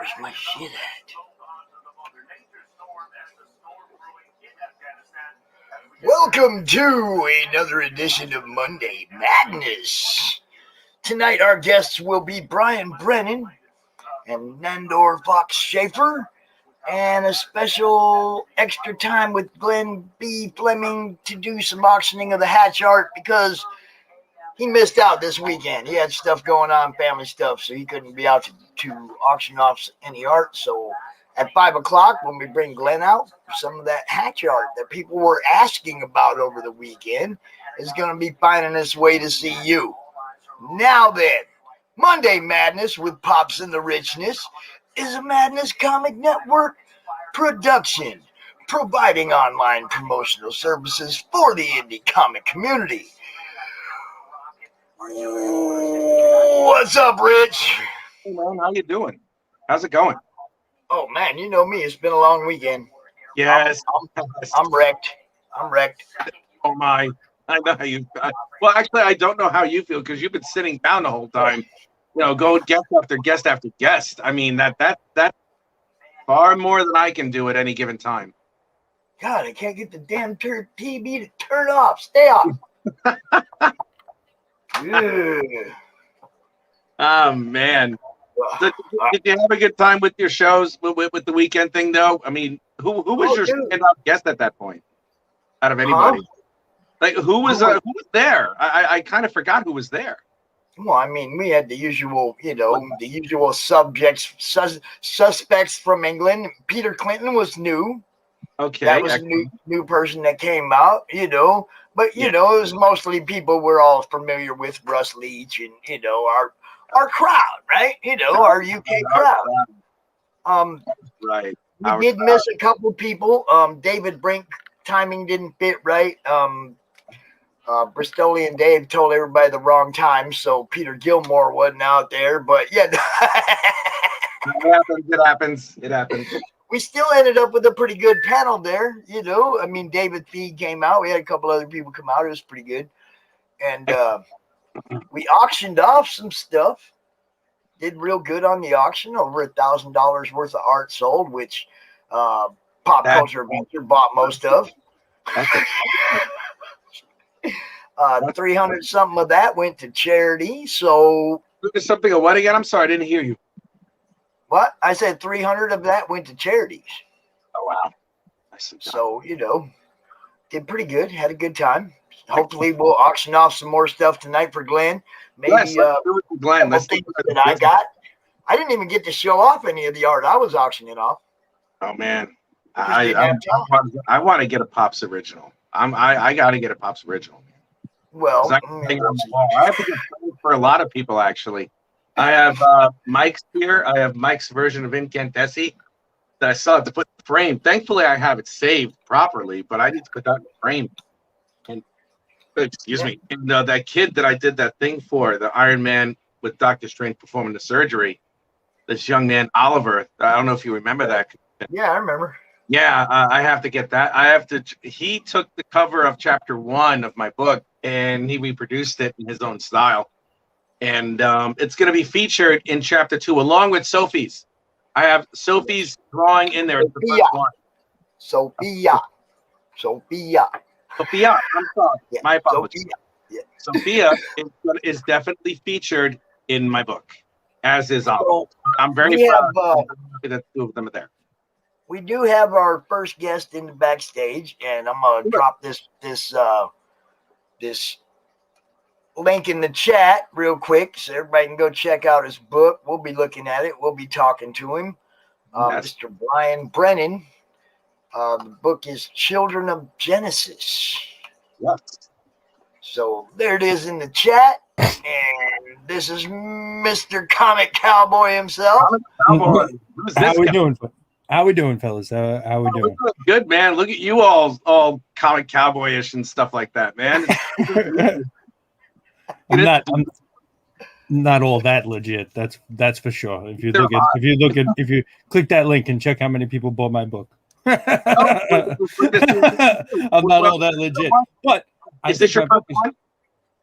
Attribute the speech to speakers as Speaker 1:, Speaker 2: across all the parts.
Speaker 1: Where's my shit at? Welcome to another edition of Monday Madness. Tonight our guests will be Brian Brennan and Nandor Fox Shaffer, and a special extra time with Glenn B. Fleming to do some auctioning of the hatch art because he missed out this weekend. He had stuff going on, family stuff, so he couldn't be out to auction off any art. So at 5 o'clock, when we bring Glenn out, some of that hatch art that people were asking about over the weekend is going to be finding its way to see you. Now then, Monday Madness with Pops and the Richness is a Madness Comic Network production, providing online promotional services for the indie comic community. What's up, Rich?
Speaker 2: Hey, man, how you doing? How's it going?
Speaker 1: Oh, man, you know me. It's been a long weekend.
Speaker 2: Yes.
Speaker 1: I'm wrecked.
Speaker 2: Oh, my. I know how you feel. Well, actually, I don't know how you feel because you've been sitting down the whole time, going guest after guest after guest. I mean, that's far more than I can do at any given time.
Speaker 1: God, I can't get the damn TV to turn off. Stay off.
Speaker 2: Oh, man. So, did you have a good time with your shows with the weekend thing, though? I mean, who was your standout guest at that point? Out of anybody, like who was there? I kind of forgot who was there.
Speaker 1: Well, I mean, we had the usual, the usual suspects from England. Peter Clinton was new.
Speaker 2: Okay,
Speaker 1: that was a new person that came out, But it was mostly people we're all familiar with, Russ Leach, and our crowd, right? Our UK crowd.
Speaker 2: Right.
Speaker 1: We did miss a couple people. David Brink timing didn't fit right. Bristolian Dave told everybody the wrong time, so Peter Gilmore wasn't out there. But yeah,
Speaker 2: it happens.
Speaker 1: We still ended up with a pretty good panel there. I mean, David Fee came out. We had a couple other people come out. It was pretty good, and we auctioned off some stuff. Did real good on the auction. Over $1,000 worth of art sold, which Pop Culture Adventure bought most of. 300 something of that went to charity. So
Speaker 2: something of what again? I'm sorry, I didn't hear you.
Speaker 1: What? I said 300 of that went to charities.
Speaker 2: Oh wow!
Speaker 1: So did pretty good. Had a good time. Hopefully we'll auction off some more stuff tonight for Glenn. Maybe
Speaker 2: Glenn.
Speaker 1: Let's things that I got. I didn't even get to show off any of the art I was auctioning off.
Speaker 2: Oh man, I want to get a Pops original. I got to get a Pops original.
Speaker 1: Well,
Speaker 2: I have to get for a lot of people actually. I have Mike's here. I have Mike's version of Incandescent that I still have to put in the frame. Thankfully, I have it saved properly, but I need to put that in the frame. And excuse me. And that kid that I did that thing for, the Iron Man with Dr. Strange performing the surgery, this young man, Oliver. I don't know if you remember that.
Speaker 1: Yeah, I remember.
Speaker 2: Yeah, I have to get that. He took the cover of chapter 1 of my book and he reproduced it in his own style. And it's going to be featured in chapter 2 along with Sophie's. I have Sophie's drawing in there.
Speaker 1: Sophia.
Speaker 2: I'm sorry.
Speaker 1: Yeah,
Speaker 2: my apologies. Sophia is definitely featured in my book, as is Oliver. I'm very proud that two of them are there.
Speaker 1: We do have our first guest in the backstage, and I'm gonna drop this link in the chat real quick so everybody can go check out his book. We'll be looking at it. We'll be talking to him. Mr. Brian Brennan. The book is Children of Genesis.
Speaker 2: Yes.
Speaker 1: So there it is in the chat. And this is Mr. Comic Cowboy himself.
Speaker 3: How we doing, fellas? How we doing?
Speaker 2: Good, man. Look at you all comic cowboyish and stuff like that, man.
Speaker 3: I'm not all that legit. That's for sure. If you click that link and check how many people bought my book. I'm not all that legit. But
Speaker 2: is this your first one?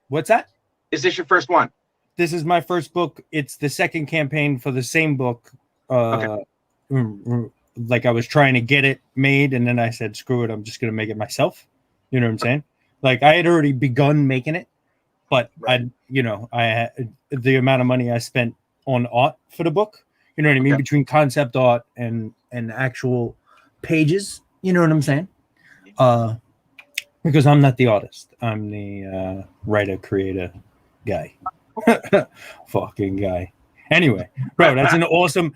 Speaker 3: What's that?
Speaker 2: Is this your first one?
Speaker 3: This is my first book. It's the second campaign for the same book Like I was trying to get it made, and then I said, "Screw it! I'm just gonna make it myself." You know what I'm saying? Like I had already begun making it, but I had the amount of money I spent on art for the book. You know what I mean? Between concept art and actual pages. You know what I'm saying? Because I'm not the artist. I'm the writer, creator guy. Fucking guy. Anyway, bro, that's an awesome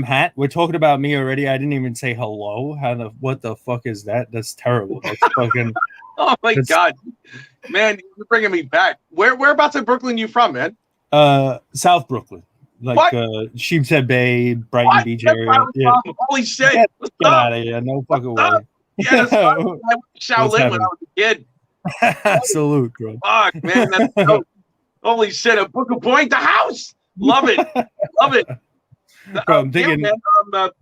Speaker 3: hat. We're talking about me already. I didn't even say hello. What the fuck is that? That's terrible. That's fucking.
Speaker 2: Oh my god, man, you're bringing me back. Whereabouts in Brooklyn you from, man?
Speaker 3: South Brooklyn, like Sheepshead Bay, Brighton Beach area. Yeah.
Speaker 2: Holy shit!
Speaker 3: Get out of here! No fucking way.
Speaker 2: Yeah, I went to Shaolin when I was a kid.
Speaker 3: Salute, bro.
Speaker 2: Fuck, man, that's dope. Holy shit! A Book of Point, the house. Love it, love it.
Speaker 3: Bro, I'm thinking,
Speaker 2: man,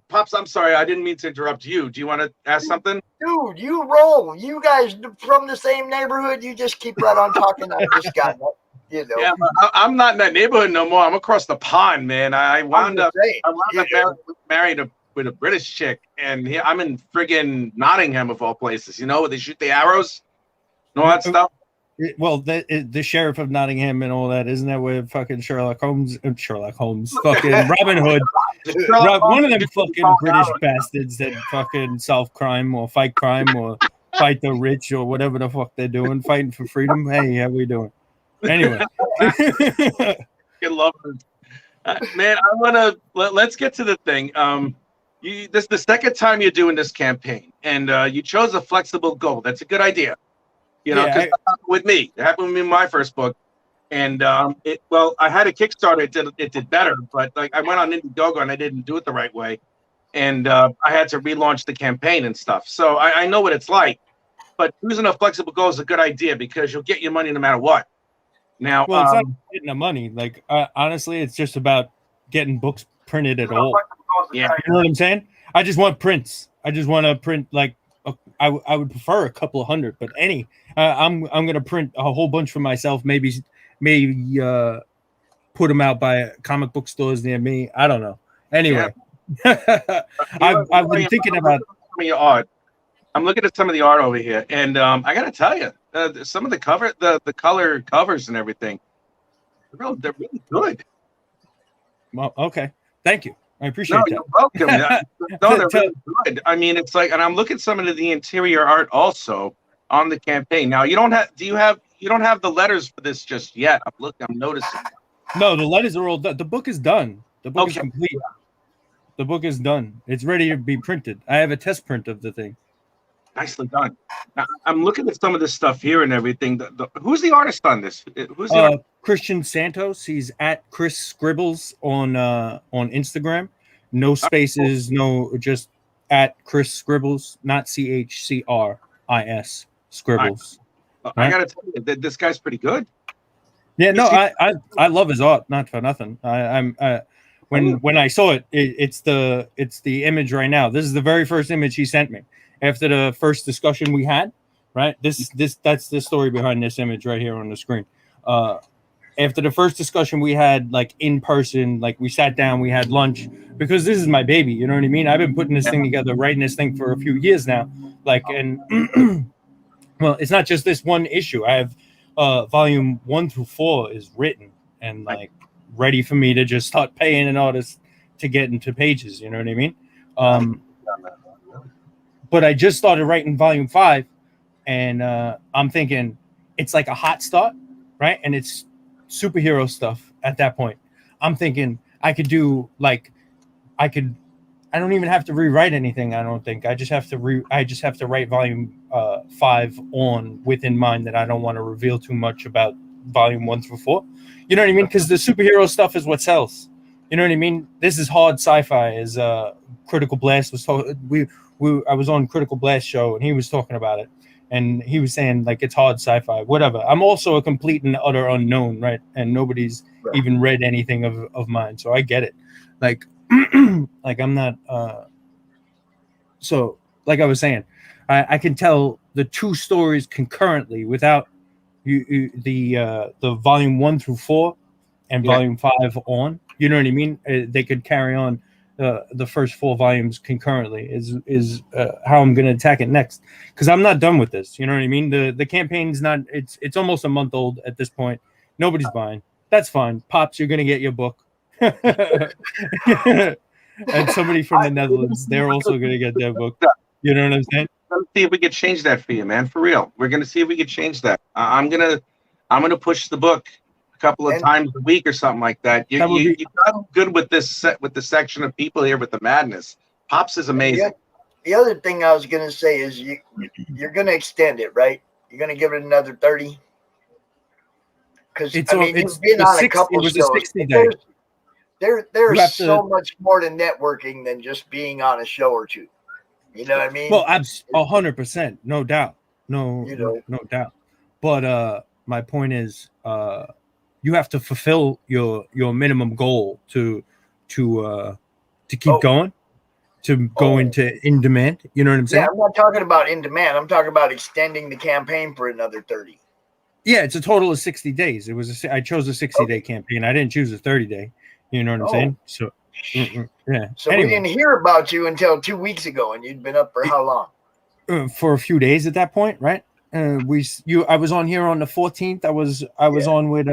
Speaker 2: Pops. I'm sorry, I didn't mean to interrupt you. Do you want to ask something?
Speaker 1: Dude, you roll. You guys from the same neighborhood. You just keep right on talking. I just got that. You know.
Speaker 2: Yeah, I'm not in that neighborhood no more. I'm across the pond, man. I wound up married with a British chick, and I'm in friggin' Nottingham of all places. You know, where they shoot the arrows and all that stuff.
Speaker 3: Well, the sheriff of Nottingham and all that, isn't that where fucking Sherlock Holmes, fucking Robin Hood, one of them fucking British bastards that fucking solve crime or fight crime or fight the rich or whatever the fuck they're doing, fighting for freedom. Hey, how we doing? Anyway,
Speaker 2: you love it, man. I want to let's get to the thing. This is the second time you're doing this campaign, and you chose a flexible goal. That's a good idea. You know, with me, it happened with me in my first book, and I had a Kickstarter. It did better, but like I went on Indiegogo and I didn't do it the right way, and I had to relaunch the campaign and stuff. So I know what it's like, but using a flexible goal is a good idea because you'll get your money no matter what. Now,
Speaker 3: well, it's not getting the money. Like honestly, it's just about getting books printed at all.
Speaker 2: Yeah,
Speaker 3: you know what I'm saying? I just want prints. I just want to print like. I would prefer a couple of hundred, but I'm gonna print a whole bunch for myself. Maybe put them out by comic book stores near me. I don't know. Anyway, I've been thinking about
Speaker 2: some of your art. I'm looking at some of the art over here, and I gotta tell you, some of the color covers and everything, they're really good.
Speaker 3: Well, okay, thank you. I appreciate that.
Speaker 2: You're welcome. No, they're really good. I mean, it's like, and I'm looking at some of the interior art also on the campaign. Now, you don't have the letters for this just yet. I'm noticing.
Speaker 3: No, the letters are all done. The book is done. The book is complete. The book is done. It's ready to be printed. I have a test print of the thing.
Speaker 2: Nicely done. Now, I'm looking at some of this stuff here and everything. Who's the artist on this? Who's the
Speaker 3: Christian Santos. He's at Chris Scribbles on Instagram. No spaces, no, just at Chris Scribbles, not CHCRIS Scribbles.
Speaker 2: I gotta tell you that this guy's pretty good.
Speaker 3: Yeah, no, I love his art, not for nothing. When I saw it, it's the image right now. This is the very first image he sent me after the first discussion we had. Right, that's the story behind this image right here on the screen. After the first discussion we had, like in person, like we sat down, we had lunch, because this is my baby. You know what I mean? I've been putting this thing together, writing this thing for a few years now. Like, and well, it's not just this one issue. I have volume 1 through 4 is written and like ready for me to just start paying an artist to get into pages. You know what I mean? But I just started writing volume 5, and I'm thinking it's like a hot start, right? And it's superhero stuff at that point. I'm thinking I could do like I don't even have to rewrite anything. I don't think I just have to write volume 5 on within mind that I don't want to reveal too much about volume 1 through 4. You know what I mean? Because the superhero stuff is what sells. You know what I mean? This is hard sci-fi. As Critical Blast was talking, I was on Critical Blast show and he was talking about it. And he was saying, like, it's hard sci-fi, whatever. I'm also a complete and utter unknown, right? And nobody's even read anything of mine. So I get it. Like, like I'm not... So, like I was saying, I can tell the two stories concurrently without the volume 1 through 4 and volume 5 on. You know what I mean? They could carry on the first 4 volumes concurrently is how I'm going to attack it next, because I'm not done with this. You know what I mean? The campaign's not. It's almost a month old at this point. Nobody's buying. That's fine. Pops, you're going to get your book. And somebody from the Netherlands, they're also going to get their book. You know what I'm saying?
Speaker 2: Let's see if we can change that for you, man. For real, we're gonna see if we can change that. I'm gonna push the book a couple of times a week or something like that. You got good with this section of people here with the madness. Pops is amazing.
Speaker 1: The other thing I was gonna say is you're gonna extend it, right? You're gonna give it another 30. Because I mean, you've been on a couple of shows. There is so much more to networking than just being on a show or two. You know what I mean?
Speaker 3: Well, 100%, no doubt, no doubt. But my point is, you have to fulfill your minimum goal to keep going, to go into in demand. You know what I'm saying?
Speaker 1: Yeah, I'm not talking about in demand. I'm talking about extending the campaign for another 30.
Speaker 3: Yeah, it's a total of 60 days. I chose a 60-day campaign. I didn't choose a 30-day. You know what I'm saying? So. Yeah.
Speaker 1: So anyway, we didn't hear about you until 2 weeks ago, and you'd been up for how long?
Speaker 3: For a few days at that point, right? I was on here on the 14th. I was on with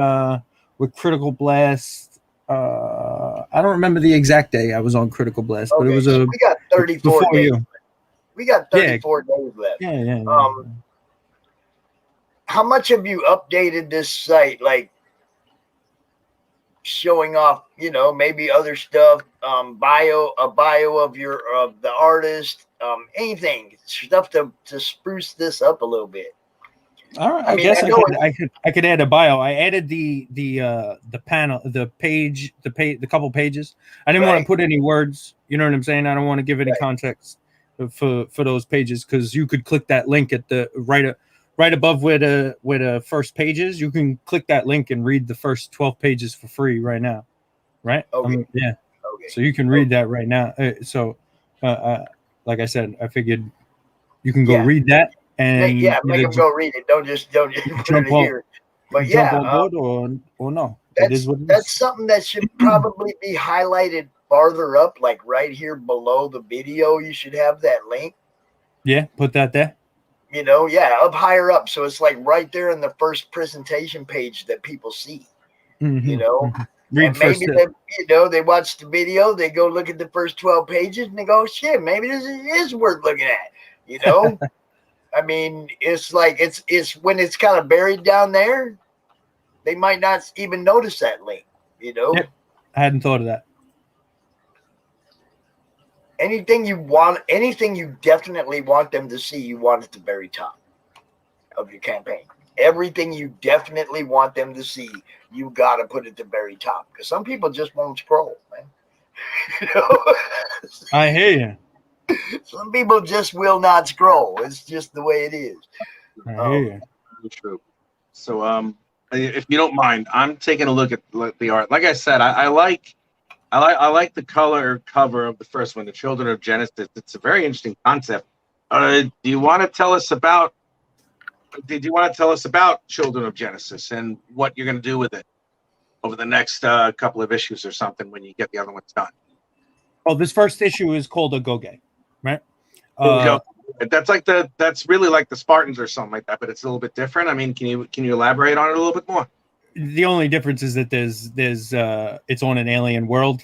Speaker 3: Critical Blast. I don't remember the exact day I was on Critical Blast, but it was
Speaker 1: we got 34 days.
Speaker 3: You.
Speaker 1: We got 34 days left.
Speaker 3: Yeah.
Speaker 1: How much have you updated this site? Like, showing off, maybe other stuff, a bio of the artist, anything, stuff to spruce this up a little bit.
Speaker 3: All right, I guess I could add a bio. I added the panel, the page, the couple pages. I didn't want to put any words. You know what I'm saying? I don't want to give any context for those pages, because you could click that link at the right above where the first page is. You can click that link and read the first 12 pages for free right now, right?
Speaker 1: Okay.
Speaker 3: Yeah. Okay. So you can read that right now. Like I said, I figured you can go read that and
Speaker 1: make them go read it. Don't just put it here. But
Speaker 3: jump on board or no.
Speaker 1: That's something that should probably be highlighted farther up, like right here below the video. You should have that link.
Speaker 3: Yeah, put that there.
Speaker 1: Up higher up. So it's like right there in the first presentation page that people see,
Speaker 3: Read
Speaker 1: and maybe they watch the video, they go look at the first 12 pages and they go, shit, maybe this is worth looking at, I mean, it's like, it's when it's kind of buried down there, they might not even notice that link,
Speaker 3: Yep. I hadn't thought of that.
Speaker 1: Anything you definitely want them to see, you want at the very top of your campaign. Everything you definitely want them to see, you got to put at the very top, because some people just won't scroll, man.
Speaker 3: I hear you.
Speaker 1: Some people just will not scroll. It's just the way it is.
Speaker 3: I hear you.
Speaker 2: True. So, if you don't mind, I'm taking a look at the art. Like I said, I like the color cover of the first one, The Children of Genesis. It's a very interesting concept. Did you want to tell us about Children of Genesis and what you're going to do with it over the next couple of issues or something when you get the other ones done?
Speaker 3: Oh, this first issue is called Agoge, right?
Speaker 2: That's really like the Spartans or something like that, but it's a little bit different. I mean, can you elaborate on it a little bit more?
Speaker 3: The only difference is that there's it's on an alien world,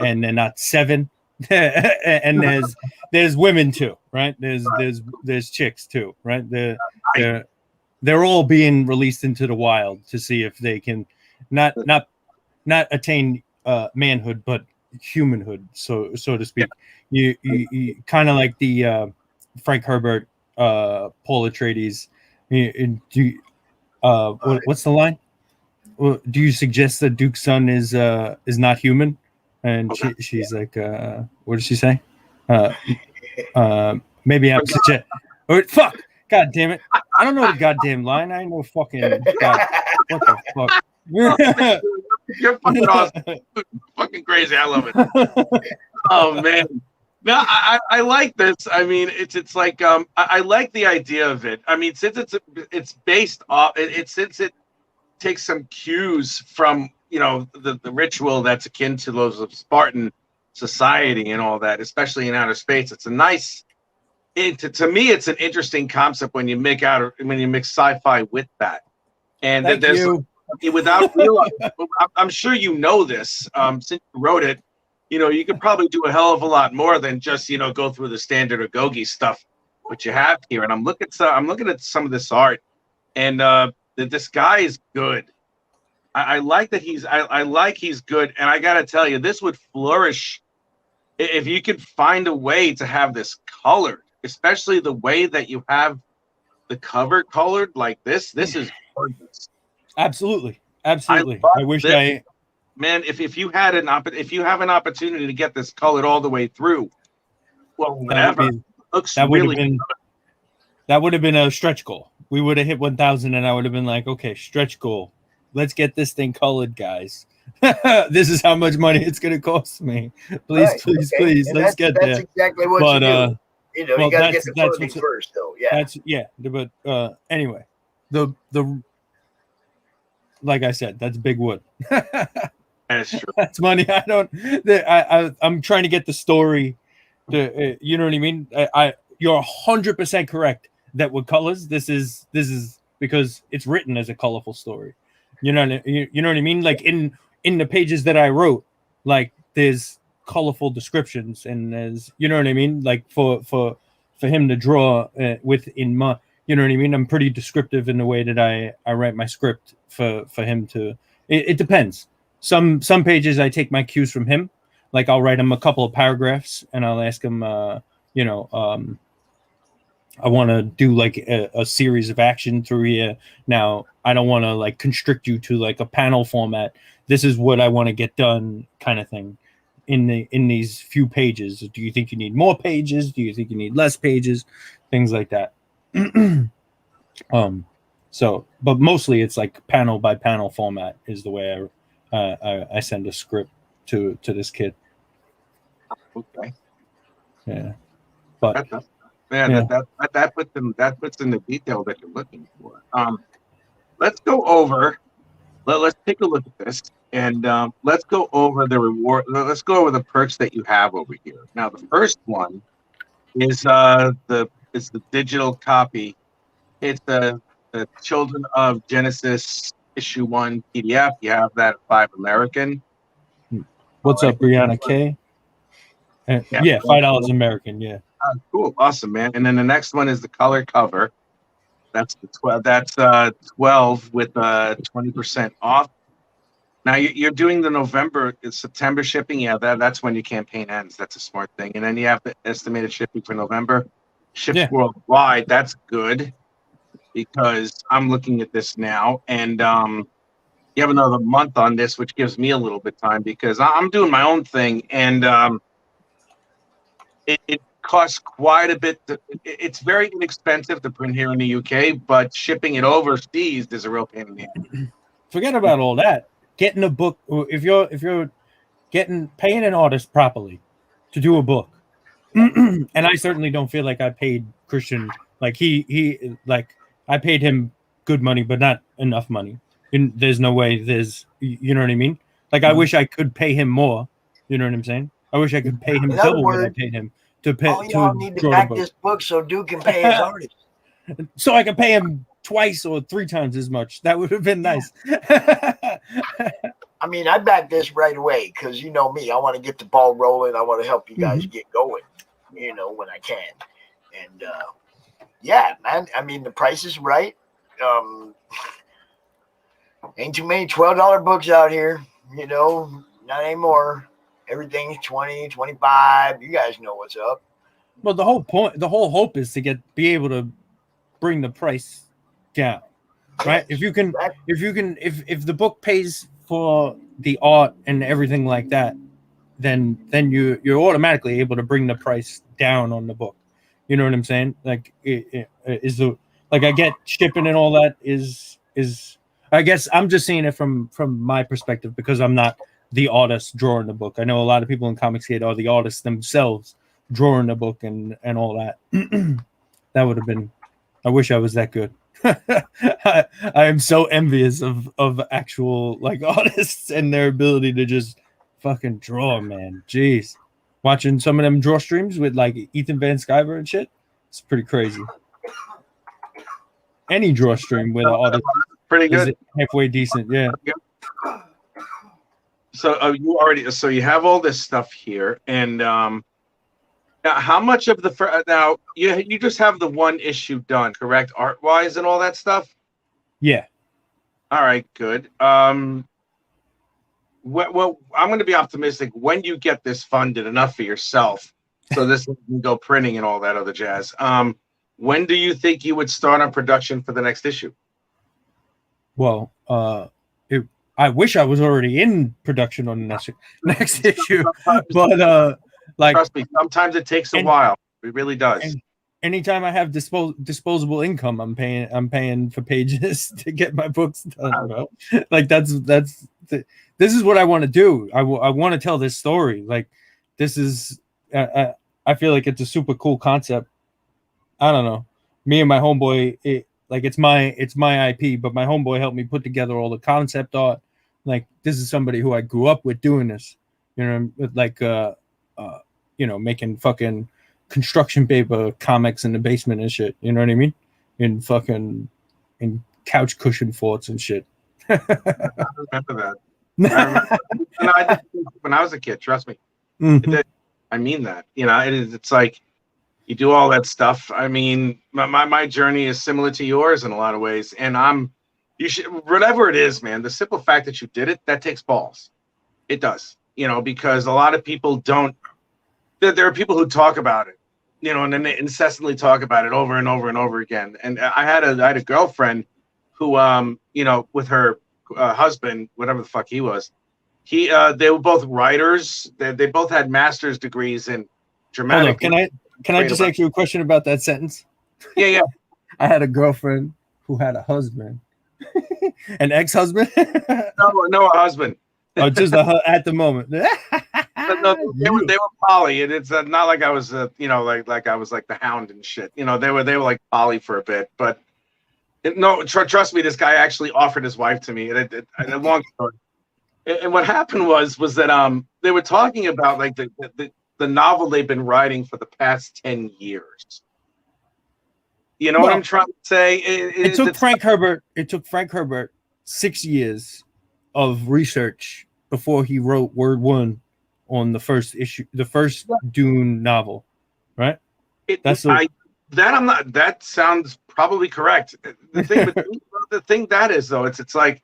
Speaker 3: and they're not 7, and there's women too, right? There's chicks too, right? They're all being released into the wild to see if they can not attain manhood, but humanhood, so to speak. You kind of like the Frank Herbert, Paul Atreides. What's the line? Well, do you suggest that Duke's son is not human? And she's like, what does she say? Maybe I'm suggest. Fuck! God damn it! I don't know the goddamn line. I know fucking. God, what the fuck?
Speaker 2: You're fucking awesome. Fucking crazy. I love it. Oh man. No, I like this. I mean, it's like I like the idea of it. I mean, since it's based off since it takes some cues from the ritual that's akin to those of Spartan society and all that, especially in outer space. It's a nice. To me, it's an interesting concept when you mix sci-fi with that. And
Speaker 3: Thank
Speaker 2: there's
Speaker 3: you.
Speaker 2: without realizing, I'm sure you know this. Since you wrote it, you could probably do a hell of a lot more than just go through the standard Agogi stuff. What you have here, and I'm looking at some of this art, and this guy is good. I like that he's good, and I gotta tell you, this would flourish if you could find a way to have this colored, especially the way that you have the cover colored like this. This is gorgeous.
Speaker 3: Absolutely. I wish
Speaker 2: this. Man, if you have an opportunity to get this colored all the way through, well, whatever. That
Speaker 3: would have been a stretch goal. We would have hit 1,000, and I would have been like, okay, stretch goal. Let's get this thing colored, guys. This is how much money it's going to cost me. Please,
Speaker 1: right.
Speaker 3: please,
Speaker 1: okay.
Speaker 3: please.
Speaker 1: And
Speaker 3: let's get
Speaker 1: that's
Speaker 3: there.
Speaker 1: Exactly what you do. You got to get the funding first, though. Yeah.
Speaker 3: But anyway, the like I said, that's big wood.
Speaker 2: That's true.
Speaker 3: That's money. I'm trying to get the story. You know what I mean? You're 100% correct that with colors, this is because it's written as a colorful story. You know what I mean? Like in the pages that I wrote, like there's colorful descriptions, and there's, you know what I mean? Like for him to draw within my, you know what I mean? I'm pretty descriptive in the way that I write my script for him to. It depends. Some pages I take my cues from him. Like I'll write him a couple of paragraphs, and I'll ask him, I want to do like a series of action through here. Now, I don't want to like constrict you to like a panel format. This is what I want to get done, kind of thing. In these few pages, do you think you need more pages? Do you think you need less pages? Things like that. So, but mostly it's like panel by panel format is the way I send a script to this kid.
Speaker 2: Okay.
Speaker 3: Yeah. But
Speaker 2: that puts in the detail that you're looking for. Let's go over. Let's take a look at this, and let's go over the reward. Let's go over the perks that you have over here. Now, the first one is the digital copy. It's the Children of Genesis issue 1 PDF. You have that at $5 American.
Speaker 3: What's up, Brianna K? Yeah, $5 American. Yeah.
Speaker 2: Cool, awesome, man. And then the next one is the color cover. That's the 12. That's 12 with 20% off. Now you're doing the September shipping. Yeah, that's when your campaign ends. That's a smart thing. And then you have the estimated shipping for November. Ships worldwide. That's good because I'm looking at this now, and you have another month on this, which gives me a little bit of time because I'm doing my own thing, and it costs quite a bit. It's very inexpensive to print here in the UK, but shipping it overseas is a real pain in the ass.
Speaker 3: Forget about all that. Getting a book, if you're paying an artist properly to do a book, and I certainly don't feel like I paid Christian like he I paid him good money, but not enough money. And there's no way you know what I mean? Like I wish I could pay him more. You know what I'm saying? I wish I could pay him double what I paid him.
Speaker 1: All y'all need to back this book so Duke can pay his artist.
Speaker 3: So I can pay him twice or 3 times as much. That would have been nice.
Speaker 1: I mean, I back this right away because you know me. I want to get the ball rolling. I want to help you guys get going, when I can. And yeah, man. I mean, the price is right. Ain't too many $12 books out here, not anymore. Everything's 20, 25. You guys know what's up.
Speaker 3: Well, the whole hope is to be able to bring the price down, right? If the book pays for the art and everything like that, then you're automatically able to bring the price down on the book. You know what I'm saying? Like I get shipping and all that is I guess I'm just seeing it from my perspective because I'm not the artist drawing the book. I know a lot of people in Comicsgate are the artists themselves drawing the book and all that. That would have been. I wish I was that good. I am so envious of actual like artists and their ability to just fucking draw, man. Jeez. watching some of them draw streams with like Ethan Van Sciver and shit. It's pretty crazy. Any draw stream with an artist
Speaker 2: Pretty
Speaker 3: is
Speaker 2: good.
Speaker 3: halfway decent. Yeah.
Speaker 2: So you have all this stuff here, and now how much of now you just have the one issue done, correct, art wise and all that stuff?
Speaker 3: Yeah.
Speaker 2: All right, good. Well, I'm going to be optimistic when you get this funded enough for yourself, so this can go printing and all that other jazz. When do you think you would start on production for the next issue?
Speaker 3: Well, I wish I was already in production on the next issue, but like,
Speaker 2: trust me, sometimes it takes a while. It really does.
Speaker 3: Anytime I have disposable income, I'm paying for pages to get my books done, bro. Like this is what I want to do. I want to tell this story. Like this is I feel like it's a super cool concept. I don't know. Me and my homeboy, it's my IP, but my homeboy helped me put together all the concept art. Like this is somebody who I grew up with doing this. You know, like making fucking construction paper comics in the basement and shit. You know what I mean? In couch cushion forts and shit.
Speaker 2: I remember that. I did when I was a kid. Trust me.
Speaker 3: Mm-hmm.
Speaker 2: I mean that. You know, it's like you do all that stuff. I mean, my journey is similar to yours in a lot of ways, and you should, whatever it is, man. The simple fact that you did it, that takes balls. It does. You know, because a lot of people don't. There are people who talk about it, you know, and then they incessantly talk about it over and over and over again. And I had a girlfriend who, with her husband, whatever the fuck he was, they were both writers. They both had master's degrees in dramatic.
Speaker 3: Hold on. Can I just ask you a question about that sentence?
Speaker 2: Yeah.
Speaker 3: I had a girlfriend who had a husband, an ex-husband.
Speaker 2: No, a husband.
Speaker 3: Oh, just at the moment.
Speaker 2: But no, they were poly, and it's not like I was, like I was like the Hound and shit. You know, they were like poly for a bit, but trust me, this guy actually offered his wife to me. And a long story. And what happened was that they were talking about like the novel they've been writing for the past 10 years. You know what I'm trying to say?
Speaker 3: It took Frank Herbert 6 years of research before he wrote Word One on the first issue, the first Dune novel, right?
Speaker 2: That sounds probably correct. The thing that is though, it's like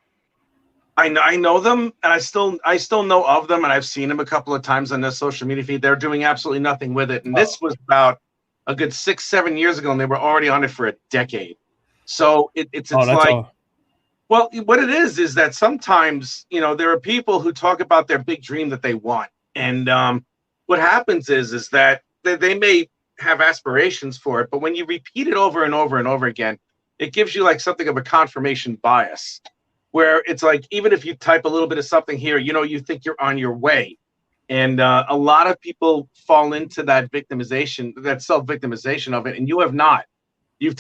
Speaker 2: I know them, and I still know of them, and I've seen them a couple of times on their social media feed. They're doing absolutely nothing with it, and this was about a good 6-7 years ago, and they were already on it for a decade. So it's like. Well, what it is that sometimes, there are people who talk about their big dream that they want. And what happens is that they may have aspirations for it, but when you repeat it over and over and over again, it gives you like something of a confirmation bias, where it's like, even if you type a little bit of something here, you think you're on your way. And a lot of people fall into that victimization, that self-victimization of it, and you have not. You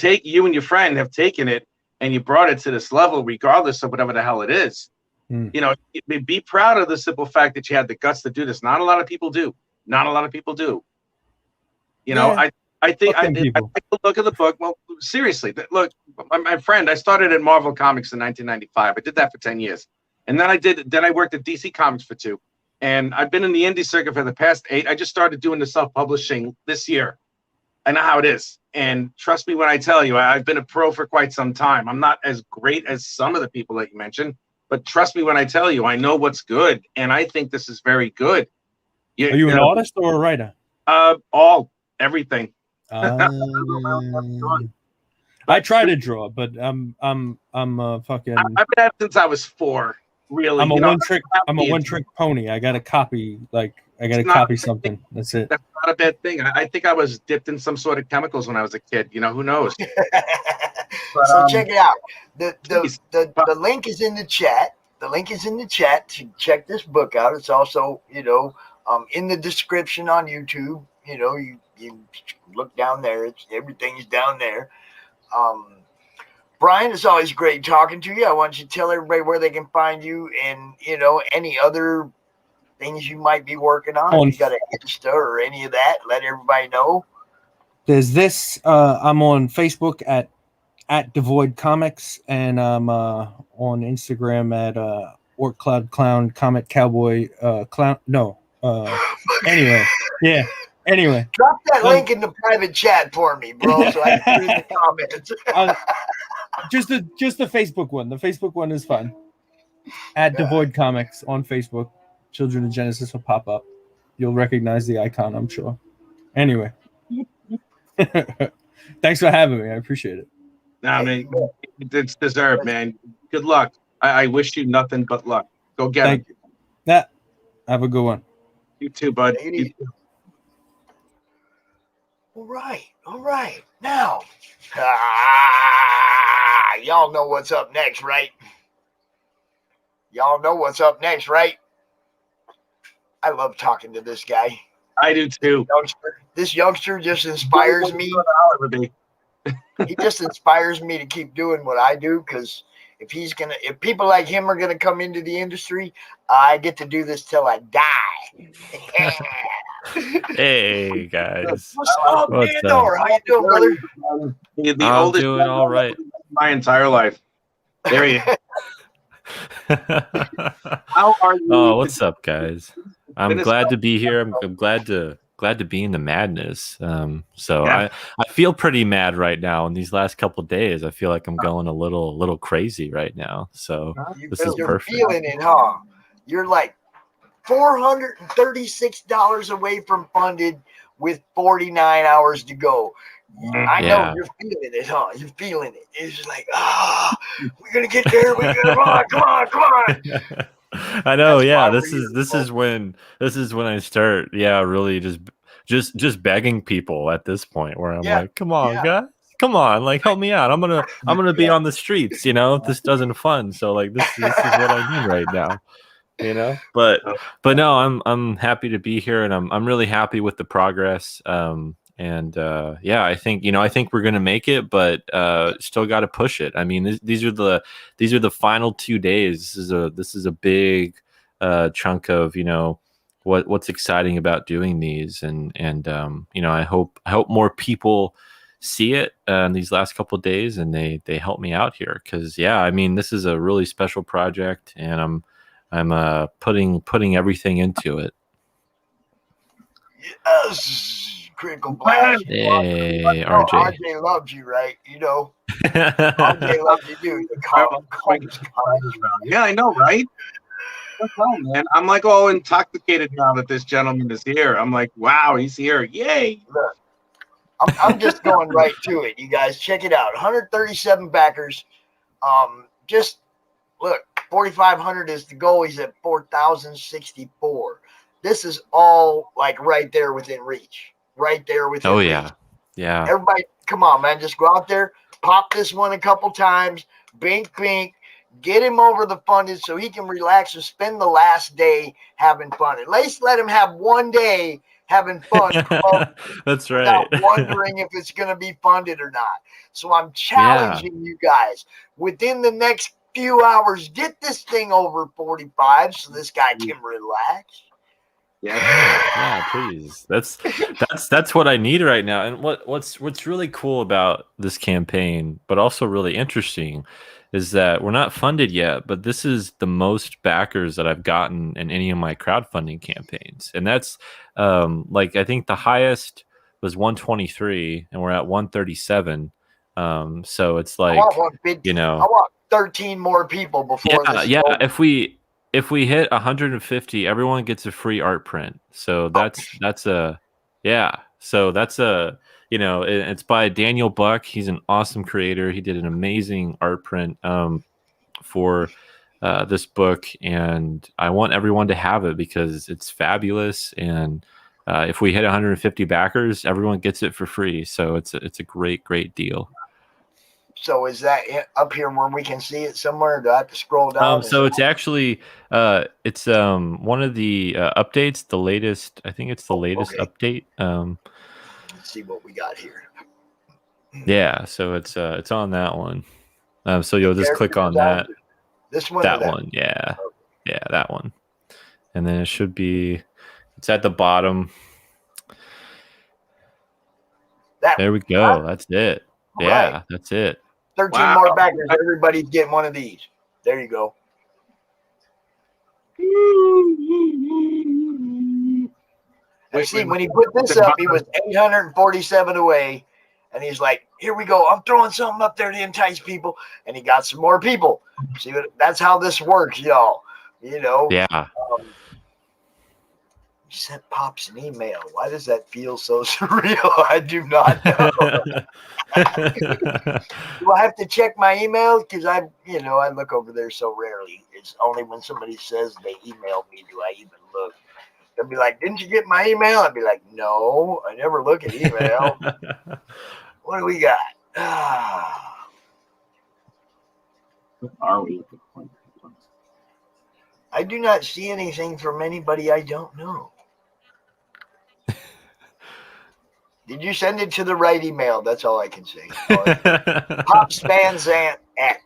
Speaker 2: and your friend have taken it, and you brought it to this level, regardless of whatever the hell it is. Be proud of the simple fact that you had the guts to do this. Not a lot of people do. I think I look at the book. Well, seriously, look, my friend, I started at Marvel Comics in 1995. I did that for 10 years. And then I worked at DC Comics for 2. And I've been in the indie circuit for the past 8. I just started doing the self-publishing this year. I know how it is. And trust me when I tell you, I've been a pro for quite some time. I'm not as great as some of the people that you mentioned, but trust me when I tell you, I know what's good. And I think this is very good.
Speaker 3: Are you an artist or a writer?
Speaker 2: Everything.
Speaker 3: I try to draw, but I'm fucking.
Speaker 2: I've been at it since I was 4. Really,
Speaker 3: I'm a one trick pony. I got to copy something. That's it.
Speaker 2: That's not a bad thing. I think I was dipped in some sort of chemicals when I was a kid. Who knows?
Speaker 1: But, so check it out. The link is in the chat. The link is in the chat to check this book out. It's also in the description on YouTube. You look down there. Everything's down there. Brian, it's always great talking to you. I want you to tell everybody where they can find you and, any other things you might be working on.
Speaker 3: On-
Speaker 1: If you got an Insta or any of that, let everybody know.
Speaker 3: There's this. I'm on Facebook at Devoid Comics, and I'm on Instagram at Orc Cloud Clown Comic Cowboy Clown. No. Anyway, yeah. Anyway,
Speaker 1: Drop that link in the private chat for me, bro, so I can put it in the comments.
Speaker 3: just the Facebook one. The Facebook one is fun. At Devoid Comics on Facebook, Children of Genesis will pop up. You'll recognize the icon, I'm sure. Anyway, thanks for having me. I appreciate it.
Speaker 2: Nah, man, it's deserved, man. Good luck. I wish you nothing but luck. Go get
Speaker 3: Thank
Speaker 2: it.
Speaker 3: you. Yeah. Have a good one.
Speaker 2: You too, bud.
Speaker 1: Take it easy. All right. Now, y'all know what's up next, right? I love talking to this guy.
Speaker 2: I do too.
Speaker 1: This youngster just inspires me. He just inspires me to keep doing what I do, because if people like him are gonna come into the industry, I get to do this till I die.
Speaker 4: Hey guys,
Speaker 1: What's up,
Speaker 4: What's
Speaker 1: Nandor? How you doing, brother?
Speaker 2: The
Speaker 4: I'm
Speaker 2: oldest
Speaker 4: doing all right.
Speaker 2: my entire life. There you go. How are you?
Speaker 4: Oh, what's up, guys? I'm
Speaker 2: Minnesota.
Speaker 4: glad to be here. I'm glad to be in the madness. So
Speaker 2: Yeah.
Speaker 4: I feel pretty mad right now. In these last couple of days, I feel like I'm going a little crazy right now. So this is
Speaker 1: You're
Speaker 4: perfect.
Speaker 1: feeling it, huh? You're like $436 away from funded with 49 hours to go. I know
Speaker 4: Yeah.
Speaker 1: you're feeling it, huh? You're feeling it. It's just like, we're gonna get there. We're gonna come on.
Speaker 4: I know.
Speaker 1: That's
Speaker 4: Yeah,
Speaker 1: why
Speaker 4: this
Speaker 1: we're
Speaker 4: is
Speaker 1: here,
Speaker 4: when I start. Yeah, really just begging people at this point where I'm like, come on, guys. Come on, like help me out. I'm gonna be on the streets, if this doesn't fun. So like this is what I need right now. But no, I'm happy to be here, and I'm really happy with the progress. I think we're gonna make it, but still got to push it. I mean, these are the final 2 days. This is a big chunk of what's exciting about doing these, and I hope more people see it in these last couple of days, and they help me out here, because I mean, this is a really special project, and I'm putting everything into it.
Speaker 1: Yes. Critical blast.
Speaker 4: Hey,
Speaker 1: RJ
Speaker 4: RJ.
Speaker 1: loves you, right? RJ loves you, dude.
Speaker 2: Yeah, I know, right? What's up, man? I'm like all intoxicated now that this gentleman is here. I'm like, wow, he's here. Yay.
Speaker 1: Look, I'm just going right to it. You guys, check it out. 137 backers. Just look, 4,500 is the goal. He's at 4,064. This is all like right there within reach. Right there within reach.
Speaker 4: Yeah.
Speaker 1: Everybody, come on, man. Just go out there, pop this one a couple times, bink, get him over the funded so he can relax and spend the last day having fun. At least let him have one day having fun.
Speaker 4: That's right.
Speaker 1: Without wondering if it's going to be funded or not. So I'm challenging you guys within the next few hours, get this thing over 45 so this guy can relax.
Speaker 4: Yeah, please. That's what I need right now. And what's really cool about this campaign, but also really interesting, is that we're not funded yet, but this is the most backers that I've gotten in any of my crowdfunding campaigns. And that's I think the highest was 123 and we're at 137. So it's like,
Speaker 1: I want 13 more people before this.
Speaker 4: Yeah. If we hit 150, everyone gets a free art print. So it's by Daniel Buck. He's an awesome creator. He did an amazing art print for this book, and I want everyone to have it because it's fabulous. And if we hit 150 backers, everyone gets it for free. So it's a great deal.
Speaker 1: So is that up here where we can see it somewhere? Do I have to scroll down?
Speaker 4: So it's actually it's one of the updates, the latest. I think it's the latest update.
Speaker 1: Let's see what we got here.
Speaker 4: Yeah, so it's on that one. So you'll just click on that.
Speaker 1: This one.
Speaker 4: That one, yeah, that one. and then it should be. It's at the bottom. There we go. That's it. Yeah,
Speaker 1: right.
Speaker 4: that's it.
Speaker 1: 13 more backers. Everybody's getting one of these. There you go. And see, when he put this up, he was 847 away. And he's like, here we go. I'm throwing something up there to entice people. And he got some more people. See, that's how this works, y'all. You know?
Speaker 4: Yeah.
Speaker 1: He sent Pops an email. Why does that feel so surreal? I do not know. Do I have to check my email? Because I look over there so rarely. It's only when somebody says they emailed me do I even look. They'll be like, didn't you get my email? I'd be like, no, I never look at email. What do we got?
Speaker 2: Where are we at this point?
Speaker 1: I do not see anything from anybody I don't know. Did you send it to the right email? That's all I can say. Popspanzant at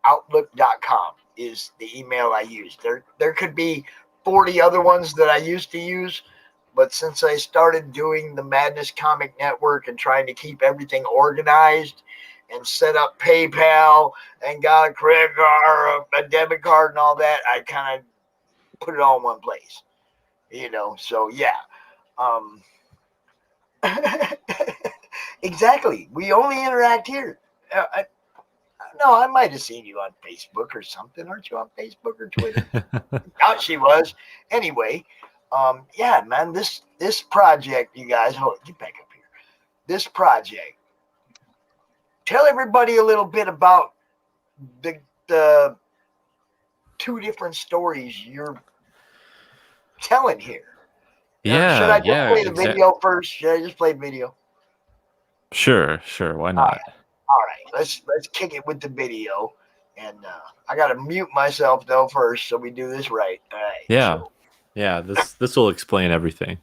Speaker 1: outlook.com is the email I use. There could be 40 other ones that I used to use, but since I started doing the Madness Comic Network and trying to keep everything organized and set up PayPal and got a credit card, a debit card and all that, I kind of put it all in one place. So yeah. Exactly. We only interact here. I might have seen you on Facebook or something. Aren't you on Facebook or Twitter? Oh, she was. Anyway, yeah, man, this project, you guys, get back up here. This project. Tell everybody a little bit about the two different stories you're telling here.
Speaker 4: Yeah.
Speaker 1: Should I just play the video first? Should I just play video?
Speaker 4: Sure. Why not?
Speaker 1: All right. Let's kick it with the video. And I got to mute myself, though, first, so we do this right. All right.
Speaker 4: Yeah. Yeah, this will explain everything.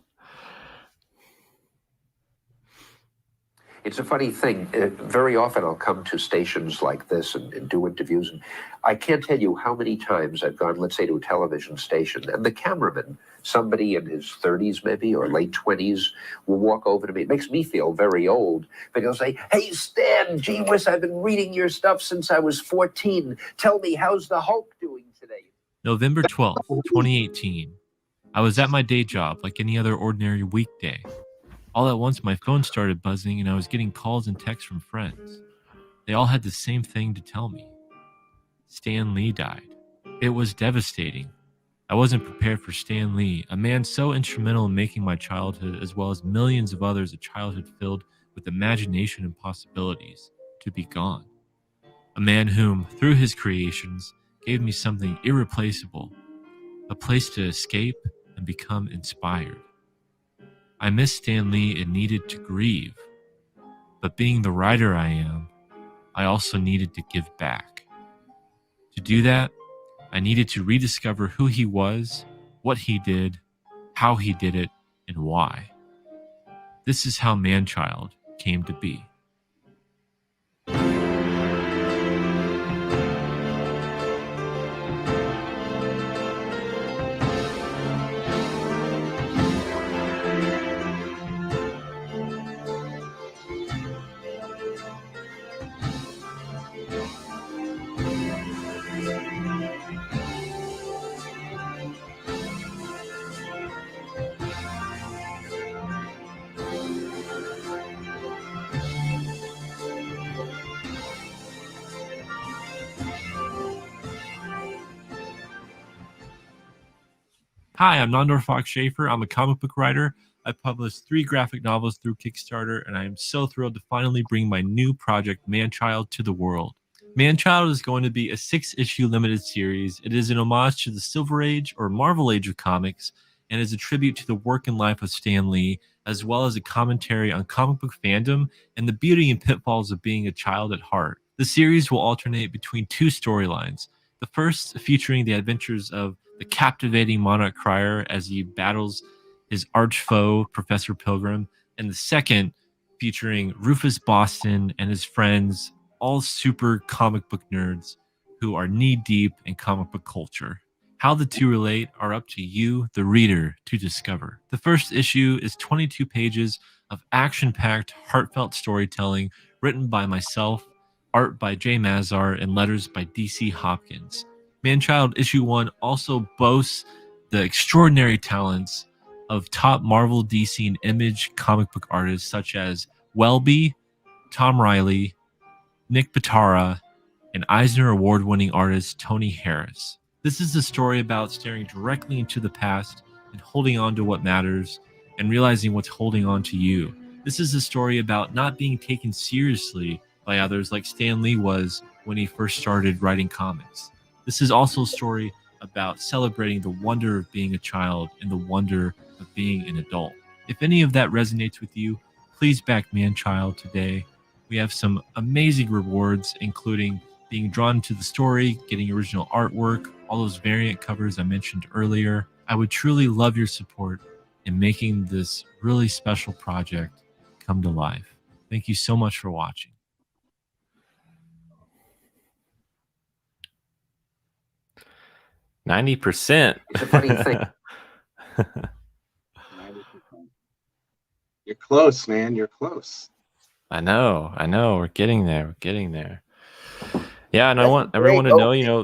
Speaker 5: It's a funny thing. Very often I'll come to stations like this and do interviews. And I can't tell you how many times I've gone, let's say, to a television station, and the cameraman, somebody in his 30s maybe or late 20s, will walk over to me. It makes me feel very old. But he'll say, hey, Stan, gee whiz, I've been reading your stuff since I was 14. Tell me, how's the Hulk doing today?
Speaker 6: November 12th, 2018. I was at my day job like any other ordinary weekday. All at once, my phone started buzzing and I was getting calls and texts from friends. They all had the same thing to tell me. Stan Lee died. It was devastating. I wasn't prepared for Stan Lee, a man so instrumental in making my childhood, as well as millions of others, a childhood filled with imagination and possibilities, to be gone. A man whom, through his creations, gave me something irreplaceable, a place to escape and become inspired. I missed Stan Lee and needed to grieve. But being the writer I am, I also needed to give back. To do that, I needed to rediscover who he was, what he did, how he did it, and why. This is how Manchild came to be. Hi, I'm Nandor Fox Shaffer. I'm a comic book writer. I published 3 graphic novels through Kickstarter, and I am so thrilled to finally bring my new project, Manchild, to the world. Manchild is going to be a 6-issue limited series. It is an homage to the Silver Age or Marvel Age of comics, and is a tribute to the work and life of Stan Lee, as well as a commentary on comic book fandom and the beauty and pitfalls of being a child at heart. The series will alternate between 2 storylines. The first featuring the adventures of the captivating Monarch Crier as he battles his arch foe, Professor Pilgrim, and the second featuring Rufus Boston and his friends, all super comic book nerds who are knee-deep in comic book culture. How the two relate are up to you, the reader, to discover. The first issue is 22 pages of action-packed, heartfelt storytelling written by myself, art by Jay Mazar, and letters by DC Hopkins. Manchild issue 1 also boasts the extraordinary talents of top Marvel, DC, and Image comic book artists such as Welby, Tom Riley, Nick Pitara, and Eisner Award-winning artist Tony Harris. This is a story about staring directly into the past and holding on to what matters and realizing what's holding on to you. This is a story about not being taken seriously by others like Stan Lee was when he first started writing comics. This is also a story about celebrating the wonder of being a child and the wonder of being an adult. If any of that resonates with you, please back Manchild today. We have some amazing rewards, including being drawn to the story, getting original artwork, all those variant covers I mentioned earlier. I would truly love your support in making this really special project come to life. Thank you so much for watching.
Speaker 4: %.
Speaker 5: It's a funny thing.
Speaker 2: 90%. You're close, man. You're close.
Speaker 4: I know. We're getting there. Yeah, and I
Speaker 1: That's
Speaker 4: want
Speaker 1: great.
Speaker 4: everyone to know,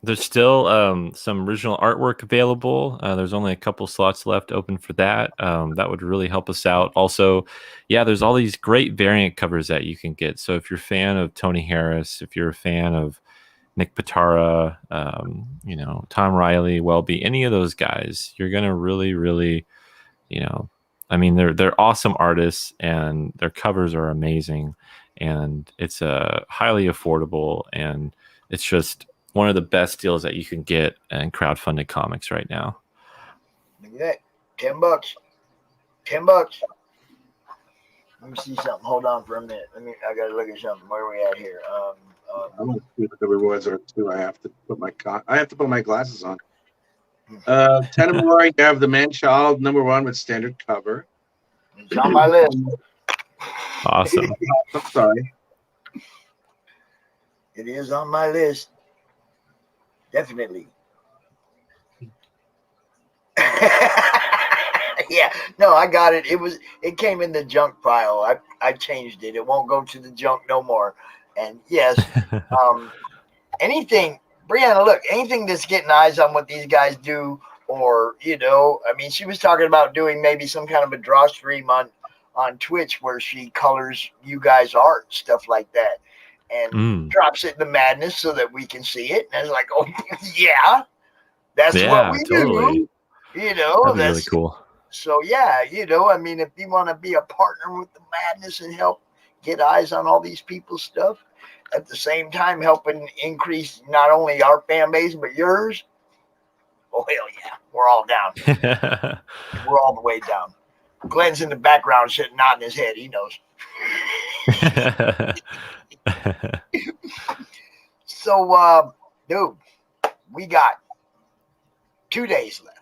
Speaker 4: there's still some original artwork available. There's only a couple slots left open for that. That would really help us out. Also, yeah, there's all these great variant covers that you can get. So if you're a fan of Tony Harris, if you're a fan of Nick Pitara, Tom Riley, Welby, any of those guys, you're gonna really, really, they're awesome artists and their covers are amazing, and it's highly affordable, and it's just one of the best deals that you can get in crowdfunded comics right now.
Speaker 1: Look at that. $10. $10. Let me see something. Hold on for a minute. I gotta look at something. Where are we at here?
Speaker 2: I'm gonna see what the rewards are too. I have to put my glasses on. 10 or more. You have the Manchild #1 with standard cover.
Speaker 1: It's on my list.
Speaker 4: Awesome.
Speaker 2: I'm sorry.
Speaker 1: It is on my list. Definitely. Yeah, no, I got it. It came in the junk pile. I changed it. It won't go to the junk no more. And yes, anything, Brianna, look, anything that's getting eyes on what these guys do, or she was talking about doing maybe some kind of a draw stream on Twitch where she colors you guys' art, stuff like that, and drops it in the madness so that we can see it. And it's like, oh yeah, that's what we
Speaker 4: totally
Speaker 1: do.
Speaker 4: That'd be
Speaker 1: that's
Speaker 4: really cool.
Speaker 1: So yeah, if you want to be a partner with the madness and help get eyes on all these people's stuff, at the same time helping increase not only our fan base but yours, oh hell yeah, we're all down. We're all the way down. Glenn's in the background sitting nodding his head. He knows. So, dude, we got 2 days left.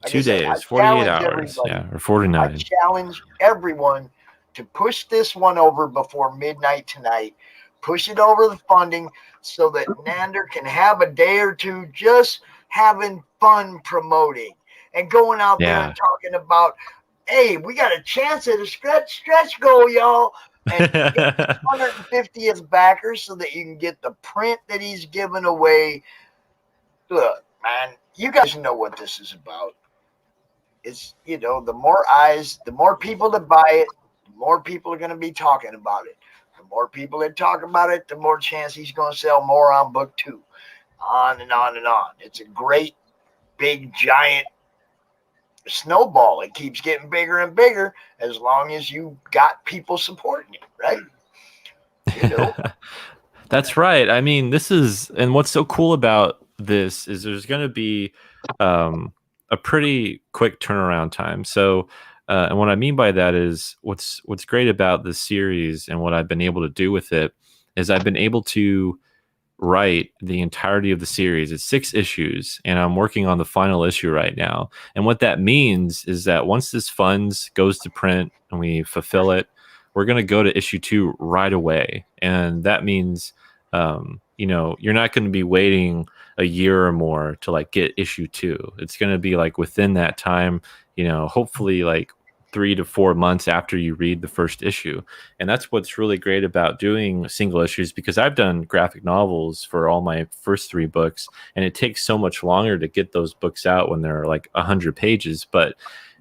Speaker 1: Like
Speaker 4: 2 days, 48 hours, or 49.
Speaker 1: I challenge everyone to push this one over before midnight tonight. Push it over the funding so that Nandor can have a day or two just having fun promoting and going out there and talking about, hey, we got a chance at a stretch goal, y'all. And 150th backers so that you can get the print that he's giving away. Look, man, you guys know what this is about. It's, the more eyes, the more people that buy it, the more people are going to be talking about it. The more people that talk about it, the more chance he's going to sell more on book 2. On and on and on. It's a great, big, giant snowball. It keeps getting bigger and bigger as long as you got people supporting it, right?
Speaker 4: That's right. I mean, and what's so cool about this is there's going to be a pretty quick turnaround time. So, and what I mean by that is what's great about this series and what I've been able to do with it is I've been able to write the entirety of the series. It's 6 issues, and I'm working on the final issue right now. And what that means is that once this funds goes to print and we fulfill it, we're going to go to issue 2 right away. And that means you're not going to be waiting a year or more to like get issue 2. It's going to be like within that time, hopefully like 3 to 4 months after you read the first issue. And that's what's really great about doing single issues, because I've done graphic novels for all my first 3 books, and it takes so much longer to get those books out when they're like 100 pages. But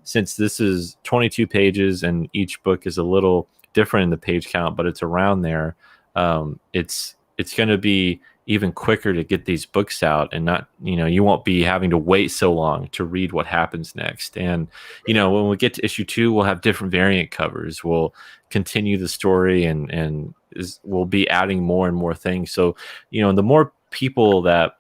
Speaker 4: since this is 22 pages and each book is a little different in the page count, but it's around there, it's going to be even quicker to get these books out, and not, you won't be having to wait so long to read what happens next. And, when we get to issue 2, we'll have different variant covers. We'll continue the story and we'll be adding more and more things. So, the more people that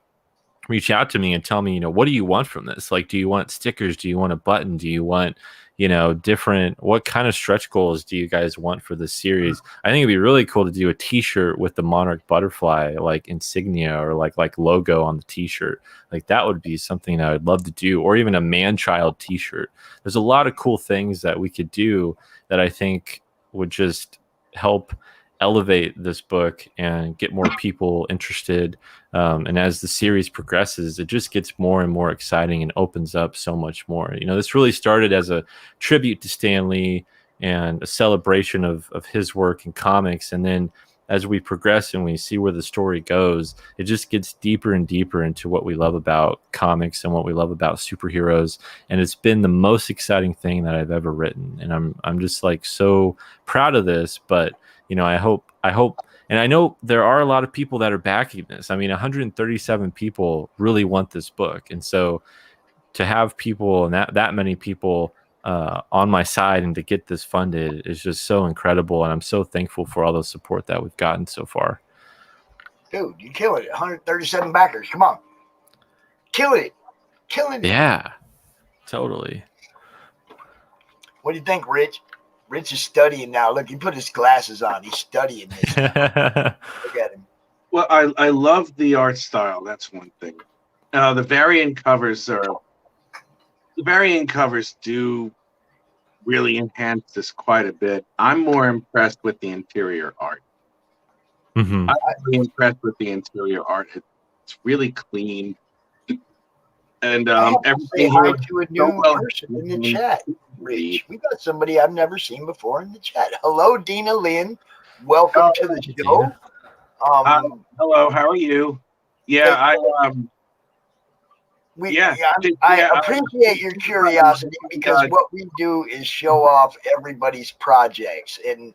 Speaker 4: reach out to me and tell me, what do you want from this? Like, do you want stickers? Do you want a button? Do you want, what kind of stretch goals do you guys want for this series? I think it'd be really cool to do a t-shirt with the monarch butterfly, like insignia or like logo on the t-shirt. Like that would be something that I would love to do, or even a man-child t-shirt. There's a lot of cool things that we could do that I think would just help elevate this book and get more people interested. And as the series progresses, it just gets more and more exciting and opens up so much more. This really started as a tribute to Stan Lee and a celebration of his work in comics. And then as we progress and we see where the story goes, it just gets deeper and deeper into what we love about comics and what we love about superheroes. And it's been the most exciting thing that I've ever written. And I'm just like so proud of this. But I hope, and I know there are a lot of people that are backing this. I mean, 137 people really want this book. And so to have people and that many people on my side and to get this funded is just so incredible. And I'm so thankful for all the support that we've gotten so far.
Speaker 1: Dude, you kill it. 137 backers. Come on. Kill it. Killing it.
Speaker 4: Yeah, totally.
Speaker 1: What do you think, Rich? Rich is studying now. Look, he put his glasses on. He's studying this. Look at him.
Speaker 2: Well, I love the art style. That's one thing. The variant covers do really enhance this quite a bit. I'm more impressed with the interior art.
Speaker 4: Mm-hmm.
Speaker 2: I'm really impressed with the interior art. It's really clean. And everything
Speaker 1: say hi
Speaker 2: here
Speaker 1: to a new person in the chat. Rich, we got somebody I've never seen before in the chat. Hello, Dina Lynn. Welcome to the show.
Speaker 2: Hello, how are you? Yeah, I
Speaker 1: appreciate your curiosity, because what we do is show off everybody's projects, and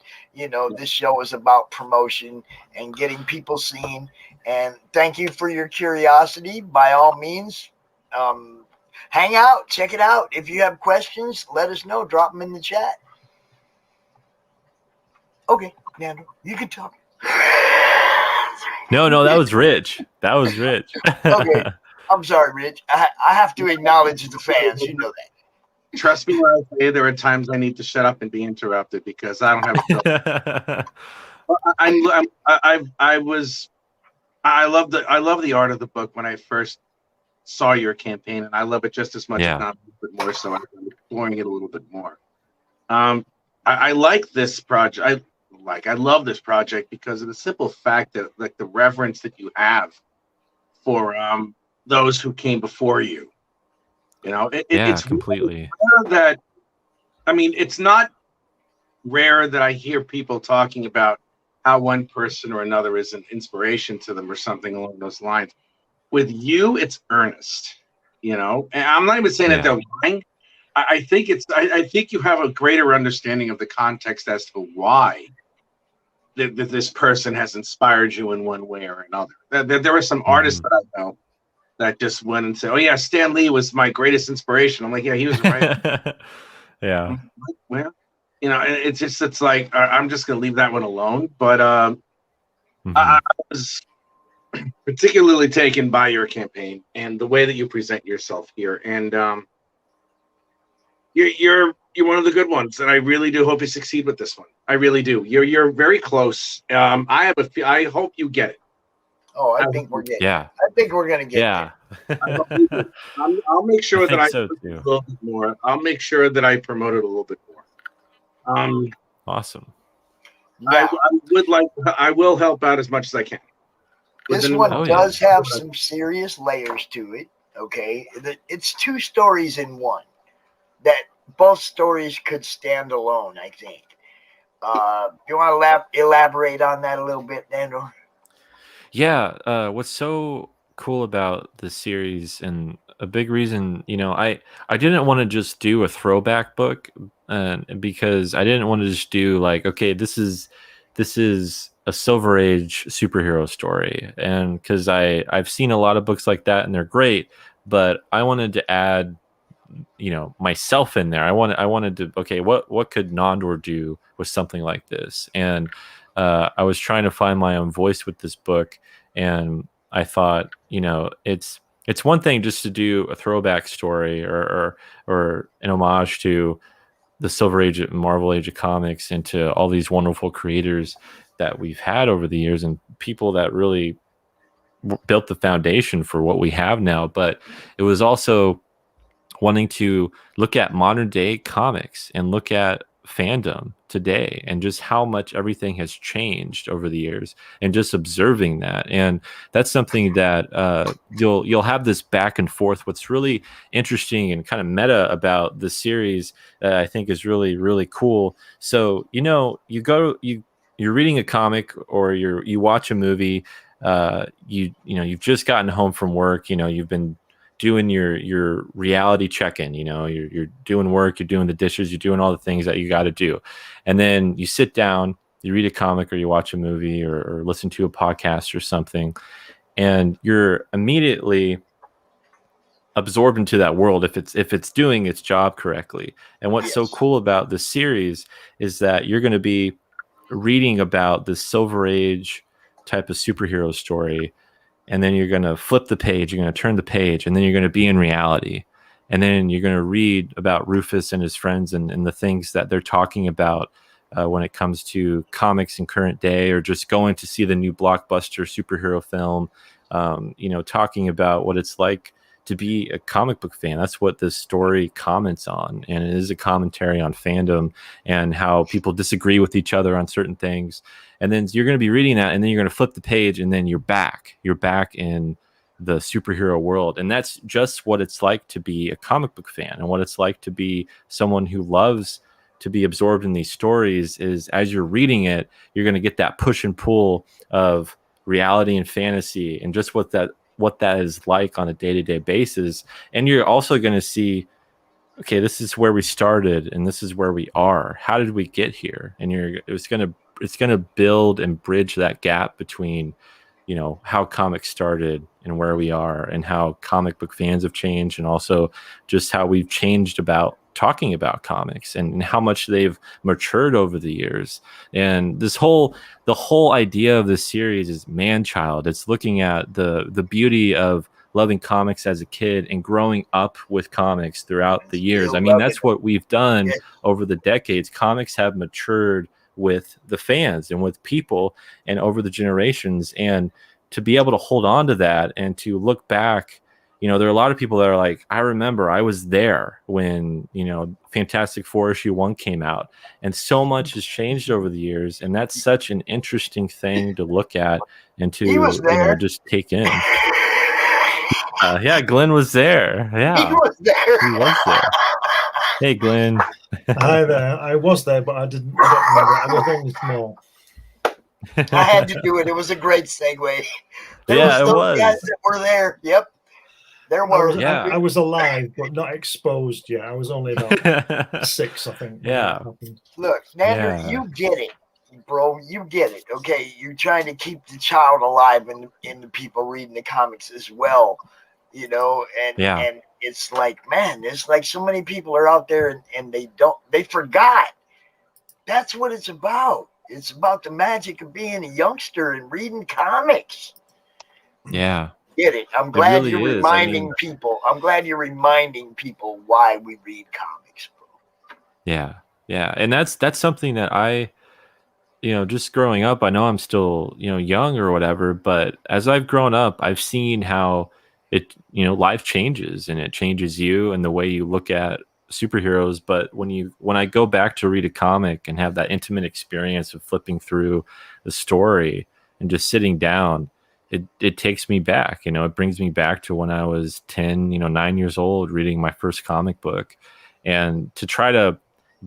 Speaker 1: this show is about promotion and getting people seen. And thank you for your curiosity. By all means, hang out, check it out. If you have questions, let us know. Drop them in the chat. Okay, Nando, you can talk.
Speaker 4: No, that was Rich.
Speaker 1: Okay, I'm sorry, Rich. I have to acknowledge the fans. You know that.
Speaker 2: Trust me when I say there are times I need to shut up and be interrupted because I don't have. I love the art of the book when I first saw your campaign, and I love it just as much, if not a little bit more. So I'm exploring it a little bit more. I like this project. I love this project because of the simple fact that, like, the reverence that you have for those who came before you. It's
Speaker 4: completely
Speaker 2: that. I mean, it's not rare that I hear people talking about how one person or another is an inspiration to them or something along those lines. With you, it's earnest, and I'm not even saying that they're lying. I think you have a greater understanding of the context as to why that this person has inspired you in one way or another. There are some artists that I know that just went and said, "Oh yeah, Stan Lee was my greatest inspiration." I'm like, "Yeah, he was right."
Speaker 4: Yeah.
Speaker 2: Well, it's like I'm just gonna leave that one alone. But I was particularly taken by your campaign and the way that you present yourself here, and you're one of the good ones, and I really do hope you succeed with this one. I really do. You're very close. I hope you get it.
Speaker 1: Oh, I think we're getting.
Speaker 4: Yeah.
Speaker 1: I think we're gonna get.
Speaker 4: Yeah.
Speaker 2: I'll make sure that I
Speaker 4: so
Speaker 2: promote it a little bit more. I'll make sure that I promote it a little bit more.
Speaker 4: Awesome.
Speaker 1: Yeah.
Speaker 2: I will help out as much as I can.
Speaker 1: This one
Speaker 4: Oh,
Speaker 1: does have some serious layers to it. Okay, it's two stories in one. That both stories could stand alone, I think. You want to elaborate on that a little bit, Nandor?
Speaker 4: Yeah, what's so cool about the series, and a big reason, I didn't want to just do a throwback book, because I didn't want to just do like, okay, this is a Silver Age superhero story, and because I've seen a lot of books like that and they're great, but I wanted to add myself in there. I wanted to, okay, what could Nandor do with something like this? And I was trying to find my own voice with this book, and I thought, it's one thing just to do a throwback story or an homage to the Silver Age and Marvel Age of comics, and to all these wonderful creators that we've had over the years, and people that really built the foundation for what we have now. But it was also wanting to look at modern day comics and look at fandom today, and just how much everything has changed over the years, and just observing that. And that's something that you'll have this back and forth. What's really interesting and kind of meta about the series that I think is really, really cool. So you're reading a comic, or you watch a movie, you've just gotten home from work, you've been doing your reality check-in, you're doing work, you're doing the dishes, you're doing all the things that you got to do, and then you sit down, you read a comic, or you watch a movie, or listen to a podcast or something, and you're immediately absorbed into that world if it's doing its job correctly. And what's so cool about this series is that you're going to be reading about this Silver Age type of superhero story, and then you're going to flip the page, you're going to turn the page, and then you're going to be in reality. And then you're going to read about Rufus and his friends, and the things that they're talking about when it comes to comics in current day, or just going to see the new blockbuster superhero film, talking about what it's like to be a comic book fan. That's what this story comments on. And it is a commentary on fandom and how people disagree with each other on certain things. And then you're going to be reading that, and then you're going to flip the page, and then you're back in the superhero world. And that's just what it's like to be a comic book fan, and what it's like to be someone who loves to be absorbed in these stories. Is as you're reading it, you're going to get that push and pull of reality and fantasy, and just what that is like on a day-to-day basis. And you're also going to see, okay, this is where we started, and this is where we are. How did we get here? And it's going to build and bridge that gap between, how comics started and where we are, and how comic book fans have changed, and also just how we've changed about talking about comics, and how much they've matured over the years. And the whole idea of this series is man-child. It's looking at the beauty of loving comics as a kid and growing up with comics throughout the years. I mean, that's what we've done over the decades. Comics have matured with the fans and with people, and over the generations. And to be able to hold on to that, and to look back, there are a lot of people that are like, I remember I was there when, Fantastic Four issue 1 came out, and so much has changed over the years. And that's such an interesting thing to look at, and to, just take in. Yeah, Glenn was there. Yeah,
Speaker 1: he was there.
Speaker 4: He was there. Hey, Glenn.
Speaker 7: Hi there. I was there, but I don't remember. I was very small.
Speaker 1: I had to do it. It was a great segue.
Speaker 4: It was.
Speaker 1: Guys that were there. Yep. There were.
Speaker 7: I was alive, but not exposed yet. I was only about 6, I think.
Speaker 4: Yeah.
Speaker 1: Look, Nandor, you get it, bro. You get it. Okay, you're trying to keep the child alive in the people reading the comics as well. And it's like, man, there's like so many people are out there, and they forgot. That's what it's about. It's about the magic of being a youngster and reading comics.
Speaker 4: Yeah.
Speaker 1: Get it. I'm glad
Speaker 4: really
Speaker 1: you're
Speaker 4: is.
Speaker 1: reminding people. I'm glad you're reminding people why we read comics, bro.
Speaker 4: Yeah. Yeah. And that's something that I, just growing up, I know I'm still, young or whatever, but as I've grown up, I've seen how it, life changes, and it changes you and the way you look at superheroes. But when I go back to read a comic and have that intimate experience of flipping through the story and just sitting down, it takes me back. It brings me back to when I was 10, 9 years old, reading my first comic book, and to try to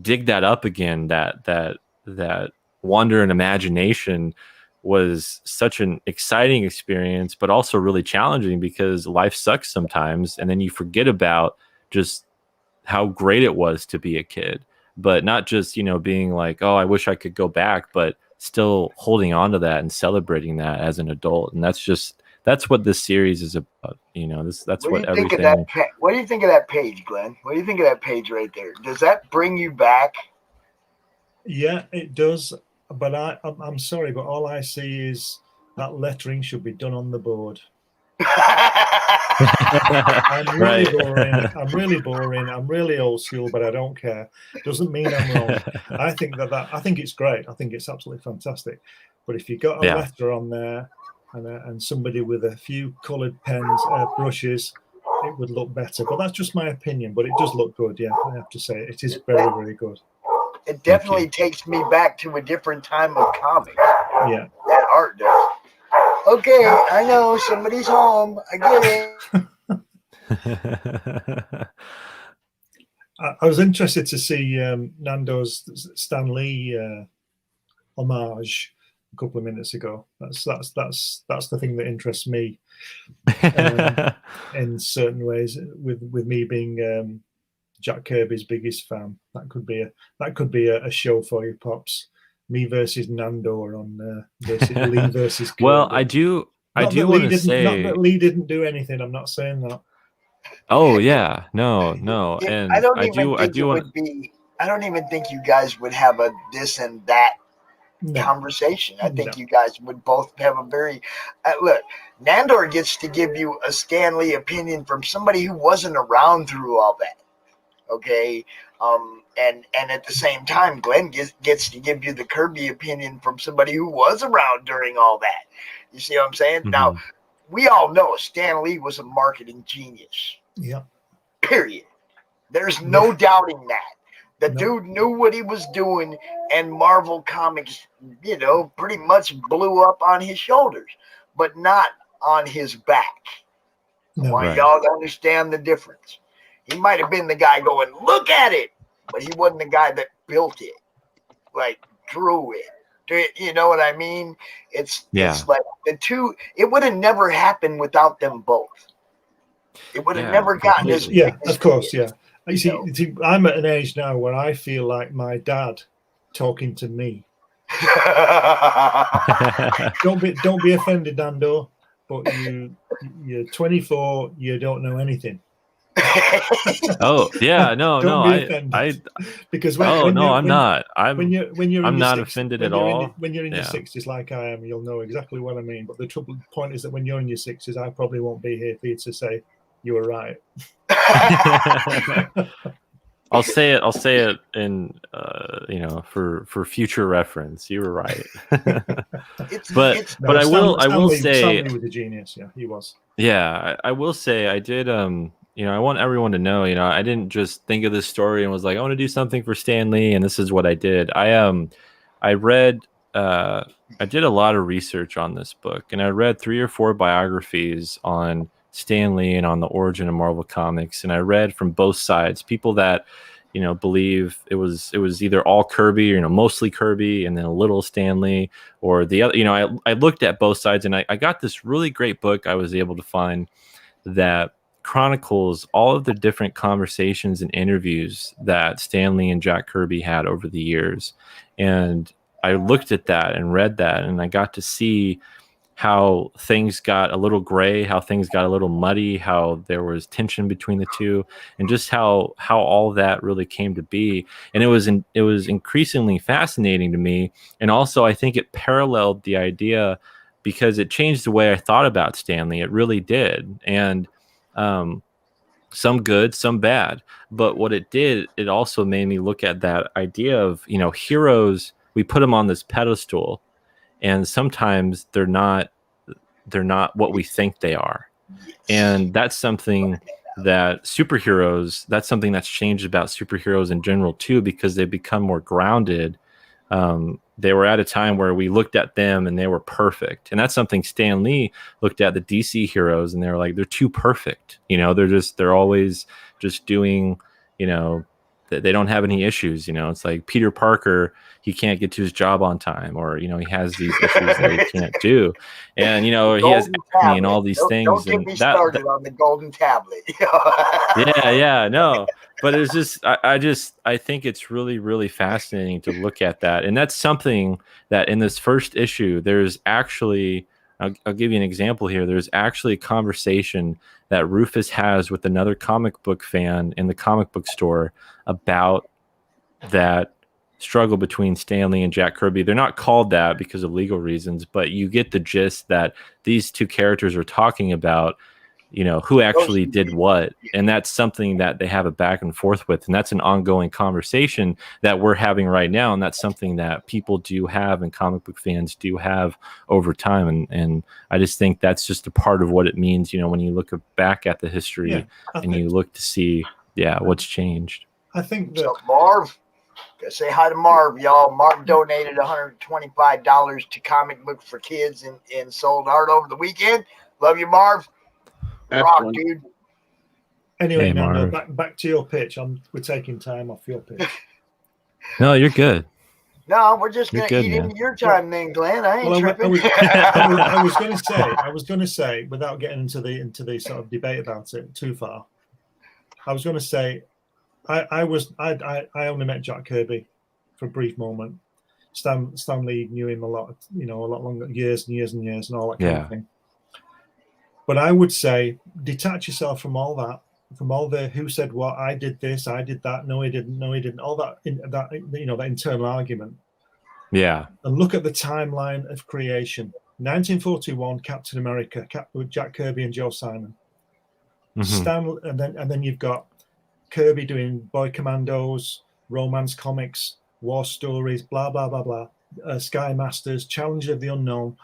Speaker 4: dig that up again, that wonder and imagination was such an exciting experience, but also really challenging because life sucks sometimes, and then you forget about just how great it was to be a kid. But not just being like, oh, I wish I could go back, but still holding on to that and celebrating that as an adult. And that's what this series is about. That's what everything.
Speaker 1: What do you think of that page, Glenn? What do you think of that page right there? Does that bring you back?
Speaker 7: Yeah, it does. But I'm sorry, but all I see is that lettering should be done on the board. I'm really boring. I'm really old school, but I don't care. Doesn't mean I'm wrong. I think it's great. I think it's absolutely fantastic. But if you got a letter on there and somebody with a few coloured pens, brushes, it would look better. But that's just my opinion. But it does look good. Yeah, I have to say it is very, very good.
Speaker 1: It definitely takes me back to a different time of comics.
Speaker 7: Yeah,
Speaker 1: that art does. Okay, I know somebody's home. I get it.
Speaker 7: I was interested to see Nandor's Stan Lee homage a couple of minutes ago. That's the thing that interests me in certain ways. With me being Jack Kirby's biggest fan, that could be a show for you, Pops. Me versus Nandor on Lee versus Kirby.
Speaker 4: Well, I do want to say
Speaker 7: not that Lee didn't do anything. I'm not saying that.
Speaker 4: Oh yeah, no, and
Speaker 1: I don't even think you guys would have a this and that conversation. I think you guys would both have a very look. Nandor gets to give you a Stan Lee opinion from somebody who wasn't around through all that. Okay. And at the same time, Glenn gets to give you the Kirby opinion from somebody who was around during all that. You see what I'm saying? Mm-hmm. Now, we all know Stan Lee was a marketing genius.
Speaker 7: Yeah.
Speaker 1: Period. There's no doubting that. The dude knew what he was doing, and Marvel Comics, pretty much blew up on his shoulders, but not on his back. I want y'all to understand the difference. He might have been the guy going, look at it, but he wasn't the guy that built it, like drew it. You know what I mean? It's like the two. It would have never happened without them both. It would have never gotten this.
Speaker 7: Yeah, of course. Yeah. You see, I'm at an age now where I feel like my dad talking to me. Don't be offended, Nandor, but you're 24. You don't know anything.
Speaker 4: Oh yeah, no,
Speaker 7: because
Speaker 4: I'm not.
Speaker 7: When you're
Speaker 4: not offended at all.
Speaker 7: When you're in your 60s, like I am, you'll know exactly what I mean. But the point is that when you're in your 60s, I probably won't be here for you to say you were right.
Speaker 4: I'll say it in for future reference. You were right. but I will say
Speaker 7: Stanley was a genius. Yeah, he was.
Speaker 4: Yeah, I will say I did. I want everyone to know. I didn't just think of this story and was like, I want to do something for Stan Lee, and this is what I did. I read. I did a lot of research on this book, and I read 3 or 4 biographies on Stan Lee and on the origin of Marvel Comics, and I read from both sides, people that believe it was either all Kirby or mostly Kirby and then a little Stan Lee, or the other. I looked at both sides, and I got this really great book I was able to find that chronicles all of the different conversations and interviews that Stan Lee and Jack Kirby had over the years. And I looked at that and read that, and I got to see how things got a little gray, how things got a little muddy, how there was tension between the two, and just how all that really came to be. And it was increasingly fascinating to me. And also I think it paralleled the idea, because it changed the way I thought about Stan Lee. It really did. And some good, some bad. But what it did, it also made me look at that idea of, heroes, we put them on this pedestal, and sometimes they're not what we think they are. And that's something that that's something that's changed about superheroes in general too, because they become more grounded. they were at a time where we looked at them and they were perfect. And that's something Stan Lee looked at the DC heroes and they were like, they're too perfect. You know, they're always just doing, you know, they don't have any issues. You know, it's like Peter Parker, he can't get to his job on time, or, you know, he has these issues that he can't do. And, you know, he has acne and all these things.
Speaker 1: Don't get me started on the golden tablet.
Speaker 4: yeah, no. But it's just, I think it's really, really fascinating to look at that. And that's something that in this first issue, there's actually, I'll give you an example here. There's actually a conversation that Rufus has with another comic book fan in the comic book store about that struggle between Stan Lee and Jack Kirby. They're not called that because of legal reasons, but you get the gist that these two characters are talking about, you know, who actually did what. And that's something that they have a back and forth with. And that's an ongoing conversation that we're having right now. And that's something that people do have and comic book fans do have over time. And I just think that's just a part of what it means, you know, when you look back at the history and you look to see, what's changed.
Speaker 7: I think that
Speaker 1: so Marv, say hi to Marv, y'all. Marv donated $125 to Comic Book for Kids and sold art over the weekend. Love you, Marv. Rock, dude.
Speaker 7: Anyway,
Speaker 4: hey,
Speaker 7: no, back to your pitch. We're taking time off your pitch.
Speaker 4: No, you're good.
Speaker 1: No, we're just gonna eat into your time, then, Glenn. I ain't tripping.
Speaker 7: I was going to say, without getting into the sort of debate about it too far, I was going to say, I only met Jack Kirby for a brief moment. Stan Lee knew him a lot, you know, a lot longer, years and years and years, and all that kind of thing. But I would say, detach yourself from all that, from all the who said what, I did this, I did that, no he didn't, all that, that internal argument.
Speaker 4: Yeah.
Speaker 7: And look at the timeline of creation. 1941, Captain America, with Jack Kirby and Joe Simon. And then you've got Kirby doing Boy Commandos, romance comics, war stories, blah blah blah blah, Sky Masters, Challenge of the Unknown,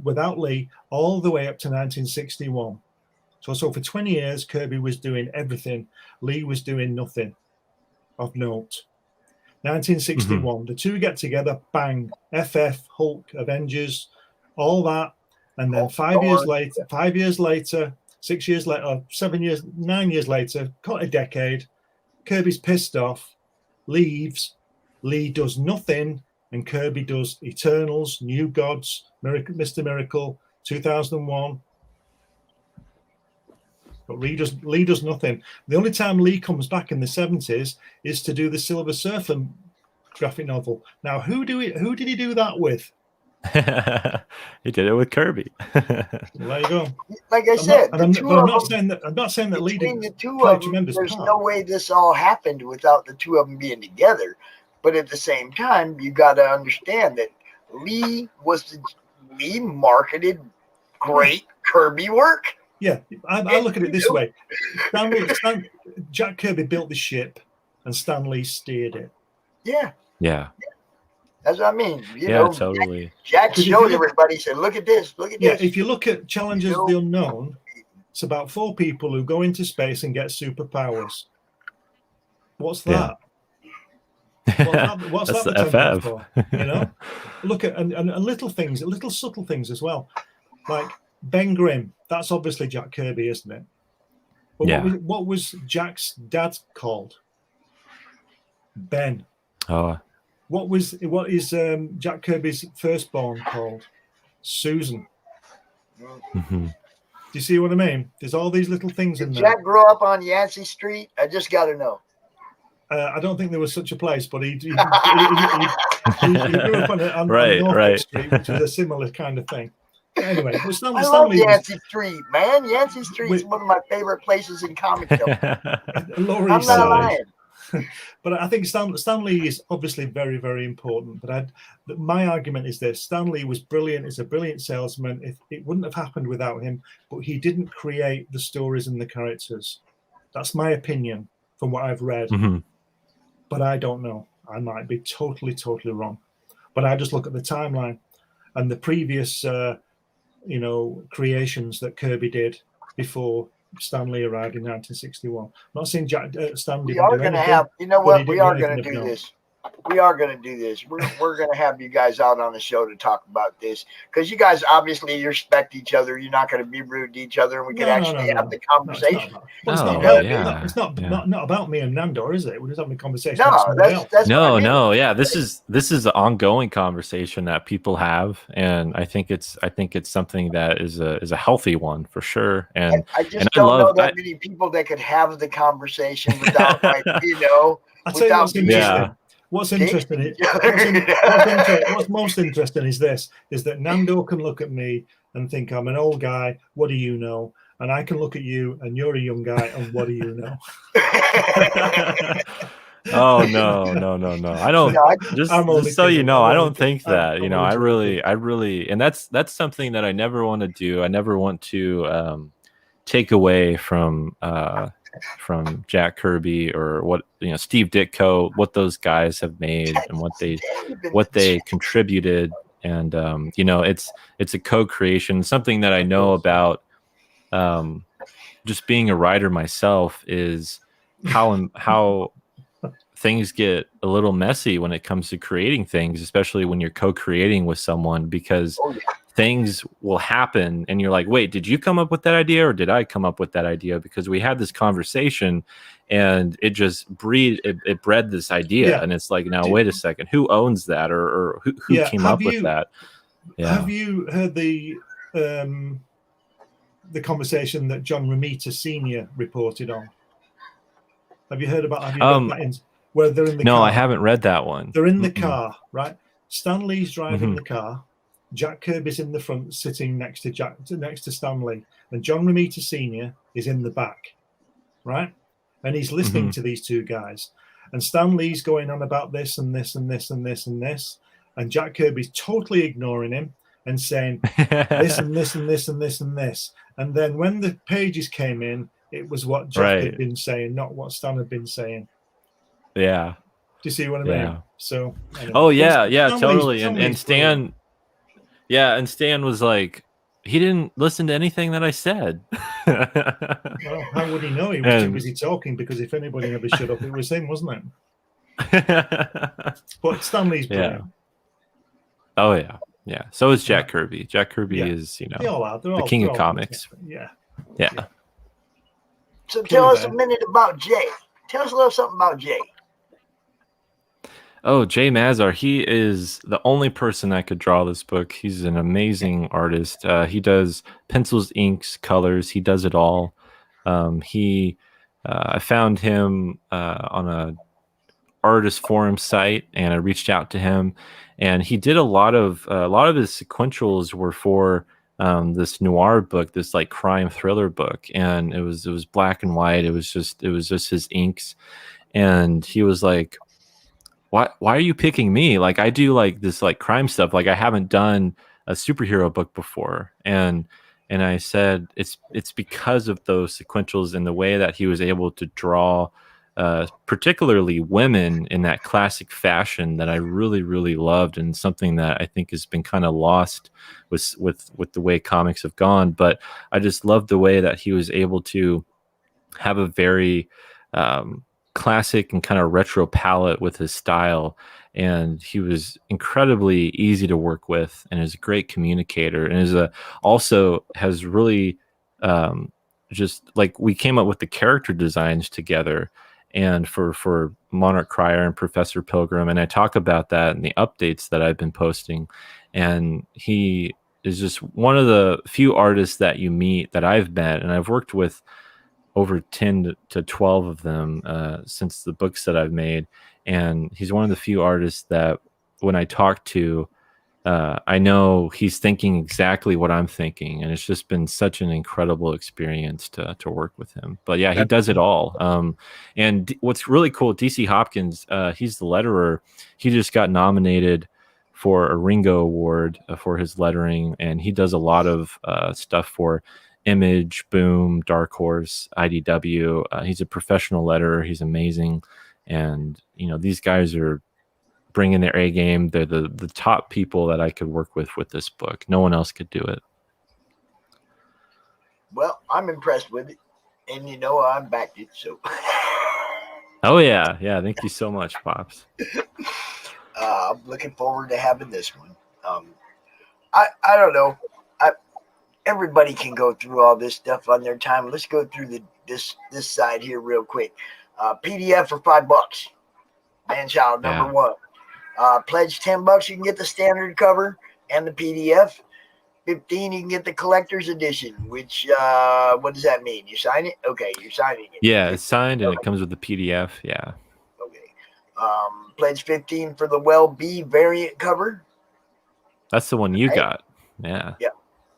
Speaker 7: without Lee, all the way up to 1961. So for 20 years, Kirby was doing everything. Lee was doing nothing of note. 1961, the two get together, bang, FF, Hulk, Avengers, all that, and then 5 years later, 6 years later, 7 years, 9 years later, caught a decade. Kirby's pissed off, leaves. Lee does nothing, and Kirby does Eternals, New Gods, Mr. Miracle, 2001. But Lee does nothing. The only time Lee comes back in the 70s is to do the Silver Surfer graphic novel. Now, who did he do that with?
Speaker 4: He did it with Kirby.
Speaker 7: There you go.
Speaker 1: Like I said,
Speaker 7: I'm not saying that Lee didn't
Speaker 1: the two
Speaker 7: play
Speaker 1: of them,
Speaker 7: tremendous
Speaker 1: there's
Speaker 7: part.
Speaker 1: no way this all happened without the two of them being together. But at the same time, you got to understand that Lee marketed great Kirby work.
Speaker 7: Yeah, I look at it this way. Jack Kirby built the ship, and Stan Lee steered it.
Speaker 1: Yeah.
Speaker 4: Yeah.
Speaker 1: That's what I mean. You
Speaker 4: Yeah,
Speaker 1: know,
Speaker 4: totally.
Speaker 1: Jack showed everybody, said, look at this, look at this.
Speaker 7: Yeah, if you look at Challenges of the Unknown, it's about 4 people who go into space and get superpowers. What's that? What's
Speaker 4: That's
Speaker 7: that
Speaker 4: the FF.
Speaker 7: for? You know? Look at and little things, little subtle things as well. Like Ben Grimm, that's obviously Jack Kirby, isn't it? But what was Jack's dad called? Ben.
Speaker 4: Oh.
Speaker 7: What is Jack Kirby's firstborn called? Susan.
Speaker 4: Mm-hmm.
Speaker 7: Do you see what I mean? There's all these little things in there.
Speaker 1: Jack grew up on Yancey Street? I just got to know.
Speaker 7: I don't think there was such a place, but he grew up on Norfolk Street, which is a similar kind of thing. Anyway,
Speaker 1: I love Yancey Street, man. Yancey Street is one of my favorite places in comic film. I'm not lying.
Speaker 7: But I think Stan Lee is obviously very, very important. But my argument is this: Stan Lee was brilliant. He's a brilliant salesman. It wouldn't have happened without him. But he didn't create the stories and the characters. That's my opinion from what I've read.
Speaker 4: Mm-hmm.
Speaker 7: But I don't know. I might be totally, totally wrong. But I just look at the timeline and the previous, creations that Kirby did before Stan Lee arrived in 1961. I'm not saying Stan Lee.
Speaker 1: We are going to have, you know what? We are going to do this. we are going to do this. We're going to have you guys out on the show to talk about this because you guys obviously respect each other. You're not going to be rude to each other, and we can actually have the conversation.
Speaker 7: It's not about me and Nandor, is it? We're just having a conversation.
Speaker 1: No, that's
Speaker 4: no,
Speaker 1: what I mean.
Speaker 4: no, yeah. This is an ongoing conversation that people have, and I think it's something that is a healthy one for sure. And
Speaker 1: I just don't know that many people that could have the conversation without, like,
Speaker 7: I'll tell you what's interesting. What's interesting? What's most interesting is this: is that Nandor can look at me and think I'm an old guy. What do you know? And I can look at you and you're a young guy. And what do you know?
Speaker 4: Oh no! I don't. Just so you know, I don't think that. I really, and that's something that I never want to do. I never want to take away from Jack Kirby or what Steve Ditko, what those guys have made and what they contributed, and it's a co-creation. Something that I know about just being a writer myself is how things get a little messy when it comes to creating things, especially when you're co-creating with someone, because things will happen and you're like, wait, did you come up with that idea or did I come up with that idea? Because we had this conversation and it just bred this idea. And it's like, now wait a second, who owns that or who came up with that?
Speaker 7: Have you heard the conversation that John Romita Sr. reported on? Have you heard about where they're in the car?
Speaker 4: No, I haven't read that one.
Speaker 7: They're in the car, right? Stan Lee's driving the car. Jack Kirby's in the front, sitting next to Stan Lee, and John Romita Sr. is in the back, right? And he's listening to these two guys. And Stan Lee's going on about this and this and this and this and this, and Jack Kirby's totally ignoring him and saying this and this and this and this and this. And then when the pages came in, it was what Jack had been saying, not what Stan had been saying.
Speaker 4: Yeah.
Speaker 7: Do you see what I mean? So.
Speaker 4: Totally. And Stan. Yeah, and Stan was like, he didn't listen to anything that I said.
Speaker 7: Well, how would he know? He was too busy talking, because if anybody ever shut up, it was him, wasn't it? But Stanley's brilliant.
Speaker 4: Oh, yeah. Yeah. So is Jack Kirby. Jack Kirby is, the king of comics.
Speaker 7: Yeah.
Speaker 1: So tell us a minute about Jay. Tell us a little something about Jay.
Speaker 4: Oh, Jay Mazar, he is the only person that could draw this book. He's an amazing artist. He does pencils, inks, colors. He does it all. I found him on a artist forum site, and I reached out to him, and he did a lot of his sequentials were for this noir book, this like crime thriller book, and it was black and white. It was just his inks, and he was like, why are you picking me? Like, I do like this like crime stuff. Like, I haven't done a superhero book before. And I said, it's because of those sequentials and the way that he was able to draw particularly women in that classic fashion that I really, really loved, and something that I think has been kind of lost with the way comics have gone. But I just love the way that he was able to have a very classic and kind of retro palette with his style, and he was incredibly easy to work with, and is a great communicator, and also has really just like, we came up with the character designs together, and for Monarch Crier and Professor Pilgrim, and I talk about that in the updates that I've been posting. And he is just one of the few artists that you meet that I've met, and I've worked with over 10 to 12 of them since the books that I've made. And he's one of the few artists that when I talk to, I know he's thinking exactly what I'm thinking. And it's just been such an incredible experience to work with him. But yeah, he does it all. And what's really cool, DC Hopkins, he's the letterer. He just got nominated for a Ringo Award for his lettering. And he does a lot of stuff for Image, Boom, Dark Horse, IDW. He's a professional letterer. He's amazing. And, these guys are bringing their A game. They're the top people that I could work with this book. No one else could do it.
Speaker 1: Well, I'm impressed with it. And I backed it, so.
Speaker 4: Oh yeah, yeah. Thank you so much, Pops.
Speaker 1: I'm looking forward to having this one. I don't know. Everybody can go through all this stuff on their time. Let's go through this side here real quick. PDF for $5. Man-child number
Speaker 4: Yeah.
Speaker 1: one. Pledge $10. You can get the standard cover and the PDF. 15. You can get the collector's edition. Which what does that mean? You sign it? Okay, you're signing it.
Speaker 4: Yeah, it's signed and it comes with the PDF. Yeah.
Speaker 1: Okay. Pledge 15 for the Well B variant cover.
Speaker 4: That's the one you got. Yeah.
Speaker 1: Yeah.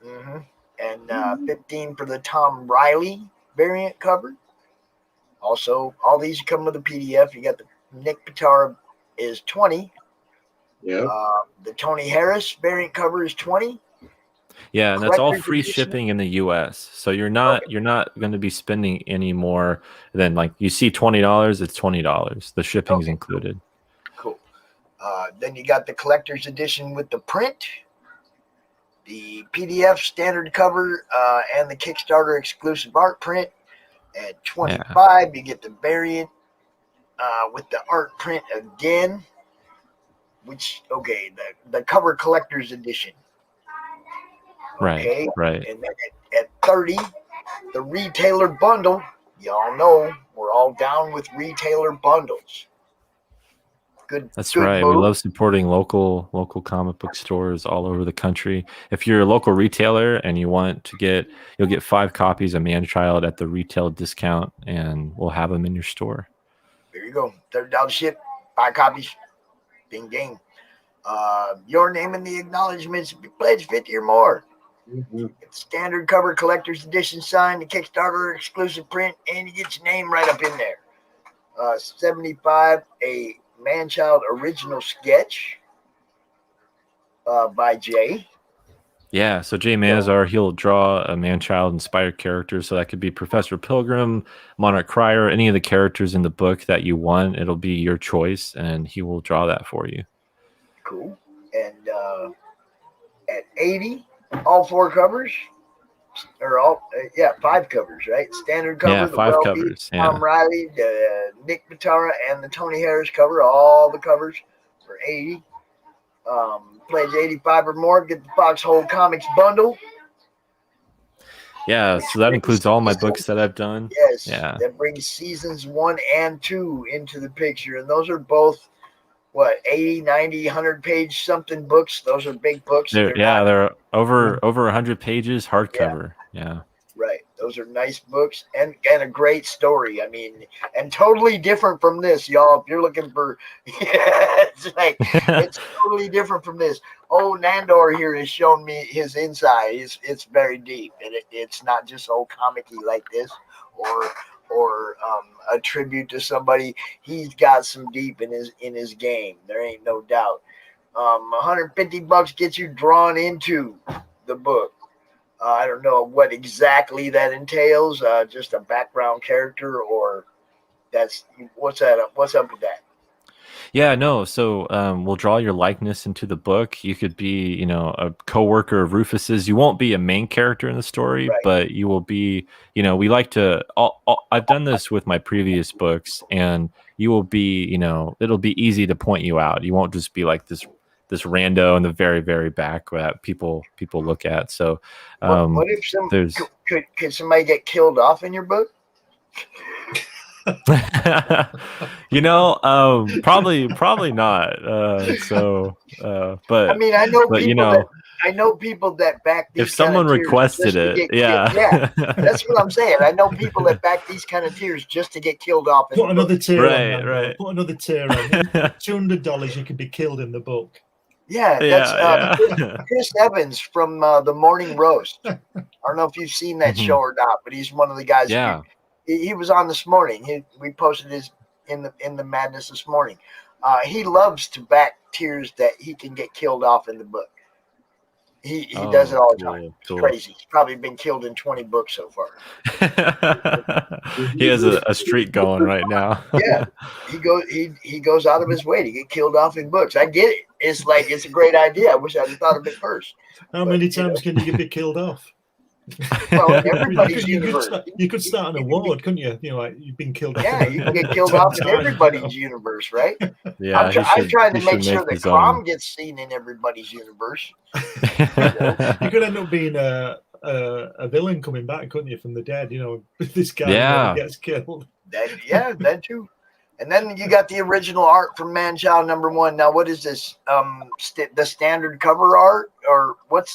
Speaker 1: Mm-hmm. And 15 for the Tom Riley variant cover. Also, all these come with a PDF. You got the Nick Pitara is 20.
Speaker 2: Yeah.
Speaker 1: The Tony Harris variant cover is 20.
Speaker 4: Yeah, and that's all
Speaker 1: Collector's
Speaker 4: free
Speaker 1: edition.
Speaker 4: shipping in the US. So you're not going to be spending any more than, like, you see $20, it's $20. The shipping's included.
Speaker 1: Cool. Then you got the collector's edition with the print, the PDF standard cover, and the Kickstarter exclusive art print. At 25, you get the variant with the art print again, which, the cover collector's edition. Okay.
Speaker 4: Right.
Speaker 1: And then at 30, the retailer bundle. Y'all know we're all down with retailer bundles.
Speaker 4: That's
Speaker 1: good
Speaker 4: right.
Speaker 1: move.
Speaker 4: We love supporting local comic book stores all over the country. If you're a local retailer and you want to you'll get 5 copies of Man-Child at the retail discount, and we'll have them in your store.
Speaker 1: There you go. $30 ship, 5 copies. Bing ding. Your name in the acknowledgments. Pledge 50 or more.
Speaker 2: Mm-hmm.
Speaker 1: Standard cover collector's edition signed, the Kickstarter exclusive print, and you get your name right up in there. 75, a Man-Child original sketch by Jay.
Speaker 4: Yeah, so Jay Manazar, he'll draw a Man-Child inspired character. So that could be Professor Pilgrim, Monarch Crier, any of the characters in the book that you want. It'll be your choice, and he will draw that for you.
Speaker 1: Cool. And at 80, all 4 covers, or 5 covers, right? Standard cover,
Speaker 4: Yeah,
Speaker 1: the
Speaker 4: 5
Speaker 1: Well
Speaker 4: covers.
Speaker 1: Beat, Tom Riley, the Nick Pitara, and the Tony Harris cover, all the covers for 80. Pledge 85 or more, get the Foxhole Comics bundle.
Speaker 4: Yeah, so that includes all my books that I've done.
Speaker 1: Yes,
Speaker 4: Yeah.
Speaker 1: that brings seasons 1 and 2 into the picture, and those are both 80, 90, 100 page something books. Those are big books.
Speaker 4: They're over 100 pages hardcover. Yeah.
Speaker 1: Right. Those are nice books and a great story. I mean, and totally different from this, y'all. If you're looking for, it's totally different from this. Oh, Nandor here has shown me his inside. It's very deep, and it's not just old comic-y like this, or a tribute to somebody. He's got some deep in his game. There ain't no doubt. $150 gets you drawn into the book. I don't know what exactly that entails. Just a background character, or what's up with that?
Speaker 4: Yeah, no. So we'll draw your likeness into the book. You could be, a coworker of Rufus's. You won't be a main character in the story,
Speaker 1: right.
Speaker 4: But you will be, we like to. I've done this with my previous books, and you will be, it'll be easy to point you out. You won't just be like this rando in the very, very back that people look at. So,
Speaker 1: what if could somebody get killed off in your book?
Speaker 4: Probably not. But
Speaker 1: I mean, I know people that back these.
Speaker 4: If someone requested it,
Speaker 1: yeah, that's what I'm saying. I know people that back these kind of tiers just to get killed off.
Speaker 7: Put another tier on.
Speaker 4: Right.
Speaker 7: Put another tier on. $200, you could be killed in the book.
Speaker 1: Yeah, that's Chris Evans from the Morning Roast. I don't know if you've seen that show or not, but he's one of the guys.
Speaker 4: Yeah.
Speaker 1: He was on this morning. We posted his in the madness this morning. He loves to back tiers that he can get killed off in the book. He does it all the time. It's crazy. He's probably been killed in 20 books so far.
Speaker 4: He has a streak going right now.
Speaker 1: Yeah, he goes out of his way to get killed off in books. I get it. It's a great idea. I wish I'd thought of it first.
Speaker 7: How many times can you get killed off?
Speaker 1: Well,
Speaker 7: you,
Speaker 1: everybody's
Speaker 7: could,
Speaker 1: universe.
Speaker 7: you could start an award, couldn't you? You know, like you've been killed off.
Speaker 1: Yeah, you can get killed off in everybody's universe, right?
Speaker 4: Yeah,
Speaker 1: I tried to make sure that
Speaker 4: his
Speaker 1: Crom
Speaker 4: own.
Speaker 1: gets seen in everybody's universe.
Speaker 7: You could end up being a villain coming back, couldn't you, from the dead? You know, this guy
Speaker 4: Yeah.
Speaker 7: gets killed.
Speaker 1: That too. And then you got the original art from Man-Child #1. Now, what is this? The standard cover art, or what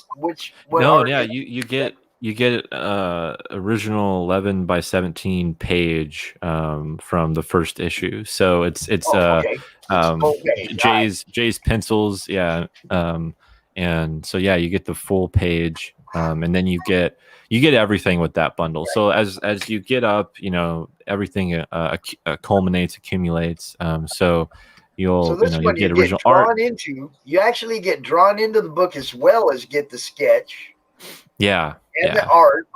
Speaker 4: No,
Speaker 1: art
Speaker 4: yeah,
Speaker 1: is
Speaker 4: you get original 11 by 17 page from the first issue. So it's
Speaker 1: okay.
Speaker 4: Jay's pencils, yeah. And so yeah, you get the full page, and then you get everything with that bundle.
Speaker 1: Right.
Speaker 4: So as you get up, you know, everything culminates, accumulates. So you'll you get original art.
Speaker 1: You actually get drawn into the book as well as get the sketch.
Speaker 4: Yeah.
Speaker 1: And the art.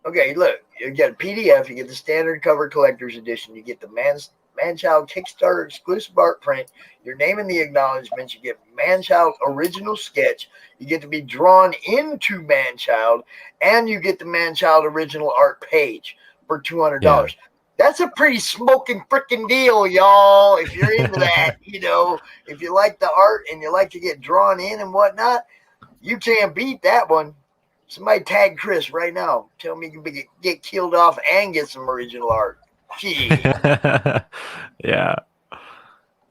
Speaker 1: Okay, look, you get a PDF, you get the standard cover collector's edition, you get the Man-Child Kickstarter exclusive art print, your name in the acknowledgments, you get Man-Child original sketch, you get to be drawn into Man-Child, and you get the Man-Child original art page for $200. Yeah. That's a pretty smoking freaking deal, y'all. If you're into that, you know, if you like the art and you like to get drawn in and whatnot, you can't beat that one. Somebody tag Chris right now. Tell me you can get killed off and get some original art. Gee.
Speaker 4: Yeah.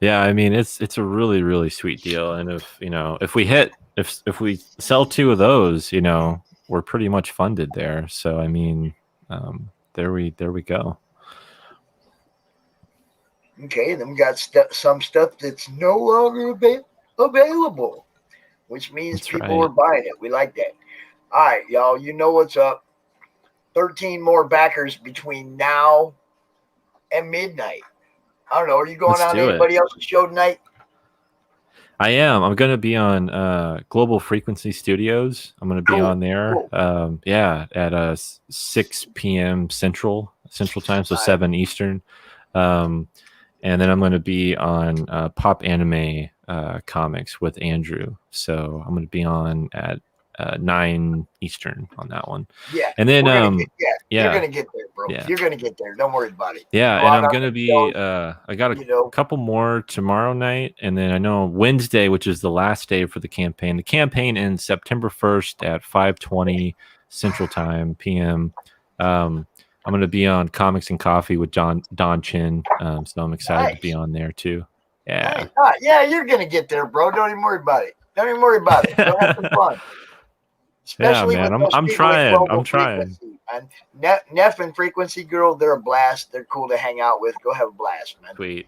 Speaker 4: I mean, it's a really, really sweet deal. And if we sell 2 of those, you know, we're pretty much funded there. So I mean, there we go.
Speaker 1: Okay, then we got some stuff that's no longer available, which means
Speaker 4: that's
Speaker 1: people are buying it. We like that. All right, y'all, you know what's up. 13 more backers between now and midnight. I don't know. Are you going on anybody else's show tonight?
Speaker 4: I am. I'm going to be on Global Frequency Studios. I'm going to be on there. Cool. At 6 p.m. Central Time, so 7 Eastern. And then I'm going to be on Pop Anime Comics with Andrew. So I'm going to be on at 9 Eastern on that one.
Speaker 1: Yeah.
Speaker 4: And then
Speaker 1: you're gonna get there, bro.
Speaker 4: Yeah.
Speaker 1: You're gonna get there. Don't worry about it.
Speaker 4: Yeah, and I'm gonna be I got a couple more tomorrow night, and then I know Wednesday, which is the last day for the campaign. The campaign ends September 1st at 5:20 Central Time PM. I'm gonna be on Comics and Coffee with Don Chin. So I'm excited to be on there too. Yeah.
Speaker 1: Nice. Yeah, you're gonna get there, bro. Don't even worry about it. Don't Go have some fun. Especially
Speaker 4: yeah, man, I'm trying.
Speaker 1: And Neff and Frequency Girl, they're a blast. They're cool to hang out with. Go have a blast, man.
Speaker 4: Sweet.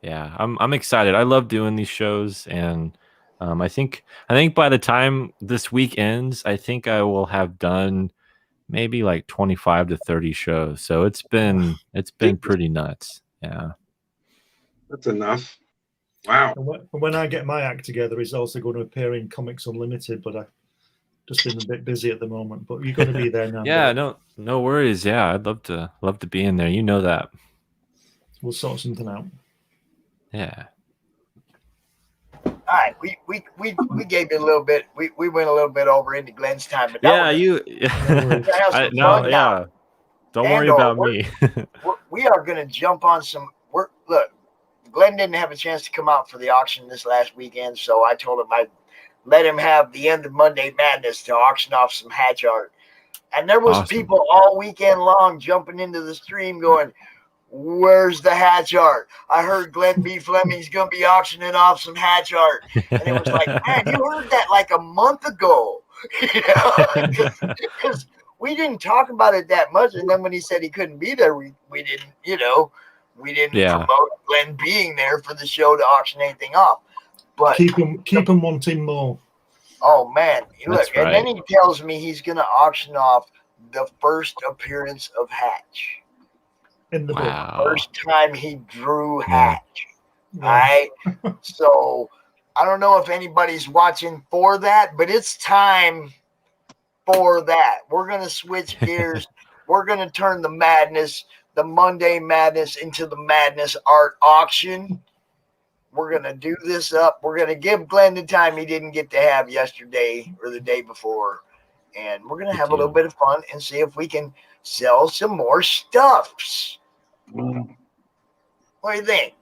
Speaker 4: Yeah, I'm excited. I love doing these shows, and I think by the time this week ends, I think I will have done maybe like 25 to 30 shows. So it's been pretty nuts. Yeah,
Speaker 2: that's enough. Wow.
Speaker 7: And when I get my act together, he's also going to appear in Comics Unlimited, but I've just been a bit busy at the moment. But you're going to be there now.
Speaker 4: Yeah, no worries. Yeah, I'd love to be in there. You know that.
Speaker 7: We'll sort something out.
Speaker 4: Yeah.
Speaker 1: All right, we gave you a little bit. We went a little bit over into Glenn's time, but
Speaker 4: don't worry about me.
Speaker 1: We are going to jump on some. Look, Glenn didn't have a chance to come out for the auction this last weekend, so I told him I'd let him have the end of Monday Madness to auction off some hatch art. And there was people all weekend long jumping into the stream going, "Where's the hatch art? I heard Glenn B. Fleming's going to be auctioning off some hatch art." And it was like, man, you heard that like a month ago. Because we didn't talk about it that much. And then when he said he couldn't be there, we didn't, we didn't promote Glenn being there for the show to auction anything off. But
Speaker 7: keep him wanting more.
Speaker 1: Oh man, look,
Speaker 4: right.
Speaker 1: And then he tells me he's going to auction off the first appearance of Hatch.
Speaker 7: In the
Speaker 4: book.
Speaker 1: First time he drew Hatch. Yeah. All right. So I don't know if anybody's watching for that, but it's time for that. We're going to switch gears. We're going to turn the Monday Madness into the Madness Art Auction. We're going to do this up. We're going to give Glenn the time he didn't get to have yesterday or the day before. and we're gonna
Speaker 4: Good
Speaker 1: have a little
Speaker 4: deal.
Speaker 1: bit of fun and see if we can sell some more stuffs.
Speaker 2: Mm.
Speaker 1: What do you think?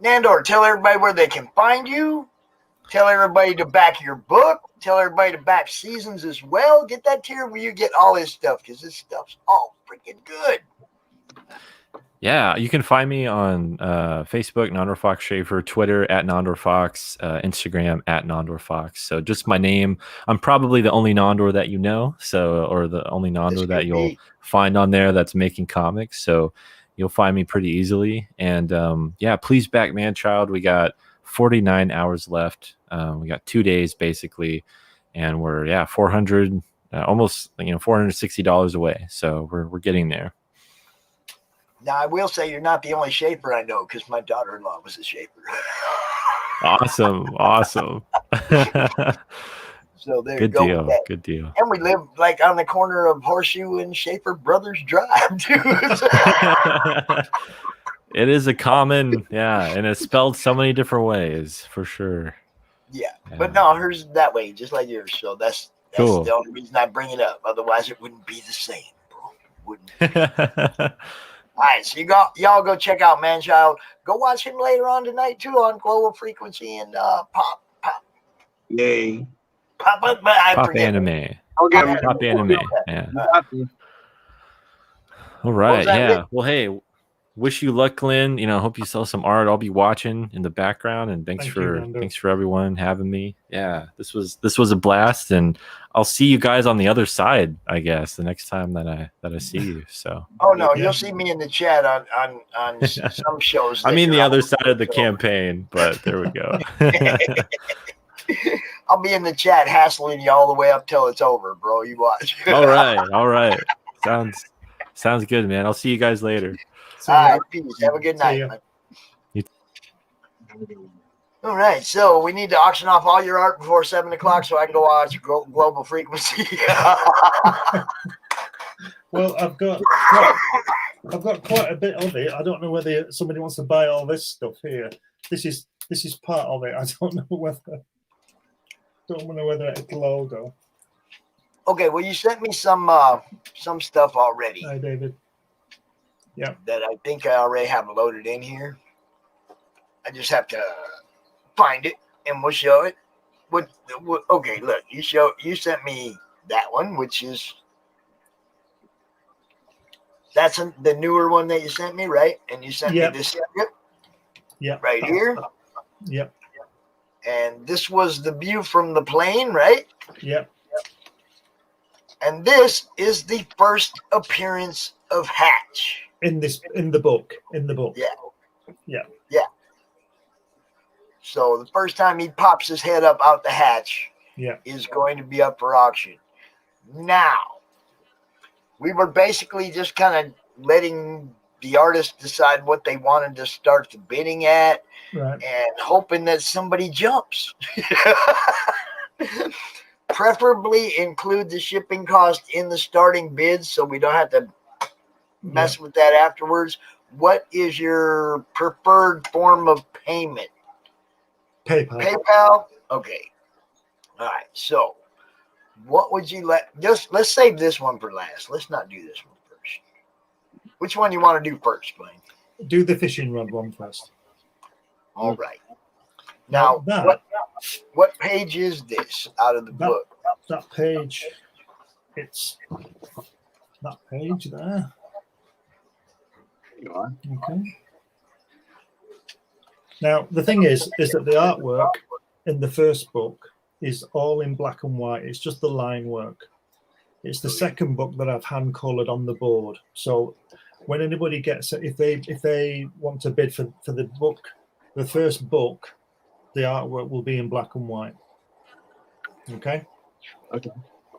Speaker 1: Nandor, tell everybody where they can find you. Tell everybody to back your book. Tell everybody to back Seasons as well. Get that tier where you get all this stuff, because this stuff's all freaking good.
Speaker 4: Yeah, you can find me on Facebook, Nandor Fox Shaffer, Twitter at Nandor Fox, Instagram at Nandor Fox. So just my name. I'm probably the only Nandor that you know, or the only Nandor that you'll find on there that's making comics. So you'll find me pretty easily. And yeah, please back Manchild. We got 49 hours left. We got 2 days basically, and we're 400, almost $460 away. So we're getting there.
Speaker 1: Now, I will say you're not the only Shaffer I know, because my daughter-in-law was a Shaffer.
Speaker 4: Awesome.
Speaker 1: So there
Speaker 4: Good
Speaker 1: you go.
Speaker 4: deal.
Speaker 1: With that.
Speaker 4: Good deal.
Speaker 1: And we live like on the corner of Horseshoe and Shaffer Brothers Drive, too.
Speaker 4: It is a common, and it's spelled so many different ways, for sure.
Speaker 1: Yeah, but no, hers is that way, just like yours. So that's
Speaker 4: Cool.
Speaker 1: the only reason I bring it up. Otherwise, it wouldn't be the same, bro. Wouldn't. All right, so y'all go check out Manchild. Go watch him later on tonight too on Global Frequency and Pop.
Speaker 2: Yay.
Speaker 1: Pop
Speaker 4: Anime.
Speaker 2: Okay.
Speaker 4: Pop anime. Yeah. All right. Yeah. Well, hey, wish you luck, Glenn. Hope you sell some art. I'll be watching in the background, and thanks for everyone having me. Yeah, this was a blast, and I'll see you guys on the other side, I guess, the next time that I see you. So.
Speaker 1: Oh no, you'll see me in the chat on some shows.
Speaker 4: I mean the other side of the campaign, but there we go.
Speaker 1: I'll be in the chat hassling you all the way up till it's over, bro. You watch.
Speaker 4: All right. Sounds good, man. I'll see you guys later.
Speaker 1: All right, peace. Have a good night. All right, so we need to auction off all your art before 7 o'clock so I can go watch Global Frequency.
Speaker 7: Well, I've got quite a bit of it. I don't know whether somebody wants to buy all this stuff here. This is part of it. I don't know whether it's logo.
Speaker 1: Okay, well, you sent me some stuff already.
Speaker 7: Hi, David. Yeah.
Speaker 1: That I think I already have loaded in here. I just have to find it and we'll show it. Okay, look, you sent me that one, which is the newer one that you sent me, right? And you sent me this right here.
Speaker 7: Yep.
Speaker 1: And this was the view from the plane, right?
Speaker 7: Yep.
Speaker 1: And this is the first appearance of Hatch.
Speaker 7: In the book. Yeah.
Speaker 1: So the first time he pops his head up out the hatch is going to be up for auction. Now, we were basically just kind of letting the artist decide what they wanted to start the bidding at,
Speaker 7: right,
Speaker 1: and hoping that somebody jumps. Preferably include the shipping cost in the starting bids so we don't have to mess with that afterwards. What is your preferred form of payment? PayPal? Okay. All right. So what would you let's save this one for last. Let's not do this one first. Which one you want to do first, Blaine?
Speaker 7: Do the fishing rod one first.
Speaker 1: All right. Now, what page is this out of the book?
Speaker 7: That page, it's that page there. Okay. Now, the thing is that the artwork in the first book is all in black and white. It's just the line work. It's the second book that I've hand colored on the board. So when anybody gets it, if they want to bid for the book, the first book, the artwork will be in black and white. Okay.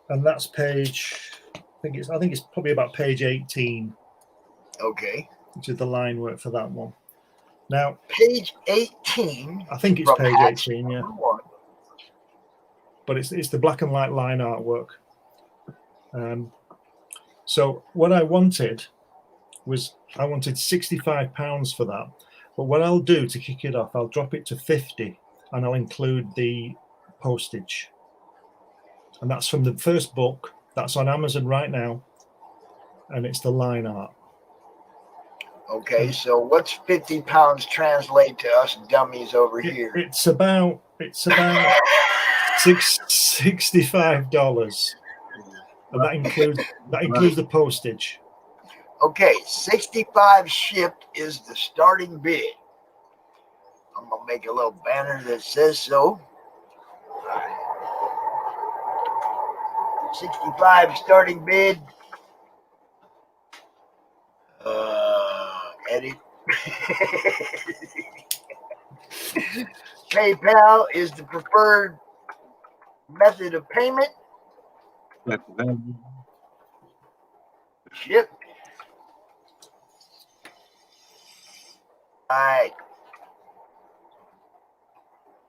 Speaker 7: And that's page. I think it's probably about page 18.
Speaker 1: Okay.
Speaker 7: Which is the line work for that one. Now,
Speaker 1: page 18.
Speaker 7: I think it's page 18, yeah. But it's the black and white line artwork. So what I wanted was £65 for that. But what I'll do to kick it off, I'll drop it to 50, and I'll include the postage. And that's from the first book That's on Amazon right now, and it's the line art.
Speaker 1: Okay, so what's 50 pounds translate to us dummies over here?
Speaker 7: It's about $65, and that includes the postage.
Speaker 1: Okay, 65 shipped is the starting bid. I'm gonna make a little banner that says so. 65 starting bid. Edit. PayPal is the preferred method of payment. Ship. All right.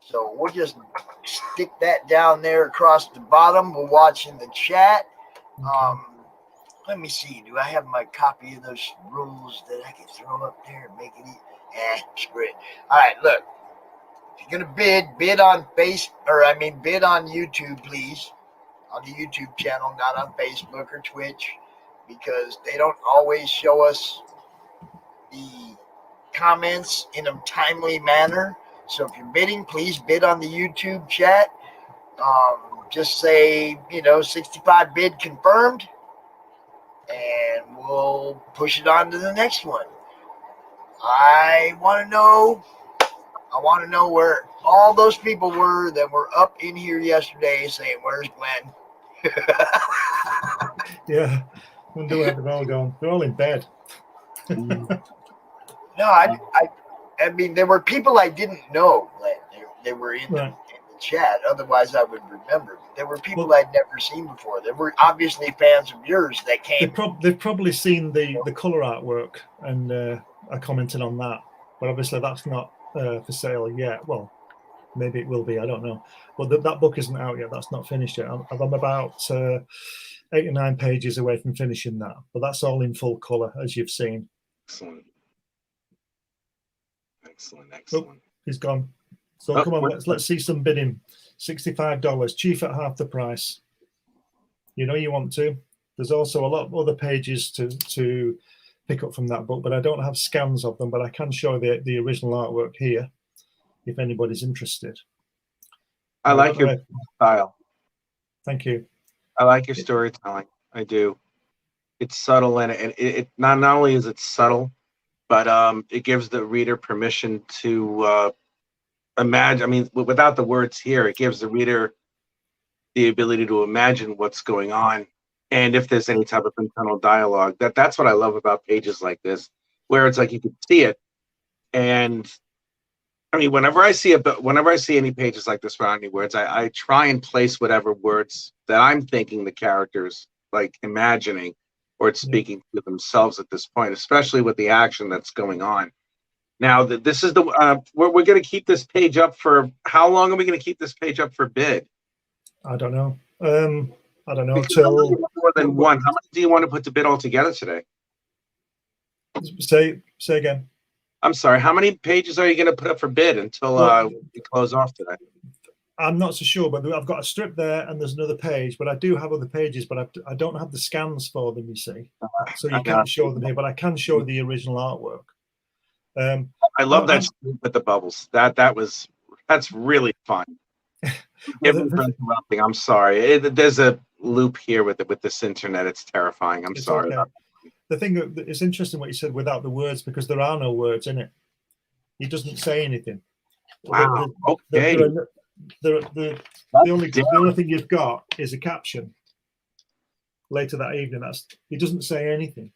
Speaker 1: So we'll just stick that down there across the bottom. We'll watch in the chat. Let me see. Do I have my copy of those rules that I can throw up there and make it easy? Screw it. All right, look. If you're gonna bid on bid on YouTube, please. On the YouTube channel, not on Facebook or Twitch, because they don't always show us the comments in a timely manner. So if you're bidding, please bid on the YouTube chat. Just say, 65 bid confirmed, and we'll push it on to the next one. I want to know where all those people were that were up in here yesterday saying, "Where's Glenn?"
Speaker 7: Yeah, wonder where they're all gone. They're all in bed.
Speaker 1: No, I mean, there were people I didn't know, Glenn. They were in the chat. Otherwise, I would remember. There were people I'd never seen before. There were obviously fans of yours that came.
Speaker 7: They've probably seen the color artwork, and I commented on that. But obviously, that's not for sale yet. Well, maybe it will be. I don't know. But that book isn't out yet. That's not finished yet. I'm about 8 or 9 pages away from finishing that. But that's all in full color, as you've seen. Excellent. Oh, he's gone. So come on, let's see some bidding. $65, chief at half the price. You know you want to. There's also a lot of other pages to pick up from that book, but I don't have scans of them, but I can show the original artwork here if anybody's interested.
Speaker 2: I like your style.
Speaker 7: Thank you.
Speaker 2: I like your storytelling. I do. It's subtle, and it not only is it subtle, but it gives the reader permission to imagine. I mean, without the words here, it gives the reader the ability to imagine what's going on, and if there's any type of internal dialogue. That's what I love about pages like this, where it's like you can see it. And I mean, whenever I see any pages like this without any words, I try and place whatever words that I'm thinking the characters like imagining or it's speaking to themselves at this point, especially with the action that's going on. Now, this is we're going to keep this page up for how long are we going to keep this page up for bid?
Speaker 7: I don't know. I don't know.
Speaker 2: Till more than one. How many do you want to put to bid altogether today?
Speaker 7: Say again.
Speaker 2: I'm sorry. How many pages are you going to put up for bid until we close off today?
Speaker 7: I'm not so sure, but I've got a strip there and there's another page, but I do have other pages, but I don't have the scans for them, you see. So you can't show them here, but I can show the original artwork.
Speaker 2: I love that with the bubbles. That's really fun. I'm sorry. There's a loop here with this internet. It's terrifying. I'm sorry.
Speaker 7: Okay. The thing that is interesting what you said without the words, because there are no words in it. He doesn't say anything.
Speaker 2: Wow. Okay.
Speaker 7: The only thing you've got is a caption. Later that evening, he doesn't say anything.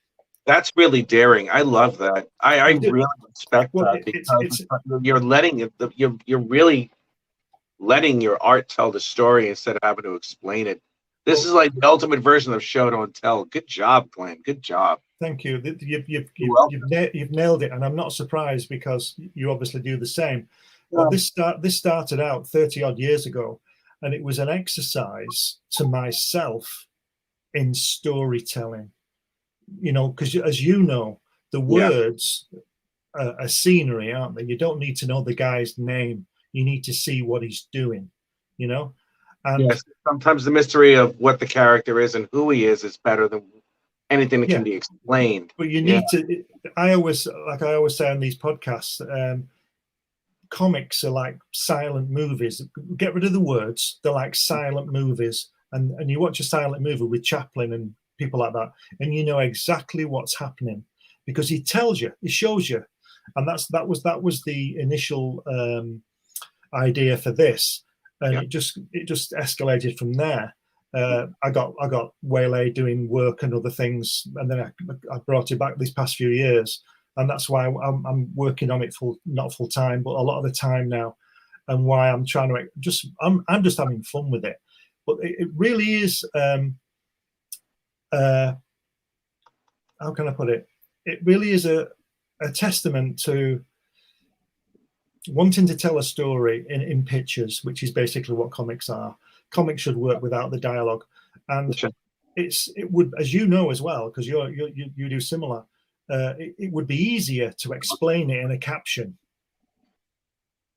Speaker 2: That's really daring. I love that. I really respect that because you're really letting your art tell the story instead of having to explain it. This is like the ultimate version of show don't tell. Good job, Glenn. Good job.
Speaker 7: Thank you. You've nailed it, and I'm not surprised because you obviously do the same. Well, this started out 30 odd years ago, and it was an exercise to myself in storytelling. You know, because as you know, the words are scenery, aren't they? You don't need to know the guy's name. You need to see what he's doing, you know. And
Speaker 2: yes, sometimes the mystery of what the character is and who he is better than anything that can be explained.
Speaker 7: But you need to. I always say on these podcasts, comics are like silent movies. Get rid of the words. They're like silent movies. And you watch a silent movie with Chaplin and people like that, and you know exactly what's happening because he tells you, he shows you, and that was the initial idea for this, and it just escalated from there. I got waylaid doing work and other things, and then I brought it back these past few years, and that's why I'm working on it not full time, but a lot of the time now, and why I'm trying to I'm just having fun with it. But it really is, how can I put it? It really is a testament to wanting to tell a story in pictures, which is basically what comics are. Comics should work without the dialogue, and it would, as you know as well, because you do similar. It would be easier to explain it in a caption.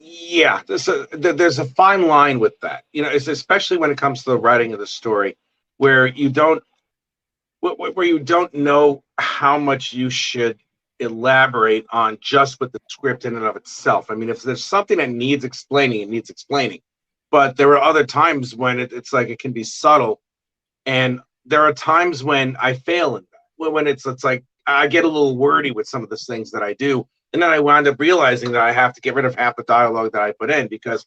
Speaker 2: Yeah, there's a fine line with that, you know, it's especially when it comes to the writing of the story, where you don't know how much you should elaborate on just with the script in and of itself. I mean, if there's something that needs explaining, it needs explaining. But there are other times when it's like it can be subtle, and there are times when I fail in that. When it's like I get a little wordy with some of the things that I do. And then I wound up realizing that I have to get rid of half the dialogue that I put in, because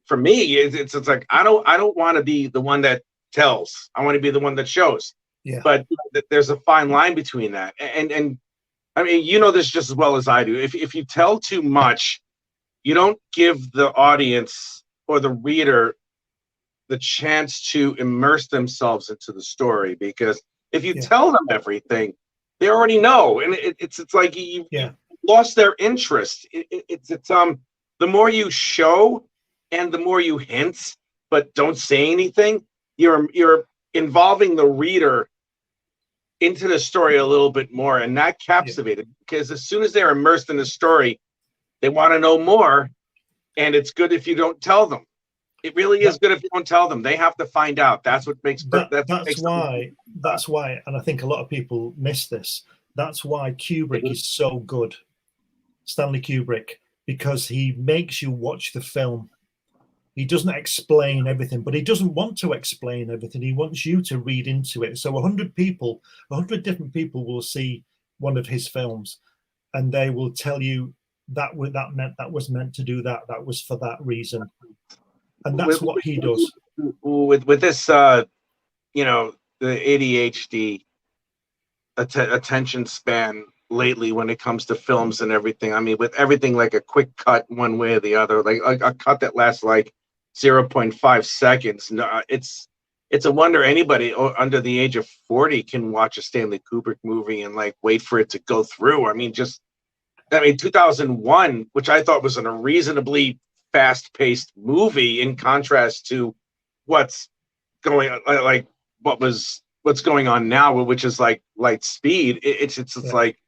Speaker 2: for me, it's like I don't want to be the one that tells. I want to be the one that shows.
Speaker 7: Yeah.
Speaker 2: But there's a fine line between that. And I mean, you know this just as well as I do. If you tell too much, you don't give the audience or the reader the chance to immerse themselves into the story, because if you tell them everything, they already know, and it's like you lost their interest. It's the more you show and the more you hint but don't say anything, you're involving the reader into the story a little bit more, and that captivated, because as soon as they're immersed in the story, they want to know more, and it's good if you don't tell them. It really is good if you don't tell them. They have to find out. That's what makes
Speaker 7: that's why, and I think a lot of people miss this. That's why Kubrick is so good, Stanley Kubrick, because he makes you watch the film. He doesn't explain everything, but he doesn't want to explain everything. He wants you to read into it. So 100 different people will see one of his films, and they will tell you that was meant to do that. That was for that reason. And that's what he does.
Speaker 2: With this, you know, the ADHD attention span lately when it comes to films and everything. I mean, with everything like a quick cut one way or the other, like a cut that lasts like 0.5 seconds. No, it's a wonder anybody under the age of 40 can watch a Stanley Kubrick movie and like wait for it to go through. I mean, 2001, which I thought was a reasonably fast-paced movie in contrast to what's going on now, which is like light speed. It's like,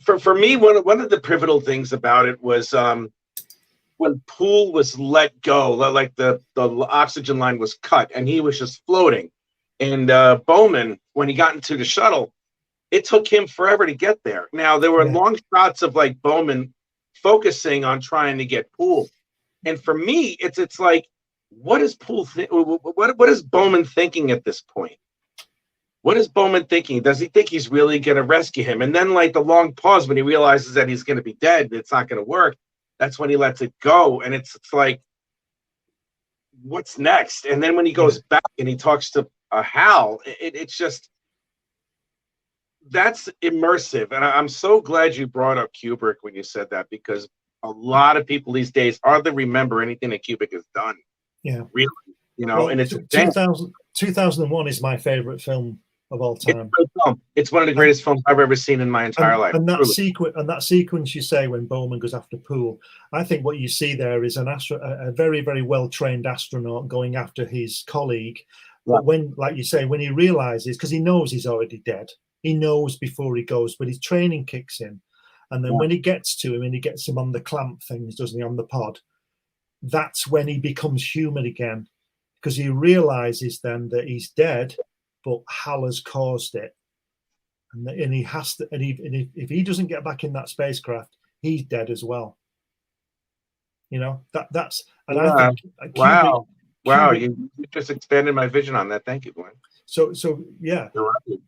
Speaker 2: for me, one of the pivotal things about it was when Poole was let go, like the oxygen line was cut and he was just floating, and Bowman, when he got into the shuttle, it took him forever to get there. Now there were long shots of like Bowman focusing on trying to get Poole, and for me, it's like, what is Poole? What is Bowman thinking at this point? What is Bowman thinking? Does he think he's really going to rescue him? And then, like the long pause when he realizes that he's going to be dead, it's not going to work. That's when he lets it go, and it's like, what's next? And then when he goes back and he talks to Hal, it's just, that's immersive. And I'm so glad you brought up Kubrick when you said that, because a lot of people these days hardly remember anything that Kubrick has done.
Speaker 7: Yeah,
Speaker 2: really, you know. Well, and it's
Speaker 7: 2001 is my favorite film of all time.
Speaker 2: It's one of the greatest films I've ever seen in my entire life.
Speaker 7: And that sequence you say when Bowman goes after Poole, I think what you see there is a very, very well trained astronaut going after his colleague. But when, like you say, when he realizes, because he knows he's already dead, he knows before he goes, but his training kicks in, and then when he gets to him and he gets him on the clamp things, doesn't he, on the pod? that's when he becomes human again, because he realizes then that he's dead, but Hal has caused it, and he has to. And if he doesn't get back in that spacecraft, he's dead as well. You know, that's. And
Speaker 2: Yeah.
Speaker 7: I think
Speaker 2: Wow.
Speaker 7: Kubrick,
Speaker 2: You just expanded my vision on that. Thank you, Glenn.
Speaker 7: So yeah.
Speaker 2: You're right.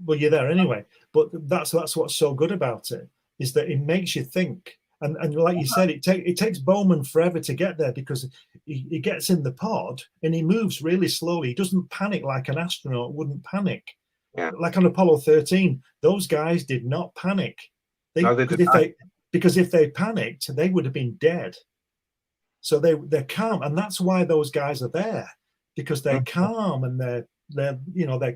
Speaker 7: Well, you're there anyway. But that's what's so good about it, is that it makes you think. And like you said, it takes Bowman forever to get there, because he gets in the pod and he moves really slowly. He doesn't panic like an astronaut wouldn't panic.
Speaker 2: Yeah.
Speaker 7: Like on Apollo 13, those guys did not panic. Because if they panicked, they would have been dead. So they're calm, and that's why those guys are there, because they're calm, and they're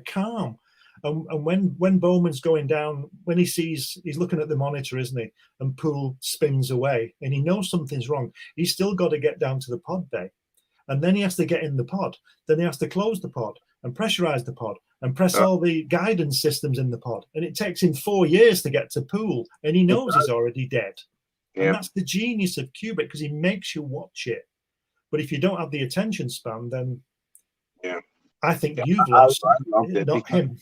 Speaker 7: calm. And when Bowman's going down, when he's looking at the monitor, isn't he? And Poole spins away, and he knows something's wrong. He's still got to get down to the pod bay, and then he has to get in the pod. Then he has to close the pod and pressurize the pod and press all the guidance systems in the pod. And it takes him 4 years to get to Poole, and he knows he's already dead. Yeah. And that's the genius of Kubrick, because he makes you watch it. But if you don't have the attention span, then I think you've lost, not him.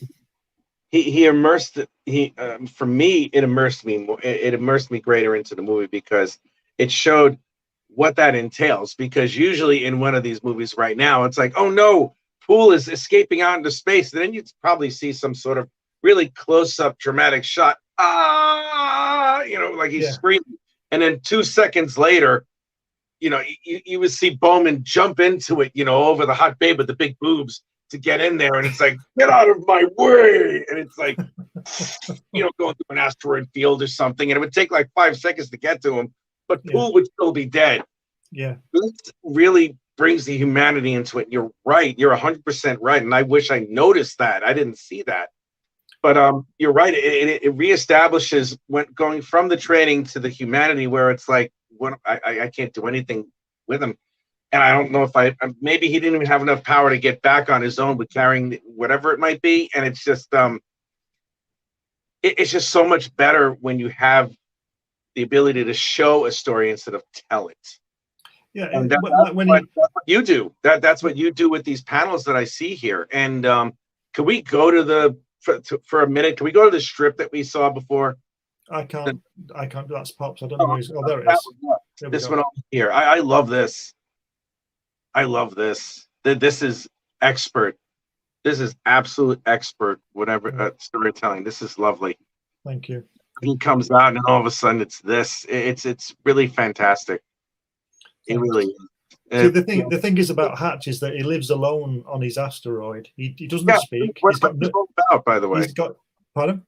Speaker 2: He immersed for me, it immersed me more. It immersed me greater into the movie, because it showed what that entails. Because usually in one of these movies right now, it's like, oh no, Poole is escaping out into space. And then you'd probably see some sort of really close-up dramatic shot. Like he's screaming. And then 2 seconds later, you would see Bowman jump into it, over the hot babe with the big boobs to get in there. And it's like, get out of my way. And it's like, going through an asteroid field or something. And it would take like 5 seconds to get to him, but Poole would still be dead.
Speaker 7: Yeah.
Speaker 2: This really brings the humanity into it. You're right. You're 100% right. And I wish I noticed that. I didn't see that. But you're right. It reestablishes when going from the training to the humanity, where it's like, I can't do anything with him. And I don't know if maybe he didn't even have enough power to get back on his own with carrying whatever it might be. And it's just, it's just so much better when you have the ability to show a story instead of tell it.
Speaker 7: Yeah.
Speaker 2: And that's what you do. That's what you do with these panels that I see here. And could we go to for a minute? Can we go to the strip that we saw before?
Speaker 7: I can't. That's Pops. I don't know where he's. Oh, there it is.
Speaker 2: This one over here. I love this. I love this. This is expert. This is absolute expert. Whatever storytelling. This is lovely.
Speaker 7: Thank you.
Speaker 2: He comes out, and then all of a sudden, it's this. It's really fantastic. It really is.
Speaker 7: So the thing is about Hatch is that he lives alone on his asteroid. He doesn't speak.
Speaker 2: What's it all about, by the way?
Speaker 7: Pardon?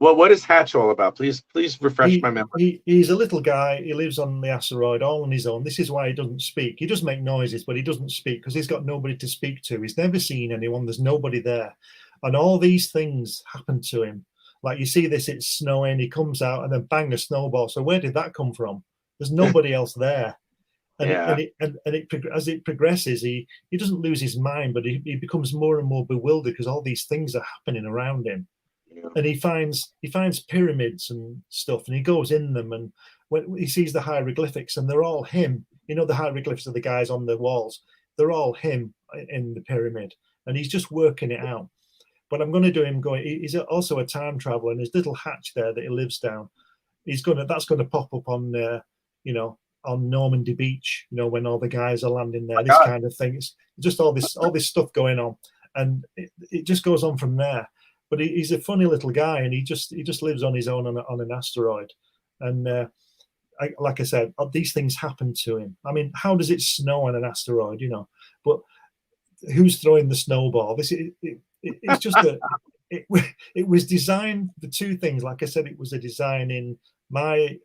Speaker 2: Well, what is Hatch all about? Please refresh my memory.
Speaker 7: He's a little guy. He lives on the asteroid all on his own. This is why he doesn't speak. He does make noises, but he doesn't speak because he's got nobody to speak to. He's never seen anyone. There's nobody there. And all these things happen to him. Like you see this, it's snowing. He comes out and then bang, a snowball. So where did that come from? There's nobody else there. And as it progresses, he doesn't lose his mind, but he becomes more and more bewildered because all these things are happening around him. Yeah. And he finds pyramids and stuff, and he goes in them, and when he sees the hieroglyphics, and they're all him. You know, the hieroglyphs of the guys on the walls, they're all him in the pyramid, and he's just working it out. But I'm going to do him going. He's also a time traveler, and his little hatch there that he lives down. That's going to pop up on on Normandy Beach, when all the guys are landing there, this kind of thing. It's just all this stuff going on, and it just goes on from there. But he's a funny little guy, and he just lives on his own on an asteroid. And like I said, these things happen to him. I mean, how does it snow on an asteroid? But who's throwing the snowball? It's just it was designed for two things. Like I said, it was a design in my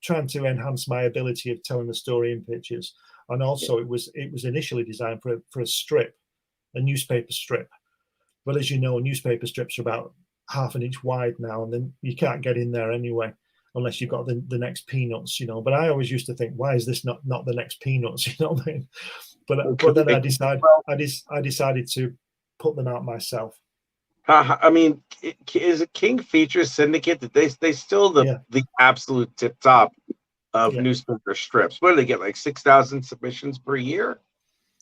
Speaker 7: trying to enhance my ability of telling the story in pictures, and also it was initially designed for a strip, a newspaper strip. But as you know, newspaper strips are about half an inch wide now, and then you can't get in there anyway unless you've got the next Peanuts, But I always used to think, why is this not the next Peanuts? You know what I mean? But then I decided to put them out myself.
Speaker 2: I mean, is it King Features Syndicate that they still the absolute tip top of newspaper strips. What do they get? Like 6,000 submissions per year?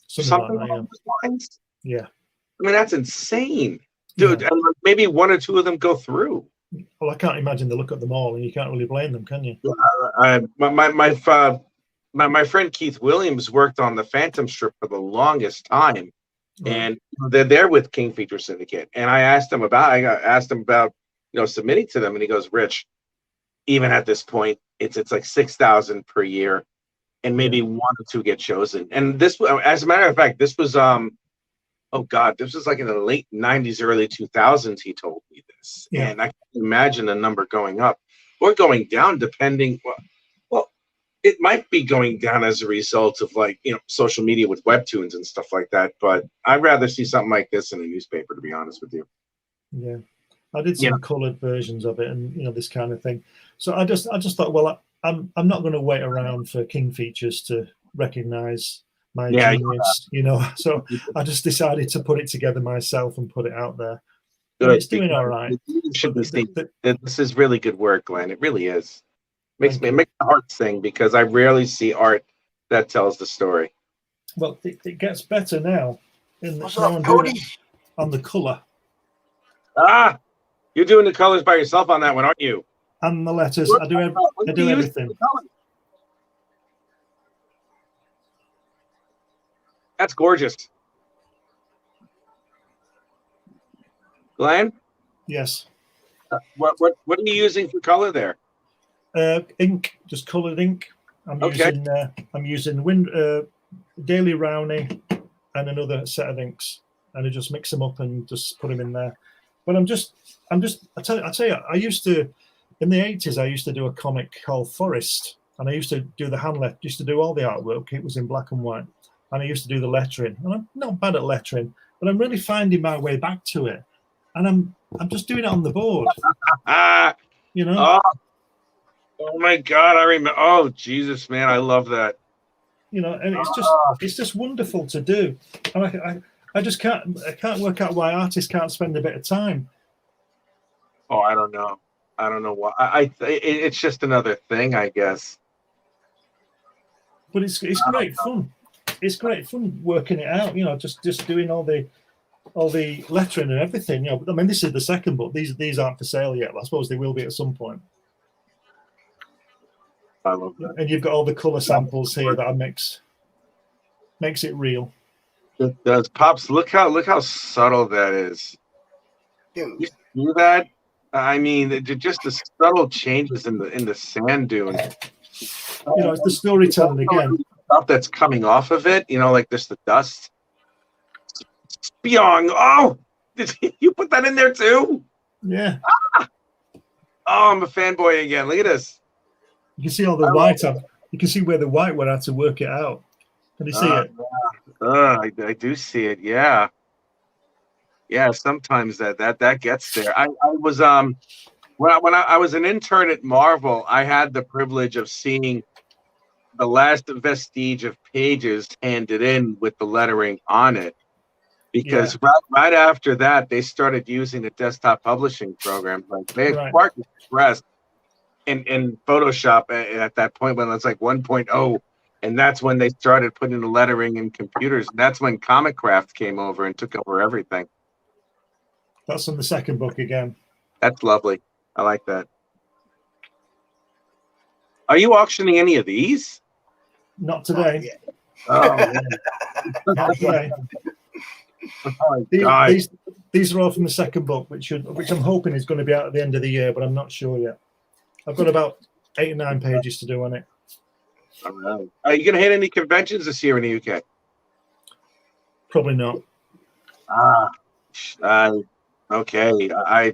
Speaker 2: Something
Speaker 7: like that,
Speaker 2: along those lines?
Speaker 7: Yeah.
Speaker 2: I mean, that's insane. Dude, and maybe one or two of them go through.
Speaker 7: Well, I can't imagine they look at them all, and you can't really blame them, can you?
Speaker 2: My friend Keith Williams worked on the Phantom strip for the longest time, and they're there with King Feature Syndicate. And I asked him about submitting to them, and he goes, "Rich, even at this point, it's like 6,000 per year, and maybe one or two get chosen." And this, as a matter of fact, this was this was like in the late 90s, early 2000s. He told me this, and I can imagine the number going up or going down, depending. Well, it might be going down as a result of social media with webtoons and stuff like that. But I'd rather see something like this in a newspaper, to be honest with you.
Speaker 7: Yeah, I did some colored versions of it, and this kind of thing. So I just thought, well, I'm not going to wait around for King Features to recognize my genius, So I just decided to put it together myself and put it out there. And it's doing all right.
Speaker 2: This is really good work, Glenn. It really is. Makes my heart sing, because I rarely see art that tells the story.
Speaker 7: Well, it gets better now.
Speaker 1: What's up, Cody?
Speaker 7: On the color.
Speaker 2: You're doing the colors by yourself on that one, aren't you?
Speaker 7: And the letters. I do everything.
Speaker 2: That's gorgeous. Glenn?
Speaker 7: Yes.
Speaker 2: What are you using for color there?
Speaker 7: Ink, just colored ink. I'm using Daily Rowney and another set of inks, and I just mix them up and just put them in there. But I tell you, I used to, in the 80s, I used to do a comic called Forest, and I used to do used to do all the artwork. It was in black and white. And I used to do the lettering, and I'm not bad at lettering, but I'm really finding my way back to it, and I'm just doing it on the board.
Speaker 2: Oh my God, I remember. Oh Jesus, man, I love that.
Speaker 7: And it's just wonderful to do, and I just can't work out why artists can't spend a bit of time.
Speaker 2: Oh, I don't know why. It's just another thing, I guess.
Speaker 7: But it's great fun. It's great fun working it out, just doing all the lettering and everything. I mean, this is the second book. These aren't for sale yet. I suppose they will be at some point.
Speaker 2: I love that.
Speaker 7: And you've got all the color samples here that I mix. Makes it real.
Speaker 2: It does. Pops, look how subtle that is.
Speaker 1: Dude.
Speaker 2: You see that? I mean, just the subtle changes in the sand dune.
Speaker 7: It's the storytelling again.
Speaker 2: Stuff that's coming off of it, like this, the dust. Spyong. Oh, did you put that in there too?
Speaker 7: Yeah.
Speaker 2: Oh, I'm a fanboy again. Look at this.
Speaker 7: You can see all the white. You can see where the white went out to work it out. Can you see it?
Speaker 2: I do see it. Yeah. Yeah. Sometimes that gets there. I was when I was an intern at Marvel, I had the privilege of seeing the last vestige of pages handed in with the lettering on it, because right after that they started using the desktop publishing programs. Like they acquired Express in Photoshop at that point when it's like 1.0, and that's when they started putting the lettering in computers. And that's when Comic Craft came over and took over everything.
Speaker 7: That's in the second book again. That's
Speaker 2: lovely. I like that. Are you auctioning any of these?
Speaker 7: Not today.
Speaker 2: Oh, man.
Speaker 7: Not today.
Speaker 2: Oh,
Speaker 7: these are all from the second book, which I'm hoping is going to be out at the end of the year, but I'm not sure yet. I've got about 8 or 9 pages to do on it.
Speaker 2: All right. Are you going to hit any conventions this year in the UK?
Speaker 7: Probably not.
Speaker 2: Okay. I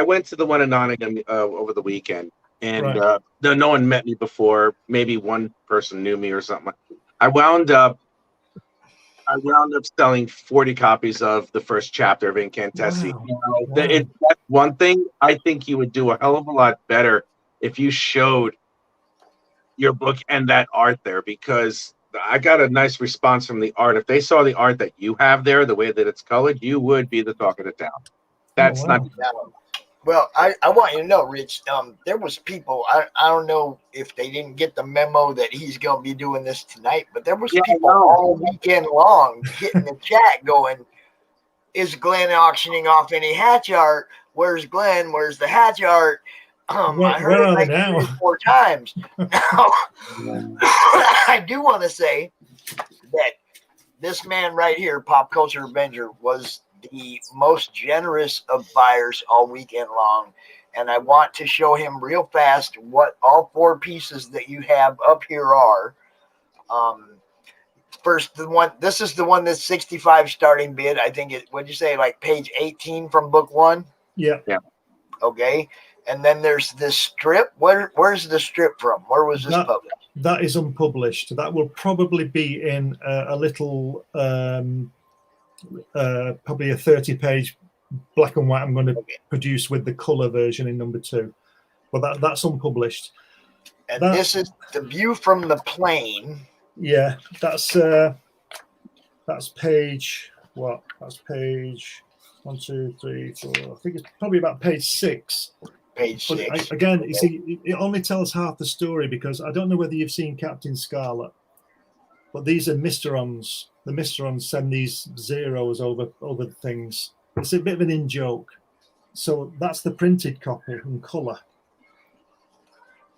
Speaker 2: went to the one in Nottingham over the weekend, and no one met me before. Maybe one person knew me or something. I wound up selling 40 copies of the first chapter of Incantessi.
Speaker 7: Wow.
Speaker 2: That's one thing. I think you would do a hell of a lot better if you showed your book and that art there, because I got a nice response from the art. If they saw the art that you have there, the way that it's colored, you would be the talk of the town. That's not.
Speaker 1: Well, I want you to know, Rich, there was people, I don't know if they didn't get the memo that he's going to be doing this tonight, but there was people all weekend long hitting the chat going, is Glenn auctioning off any hatch art? Where's Glenn? Where's the hatch art? I heard it like 3 or 4 times. Now, I do want to say that this man right here, Pop Culture Avenger, was the most generous of buyers all weekend long. And I want to show him real fast what all 4 pieces that you have up here are. First, the one, this is the one that's 65 starting bid. I think it, what'd you say, like page 18 from book 1?
Speaker 7: Yeah.
Speaker 1: Okay. And then there's this strip. Where's the strip from? Where was this published?
Speaker 7: That is unpublished. That will probably be in a little, probably a 30-page black and white I'm going to produce with the color version in number 2. But that's unpublished.
Speaker 1: And this is the view from the plane.
Speaker 7: Yeah, that's page what? That's page 1, 2, 3, 4. I think it's probably about page 6.
Speaker 1: Page 6.
Speaker 7: But again, you see, it only tells half the story because I don't know whether you've seen Captain Scarlet, but these are Mysterons. The Mysterons send these zeros over the things. It's a bit of an in-joke. So that's the printed copy in color,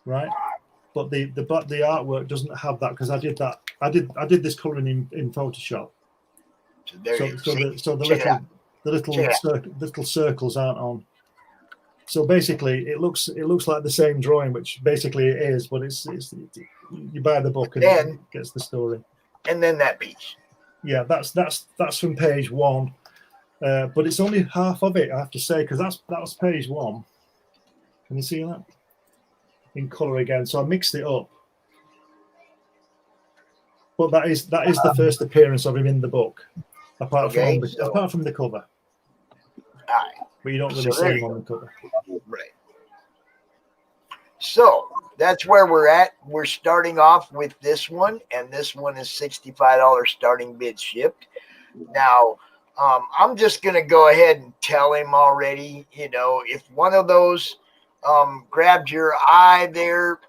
Speaker 7: right? But the artwork doesn't have that because I did that. I did this coloring in Photoshop. So the little circles aren't on. So basically, it looks like the same drawing, which basically it is. But it's you buy the book and it gets the story.
Speaker 1: And then that piece.
Speaker 7: Yeah, that's from page 1, but it's only half of it, I have to say, because that was page 1. Can you see that? In color again, so I mixed it up. But that is the first appearance of him in the book, apart from the cover.
Speaker 1: Right.
Speaker 7: But you don't really see him on the cover.
Speaker 1: Right. So that's where we're at. We're starting off with this one, and this one is $65 starting bid shipped. Now, I'm just gonna go ahead and tell him already. You know, if one of those grabbed your eye there,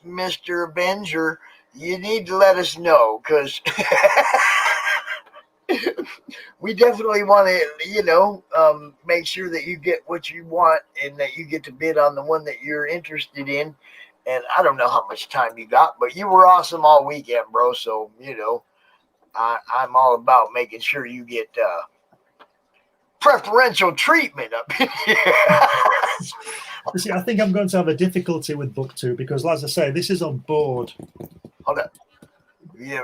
Speaker 1: Mr. Avenger, you need to let us know, because we definitely want to, make sure that you get what you want and that you get to bid on the one that you're interested in. And I don't know how much time you got, but you were awesome all weekend, bro. So, I'm all about making sure you get preferential treatment up here.
Speaker 7: You see, I think I'm going to have a difficulty with book 2 because, as I say, this is on board.
Speaker 1: Hold on. You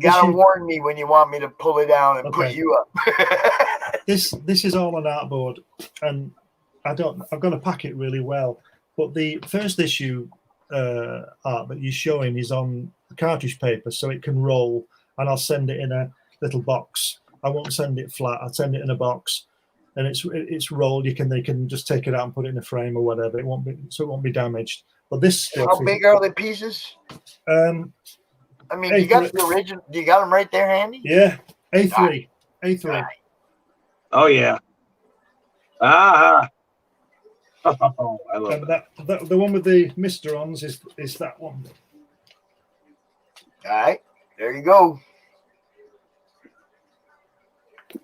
Speaker 1: gotta warn me when you want me to pull it down and put you up.
Speaker 7: This is all on artboard, and I've got to pack it really well. But the first issue art that you're showing is on cartridge paper, so it can roll, and I'll send it in a little box. I won't send it flat. I'll send it in a box, and it's rolled. They can just take it out and put it in a frame or whatever. It won't be damaged. But this stuff.
Speaker 1: How big are the pieces? I mean, you got the original. You got them right there handy.
Speaker 7: Yeah, A3. A3.
Speaker 2: Oh yeah. Ah. Oh, I love
Speaker 7: that. The one with the Mysterons is that one.
Speaker 1: All right, there you go.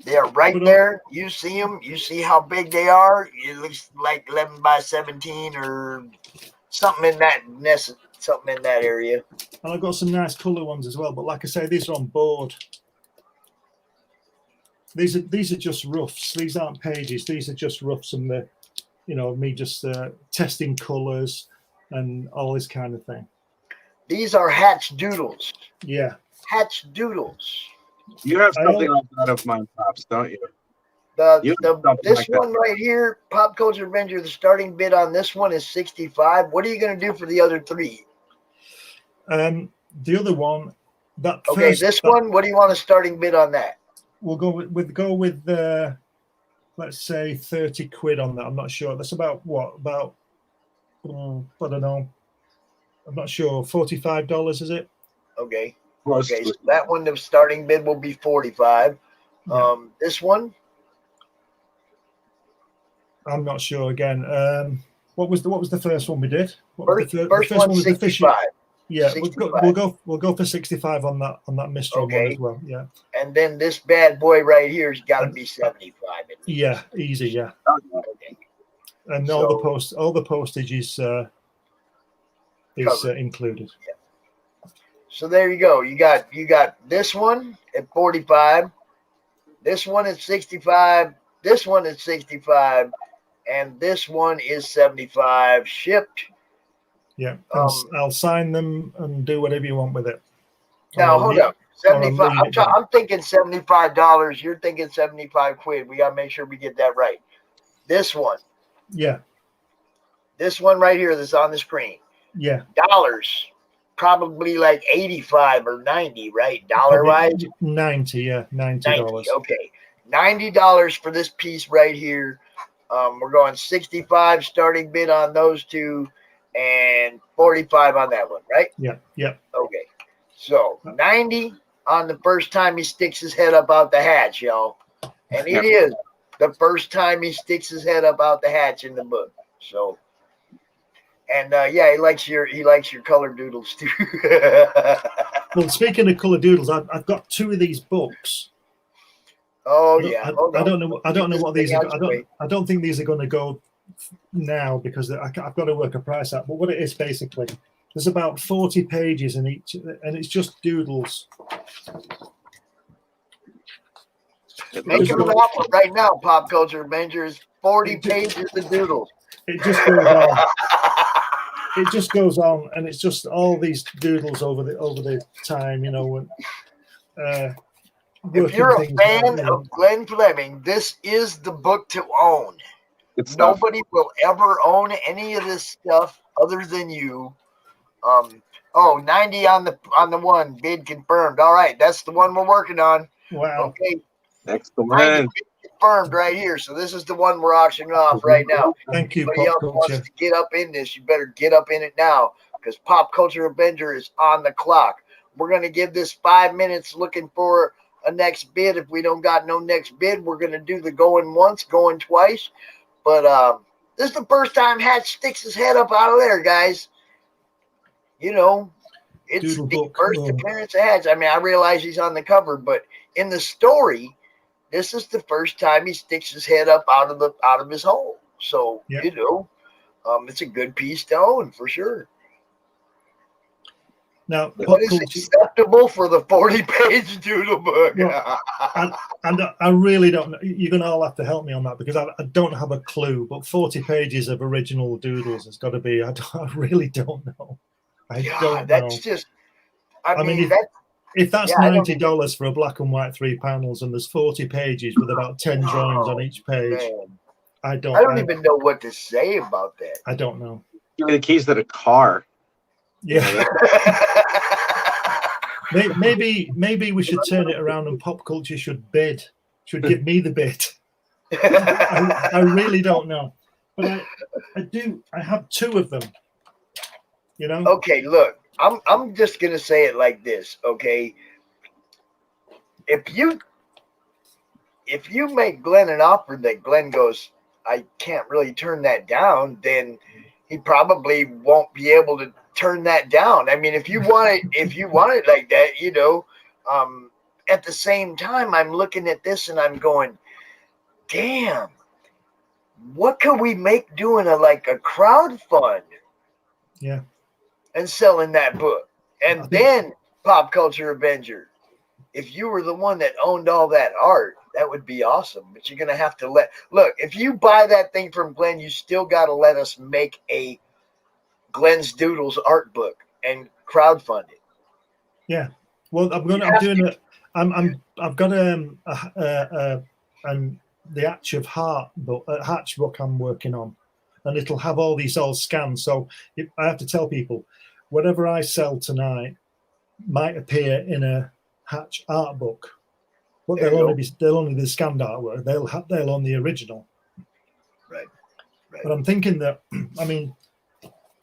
Speaker 1: They are right there. You see them. You see how big they are. It looks like 11 by 17 or something in that area.
Speaker 7: And I've got some nice color ones as well. But like I say, these are on board. These are just roughs. These aren't pages. These are just roughs and me just testing colors and all this kind of thing.
Speaker 1: These are hatch doodles.
Speaker 7: Yeah.
Speaker 1: Hatch doodles.
Speaker 2: You have something like that of mine, Pops, don't you?
Speaker 1: This one right here, Pop Culture Avenger, the starting bid on this one is $65. What are you going to do for the other 3?
Speaker 7: The other one,
Speaker 1: one. What do you want a starting bid on that?
Speaker 7: We'll go with let's say 30 quid on that. I'm not sure. That's about what? About I don't know. I'm not sure. $45, is it?
Speaker 1: Okay. Okay. So that one, the starting bid will be $45. Yeah. This one.
Speaker 7: I'm not sure again. What was the first one we did?
Speaker 1: First one was 65.
Speaker 7: Yeah,
Speaker 1: 65.
Speaker 7: we'll go for 65 on that mystery one as well. Yeah.
Speaker 1: And then this bad boy right here's got to be 75.
Speaker 7: Yeah, easy. Yeah.
Speaker 1: Okay.
Speaker 7: And
Speaker 1: So-
Speaker 7: all the postage is included.
Speaker 1: Yeah. So there you go. You got this one at 45, this one at 65, this one at 65, and this one is 75 shipped.
Speaker 7: Yeah, I'll sign them and do whatever you want with it.
Speaker 1: Now hold up, 75.
Speaker 7: leave it there.
Speaker 1: I'm thinking $75. You're thinking 75 quid. We gotta make sure we get that right. This one.
Speaker 7: Yeah.
Speaker 1: This one right here that's on the screen.
Speaker 7: Yeah.
Speaker 1: Dollars. Probably like 85 or 90, right? Dollar wise?
Speaker 7: 90, yeah. $90.
Speaker 1: Okay. $90 for this piece right here. We're going 65 starting bid on those two and 45 on that one, right?
Speaker 7: Yeah. Yeah.
Speaker 1: Okay. So 90 on the first time he sticks his head up out the hatch, y'all. And it is the first time he sticks his head up out the hatch in the book. So, and yeah, he likes your color doodles too.
Speaker 7: Well, speaking of color doodles, I've got two of these books.
Speaker 1: Oh yeah.
Speaker 7: I don't know what these are. I don't think these are going to go now because I've got to work a price out. But what it is basically, there's about 40 pages in each, and it's just doodles.
Speaker 1: Make him an offer right now, Pop Culture Avengers. 40 pages of doodles.
Speaker 7: It just goes on. It just goes on, and it's just all these doodles over the time, you know.
Speaker 1: If you're a fan of Glenn Fleming, this is the book to own. Nobody will ever own any of this stuff other than you. 90 on the one, bid confirmed. All right, that's the one we're working on.
Speaker 7: Wow.
Speaker 1: Okay.
Speaker 2: Excellent.
Speaker 1: Confirmed right here. So this is the one we're auctioning off right now.
Speaker 7: Thank you,
Speaker 1: Anybody
Speaker 7: Pop
Speaker 1: else wants
Speaker 7: Culture.
Speaker 1: to get up in this, you better get up in it now because Pop Culture Avenger is on the clock. We're going to give this 5 minutes looking for a next bid. If we don't got no next bid, we're going to do the going once, going twice. But this is the first time Hatch sticks his head up out of there, guys. You know, it's
Speaker 7: Doodle
Speaker 1: the
Speaker 7: book.
Speaker 1: first appearance of Hatch. I mean, I realize he's on the cover, but in the story, this is the first time he sticks his head up out of his hole. So,
Speaker 7: Yeah.
Speaker 1: you know, it's a good piece to own for sure.
Speaker 7: Now, Pop
Speaker 1: What is
Speaker 7: Culture,
Speaker 1: acceptable for the 40-page doodle book?
Speaker 7: Well, and I really don't know. You're going to all have to help me on that because I don't have a clue. But 40 pages of original doodles has got to be. I really don't know. I don't
Speaker 1: that's
Speaker 7: know.
Speaker 1: just.
Speaker 7: I mean, if that's $90 for a black and white 3 panels and there's 40 pages with about 10 drawings on each page,
Speaker 1: man.
Speaker 7: I don't
Speaker 1: even know what to say about that.
Speaker 7: I don't know.
Speaker 2: Give me the keys to the car.
Speaker 7: Yeah. Maybe we should turn it around and Pop Culture should give me the bid. I really don't know, but I have 2 of them. You know.
Speaker 1: Okay, look, I'm just gonna say it like this. Okay, if you make Glenn an offer that Glenn goes, I can't really turn that down, then he probably won't be able to turn that down. I mean, if you want it like that, you know. At the same time, I'm looking at this and I'm going, damn, what can we make doing a crowd fund?
Speaker 7: Yeah.
Speaker 1: And selling that book. And then Pop Culture Avenger. If you were the one that owned all that art, that would be awesome. But you're going to have to look, if you buy that thing from Glenn, you still got to let us make a Glenn's Doodles art book and crowdfund it.
Speaker 7: Yeah. Well, I've got the Hatch of Heart book, Hatch book I'm working on, and it'll have all these all scanned. So I have to tell people, whatever I sell tonight might appear in a Hatch art book, but they'll only be the scanned artwork. They'll own the original.
Speaker 1: Right.
Speaker 7: But I'm thinking that, I mean,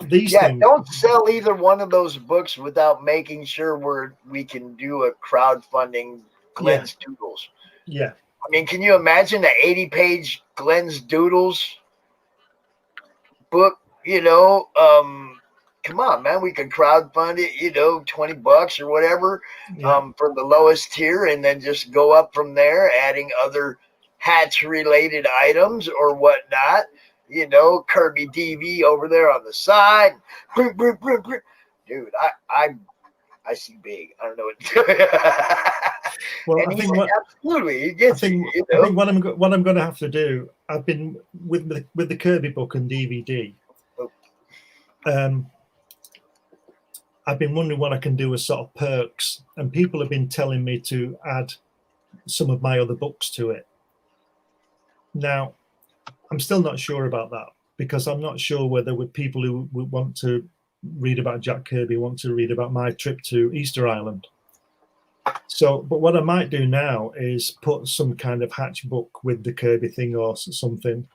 Speaker 7: these things.
Speaker 1: Don't sell either one of those books without making sure we can do a crowdfunding Glenn's Doodles.
Speaker 7: Yeah.
Speaker 1: I mean, can you imagine the 80-page Glenn's Doodles book, come on, man, we could crowdfund it, $20 or whatever, for the lowest tier, and then just go up from there, adding other Hatch-related items or whatnot. Kirby DV over there on the side. Dude, I see big. I don't know what to do.
Speaker 7: Well,
Speaker 1: And
Speaker 7: I think what,
Speaker 1: absolutely, he gets
Speaker 7: I think what I'm going to have to do. I've been with the Kirby book and DVD. I've been wondering what I can do as sort of perks, and people have been telling me to add some of my other books to it. Now, I'm still not sure about that, because I'm not sure whether with people who would want to read about Jack Kirby want to read about my trip to Easter Island. So, but what I might do now is put some kind of Hatch book with the Kirby thing or something.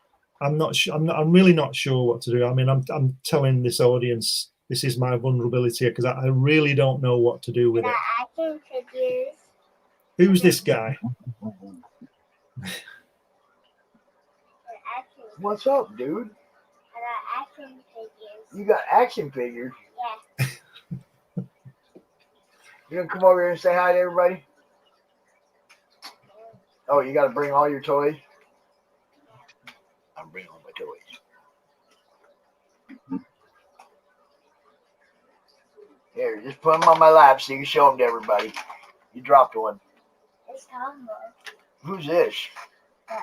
Speaker 7: I'm not sure. I'm really not sure what to do. I mean, I'm telling this audience this is my vulnerability, because I really don't know what to do with it.
Speaker 8: Action figures.
Speaker 7: Who's this guy?
Speaker 1: What's up, dude?
Speaker 8: I got action figures.
Speaker 1: You got action figures?
Speaker 8: Yeah.
Speaker 1: You gonna come over here and say hi to everybody? Oh, you gotta bring all your toys? I'm bringing all my toys. Here, just put them on my lap so you can show them to everybody. You dropped one.
Speaker 8: It's Tombo.
Speaker 1: Who's this?
Speaker 8: Gus.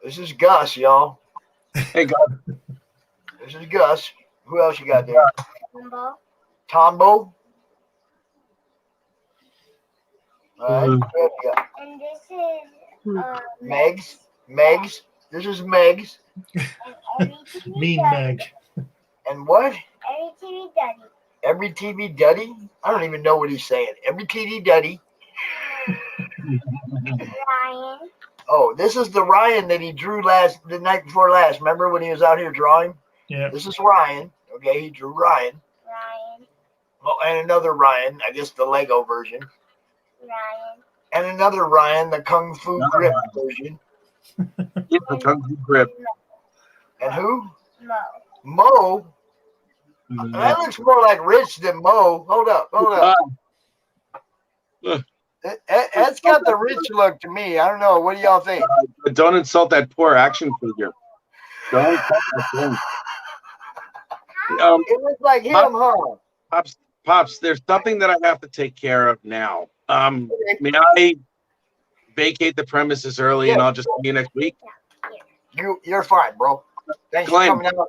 Speaker 1: This is Gus, y'all.
Speaker 2: Hey, Gus.
Speaker 1: This is Gus. Who else you got there?
Speaker 8: Tombo.
Speaker 1: Tombo? All right. Who else you got?
Speaker 8: And this is
Speaker 1: Megs. Megs. This is Megs.
Speaker 8: and every TV
Speaker 7: Mean
Speaker 8: Duddy.
Speaker 7: Meg.
Speaker 1: And what?
Speaker 8: Every TV Duddy.
Speaker 1: Every TV Duddy? I don't even know what he's saying. Every TV Duddy.
Speaker 8: Ryan.
Speaker 1: Oh, this is the Ryan that he drew the night before last. Remember when he was out here drawing?
Speaker 7: Yeah.
Speaker 1: This is Ryan. Okay, he drew Ryan.
Speaker 8: Ryan.
Speaker 1: Oh, and another Ryan. I guess the Lego version.
Speaker 8: Ryan.
Speaker 1: And another Ryan, the Kung Fu Grip version.
Speaker 2: Yeah, the Kung Fu Grip.
Speaker 1: And who?
Speaker 8: Mo.
Speaker 1: Mo. That looks more like Rich than Mo. Hold up. That's got the Rich look to me. I don't know. What do y'all think?
Speaker 2: Don't insult that poor action figure. Don't insult that thing.
Speaker 1: It looks like him, huh?
Speaker 2: Pops, there's something that I have to take care of now. May I vacate the premises early and I'll just see you next week?
Speaker 1: You're fine, bro. Thanks
Speaker 2: Glenn,
Speaker 1: for coming out.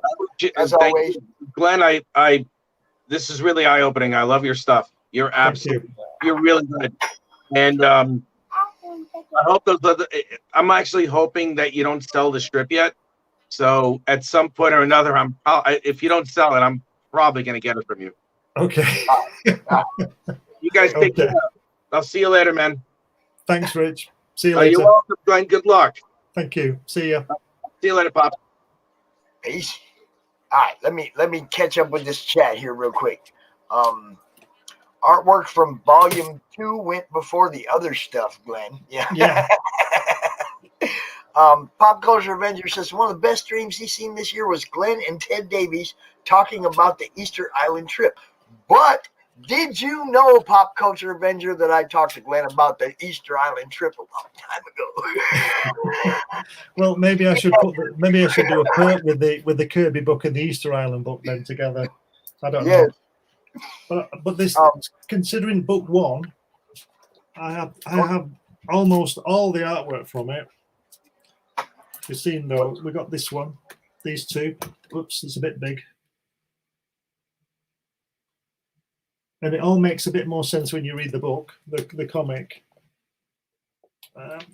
Speaker 1: As always.
Speaker 2: Glenn, I this is really eye-opening. I love your stuff. You're you're really good. And I hope those other, I'm actually hoping that you don't sell the strip yet. So at some point or another, if you don't sell it, I'm probably going to get it from you.
Speaker 7: Okay.
Speaker 2: You guys take care. I'll see you later, man.
Speaker 7: Thanks, Rich. See you later.
Speaker 2: You're welcome, Glenn. Good luck.
Speaker 7: Thank you. See ya.
Speaker 2: See you later, Pop.
Speaker 1: Peace. All right, let me catch up with this chat here real quick. Artwork from Volume 2 went before the other stuff, Glenn. Yeah. Pop Culture Avenger says one of the best streams he's seen this year was Glenn and Ted Davies talking about the Easter Island trip. But did you know, Pop Culture Avenger, that I talked to Glenn about the Easter Island trip a long time ago?
Speaker 7: Well, maybe I should do a perk with the Kirby book and the Easter Island book then together. I don't know. But this, considering book 1, I have almost all the artwork from it. You've seen though, we got this one, these two. Oops, it's a bit big. And it all makes a bit more sense when you read the book, the comic.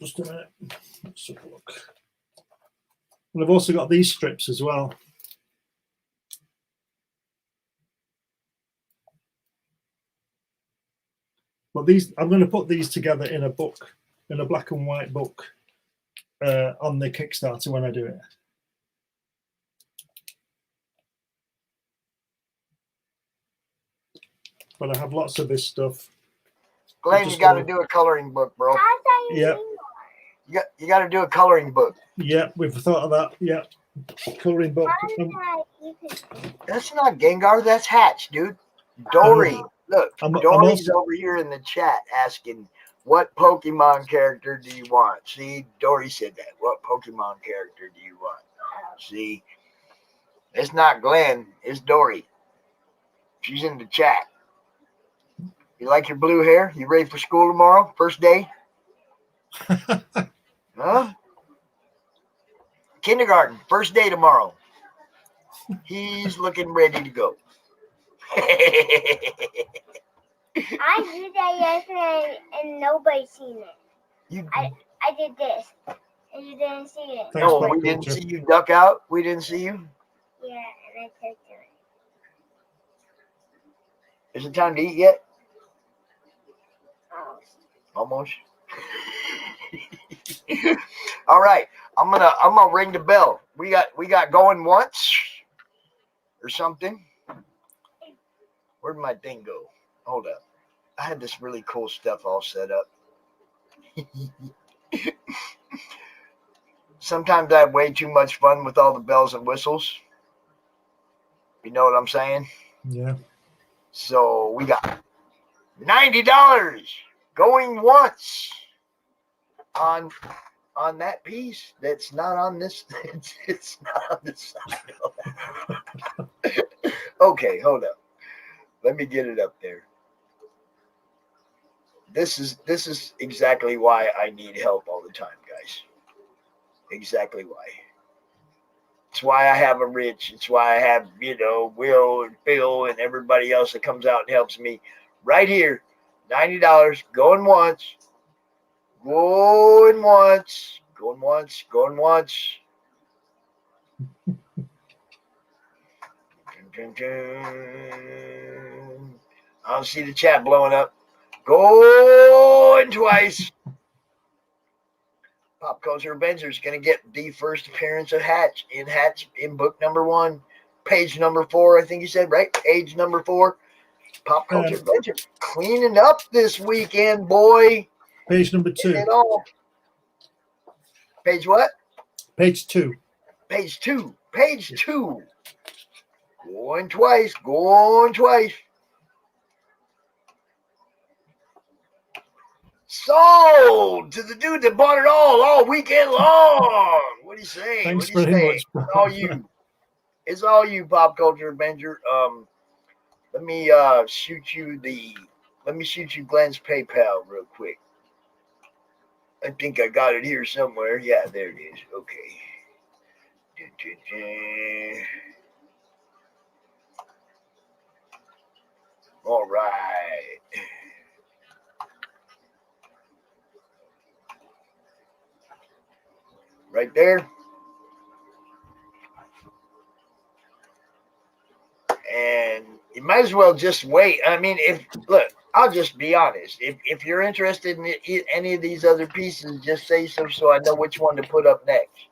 Speaker 7: Just a minute. Let's have a look. And I've also got these strips as well. But these, I'm going to put these together in a book, in a black and white book, on the Kickstarter when I do it. But I have lots of this stuff.
Speaker 1: Glenn, you got to do a coloring book, bro.
Speaker 7: Yeah.
Speaker 1: You got to do a coloring book.
Speaker 7: Yeah, we've thought of that. Yeah, Coloring book.
Speaker 1: That's not Gengar. That's Hatch, dude. Dory. Look,
Speaker 7: I'm
Speaker 1: Dory's
Speaker 7: also-
Speaker 1: over here in the chat asking, what Pokemon character do you want? See, Dory said that. What Pokemon character do you want? See, it's not Glenn. It's Dory. She's in the chat. You like your blue hair? You ready for school tomorrow? First day? Huh? Kindergarten. First day tomorrow. He's looking ready to go.
Speaker 8: I did that yesterday and nobody seen it. I did this and you didn't see it.
Speaker 7: Thanks,
Speaker 1: No,
Speaker 7: Pop
Speaker 1: we didn't
Speaker 7: Culture.
Speaker 1: see you duck out. We didn't see you.
Speaker 8: Yeah, and I took it.
Speaker 1: Is it time to eat yet?
Speaker 8: Oh,
Speaker 1: Almost. All right. I'm gonna ring the bell. We got going once or something. Where'd my thing go? Hold up. I had this really cool stuff all set up. Sometimes I have way too much fun with all the bells and whistles. You know what I'm saying?
Speaker 7: Yeah.
Speaker 1: So we got $90 going once on that piece. That's not on this. It's not on this side. Okay, hold up. Let me get it up there. This is exactly why I need help all the time, guys. Exactly why. It's why I have a Rich. It's why I have, Will and Phil and everybody else that comes out and helps me right here. $90 going once. Going once. Going once. Going once. Dun, dun, dun. I don't see the chat blowing up. Going twice. Pop Culture Avenger is going to get the first appearance of Hatch in book number 1, page number 4. I think you said, right? Page number 4. Pop Culture Avenger cleaning up this weekend, boy.
Speaker 7: Page number 2.
Speaker 1: It all. Page what?
Speaker 7: Page 2.
Speaker 1: Page 2. Page 2. Going twice. Going twice. Sold to the dude that bought it all weekend long. What do you say?
Speaker 7: Thanks
Speaker 1: what do you
Speaker 7: very
Speaker 1: say?
Speaker 7: much.
Speaker 1: It's all you. It's all you, Pop Culture Avenger. Let me shoot you Glenn's PayPal real quick. I think I got it here somewhere. Yeah, there it is. Okay. All right. Right there. And you might as well just wait. I mean, I'll just be honest. If you're interested in any of these other pieces, just say so I know which one to put up next.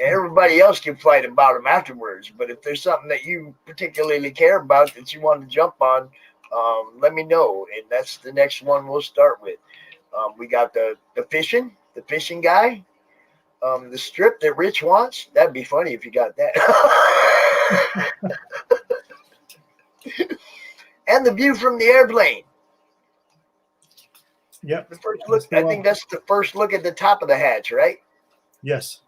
Speaker 1: Everybody else can fight about them afterwards. But if there's something that you particularly care about that you want to jump on, let me know. And that's the next one we'll start with. We got the fishing guy. The strip that Rich wants. That'd be funny if you got that. And the view from the airplane.
Speaker 7: Yep.
Speaker 1: The first look. I think that's the first look at the top of the hatch, right?
Speaker 7: Yes.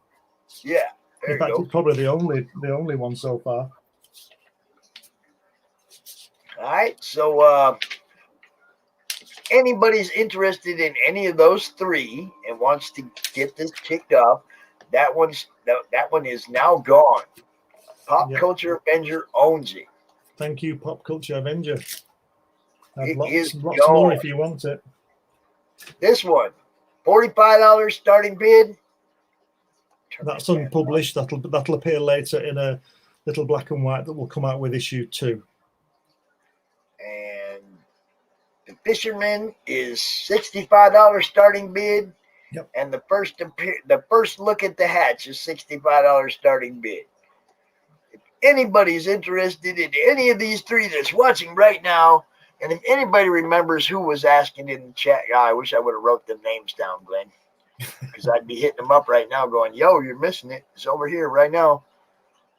Speaker 1: Yeah. There
Speaker 7: In fact,
Speaker 1: you go.
Speaker 7: it's probably the only one so far.
Speaker 1: All right. So anybody's interested in any of those 3 and wants to get this kicked off, that one is now gone. Pop Culture Avenger owns it.
Speaker 7: Thank you, Pop Culture Avenger. Have
Speaker 1: It
Speaker 7: lots more if you want it.
Speaker 1: This one, $45 starting bid.
Speaker 7: That's unpublished. That'll appear later in a little black and white that will come out with issue 2.
Speaker 1: And the Fisherman is $65 starting bid.
Speaker 7: Yep.
Speaker 1: And the first look at the hatch is $65 starting bid. If anybody's interested in any of these 3 that's watching right now, and if anybody remembers who was asking in the chat, I wish I would have wrote the names down, Glenn. because I'd be hitting them up right now going, yo, you're missing it. It's over here right now.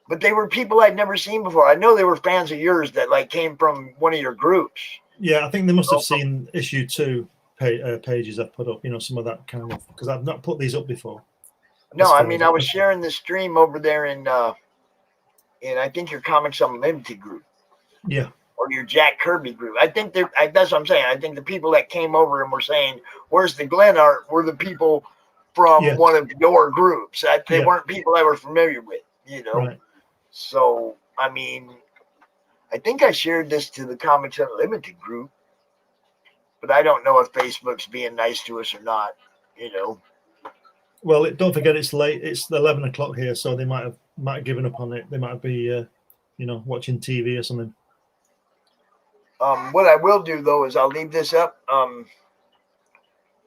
Speaker 1: But they were people I'd never seen before. I know they were fans of yours that like came from one of your groups.
Speaker 7: Yeah, I think they must have seen issue 2 pages I've put up, some of that kind of, because I've not put these up before.
Speaker 1: No, I mean, I was sharing the stream over there in I think your Comics Unlimited group.
Speaker 7: Yeah.
Speaker 1: Or your Jack Kirby group. I think that's what I'm saying. I think the people that came over and were saying, where's the Glen art, were the people from one of your groups. They weren't people I were familiar with,
Speaker 7: Right.
Speaker 1: So, I mean, I think I shared this to the Comics Unlimited group, but I don't know if Facebook's being nice to us or not,
Speaker 7: Well, don't forget it's late. It's 11 o'clock here, so they might have given up on it. They might be, watching TV or something.
Speaker 1: What I will do though is I'll leave this up.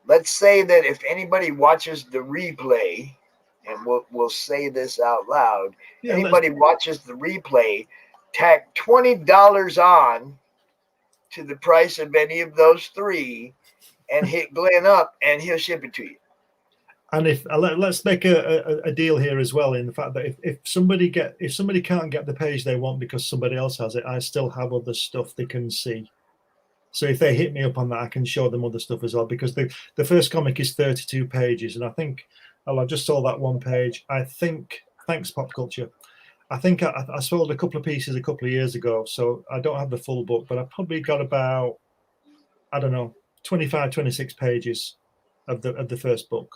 Speaker 1: Let's say that if anybody watches the replay, and we'll say this out loud, anybody watches the replay, tack $20 on to the price of any of those 3, and hit Glenn up, and he'll ship it to you.
Speaker 7: And let's make a deal here as well, in the fact that if somebody can't get the page they want because somebody else has it, I still have other stuff they can see. So if they hit me up on that, I can show them other stuff as well, because the first comic is 32 pages, and I think I just saw that one page. I think, thanks Pop Culture, I think I sold a couple of pieces a couple of years ago, so I don't have the full book, but I've probably got about, I don't know, 25, 26 pages of the first book.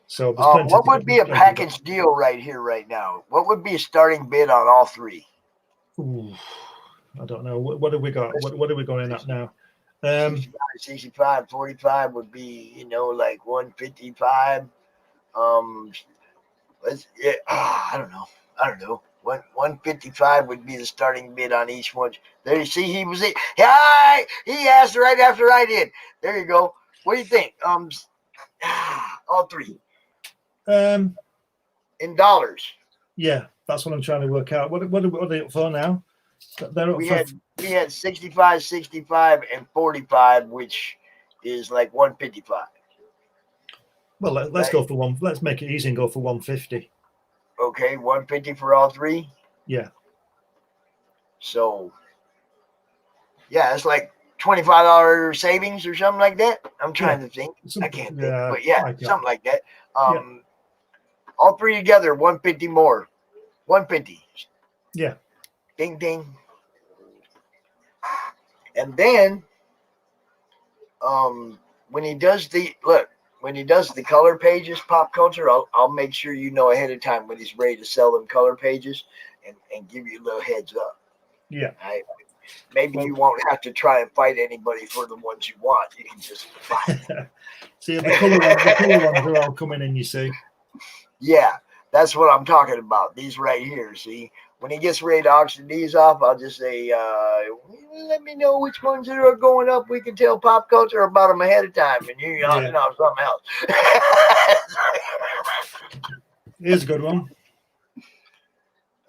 Speaker 7: So
Speaker 1: what would be a package deal right here, right now? What would be a starting bid on all 3?
Speaker 7: Ooh, I don't know. What have we got? What are we going at now?
Speaker 1: 65, 45 would be, like 155. I don't know. 155 would be the starting bid on each one. There you see, he asked right after I did. There you go. What do you think? All 3. In dollars.
Speaker 7: Yeah, that's what I'm trying to work out. What are they up for now?
Speaker 1: We had 65, 65, and 45, which is like 155.
Speaker 7: Well, let's go for one. Let's make it easy and go for 150.
Speaker 1: Okay, 150 for all 3.
Speaker 7: Yeah.
Speaker 1: So, yeah, it's like $25 savings or something like that. I'm trying to think. I can't think, but something like that. All 3 together, 150 more. 150.
Speaker 7: Yeah.
Speaker 1: Ding ding. And then, when he does the color pages, Pop Culture, I'll make sure ahead of time when he's ready to sell them color pages, and give you a little heads up.
Speaker 7: Yeah.
Speaker 1: Maybe you won't have to try and fight anybody for the ones you want. You can just fight.
Speaker 7: See, the color ones are all coming in, you see.
Speaker 1: Yeah, that's what I'm talking about. These right here. See, when he gets ready to auction these off, I'll just say, let me know which ones that are going up. We can tell Pop Culture about them ahead of time, and you know something else.
Speaker 7: Here's a good one.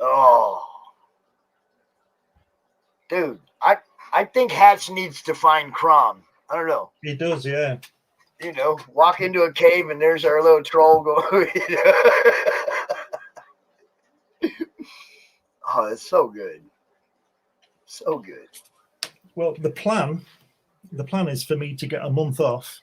Speaker 1: Oh, dude, I think Hatch needs to find Crom. I don't know.
Speaker 7: He does, yeah.
Speaker 1: Walk into a cave and there's our little troll going. Oh, it's so good. So good.
Speaker 7: Well, the plan is for me to get a month off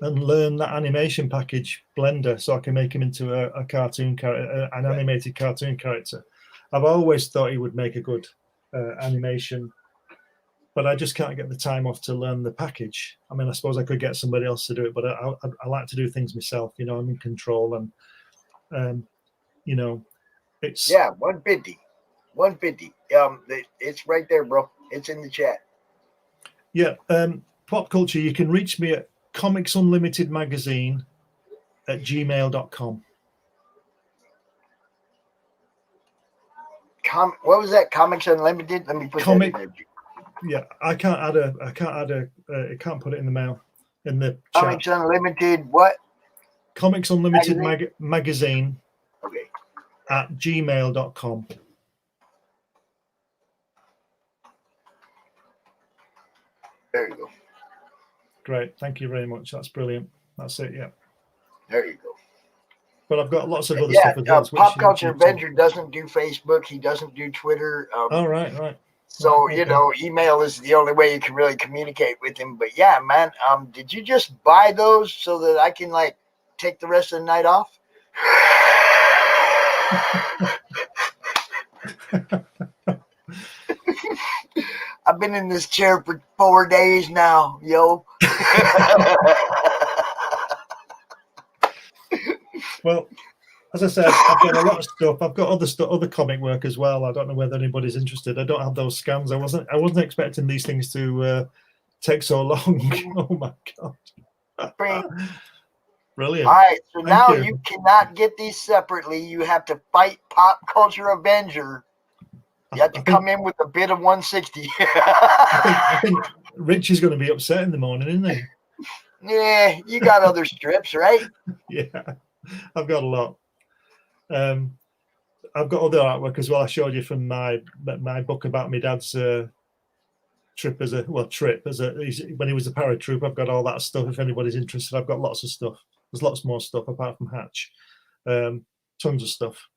Speaker 7: and learn that animation package Blender so I can make him into a cartoon character, an animated cartoon character. I've always thought he would make a good animation, but I just can't get the time off to learn the package. I mean, I suppose I could get somebody else to do it, but I like to do things myself. I'm in control, and it's
Speaker 1: 150. 150. It's right there, bro. It's in the chat.
Speaker 7: Yeah. Pop Culture, you can reach me at Comics Unlimited Magazine at gmail.com.
Speaker 1: What was that? Comics Unlimited? Let me put that in there.
Speaker 7: Yeah, I can't put it in the mail. In the chat.
Speaker 1: Comics Unlimited what?
Speaker 7: Comics Unlimited Magazine.
Speaker 1: Okay.
Speaker 7: At gmail.com.
Speaker 1: There you go.
Speaker 7: Great. Thank you very much. That's brilliant. That's it. Yeah.
Speaker 1: There you go.
Speaker 7: But I've got lots of other stuff as well.
Speaker 1: Pop Culture Avenger doesn't do Facebook. He doesn't do Twitter.
Speaker 7: Right.
Speaker 1: So, email is the only way you can really communicate with him. But yeah, man, did you just buy those so that I can take the rest of the night off? I've been in this chair for 4 days now, yo.
Speaker 7: Well, as I said, I've got a lot of stuff. I've got other comic work as well. I don't know whether anybody's interested. I don't have those scans. I wasn't expecting these things to take so long. Oh my god! Brilliant.
Speaker 1: All right, so now you cannot get these separately. You have to fight Pop Culture Avenger. You have to come in with a bid of 160.
Speaker 7: I think Rich is going to be upset in the morning, isn't he?
Speaker 1: Yeah, you got other strips, right?
Speaker 7: Yeah, I've got a lot. I've got other artwork as well. I showed you from my book about my dad's trip when he was a paratrooper. I've got all that stuff. If anybody's interested, I've got lots of stuff. There's lots more stuff apart from Hatch. Tons of stuff.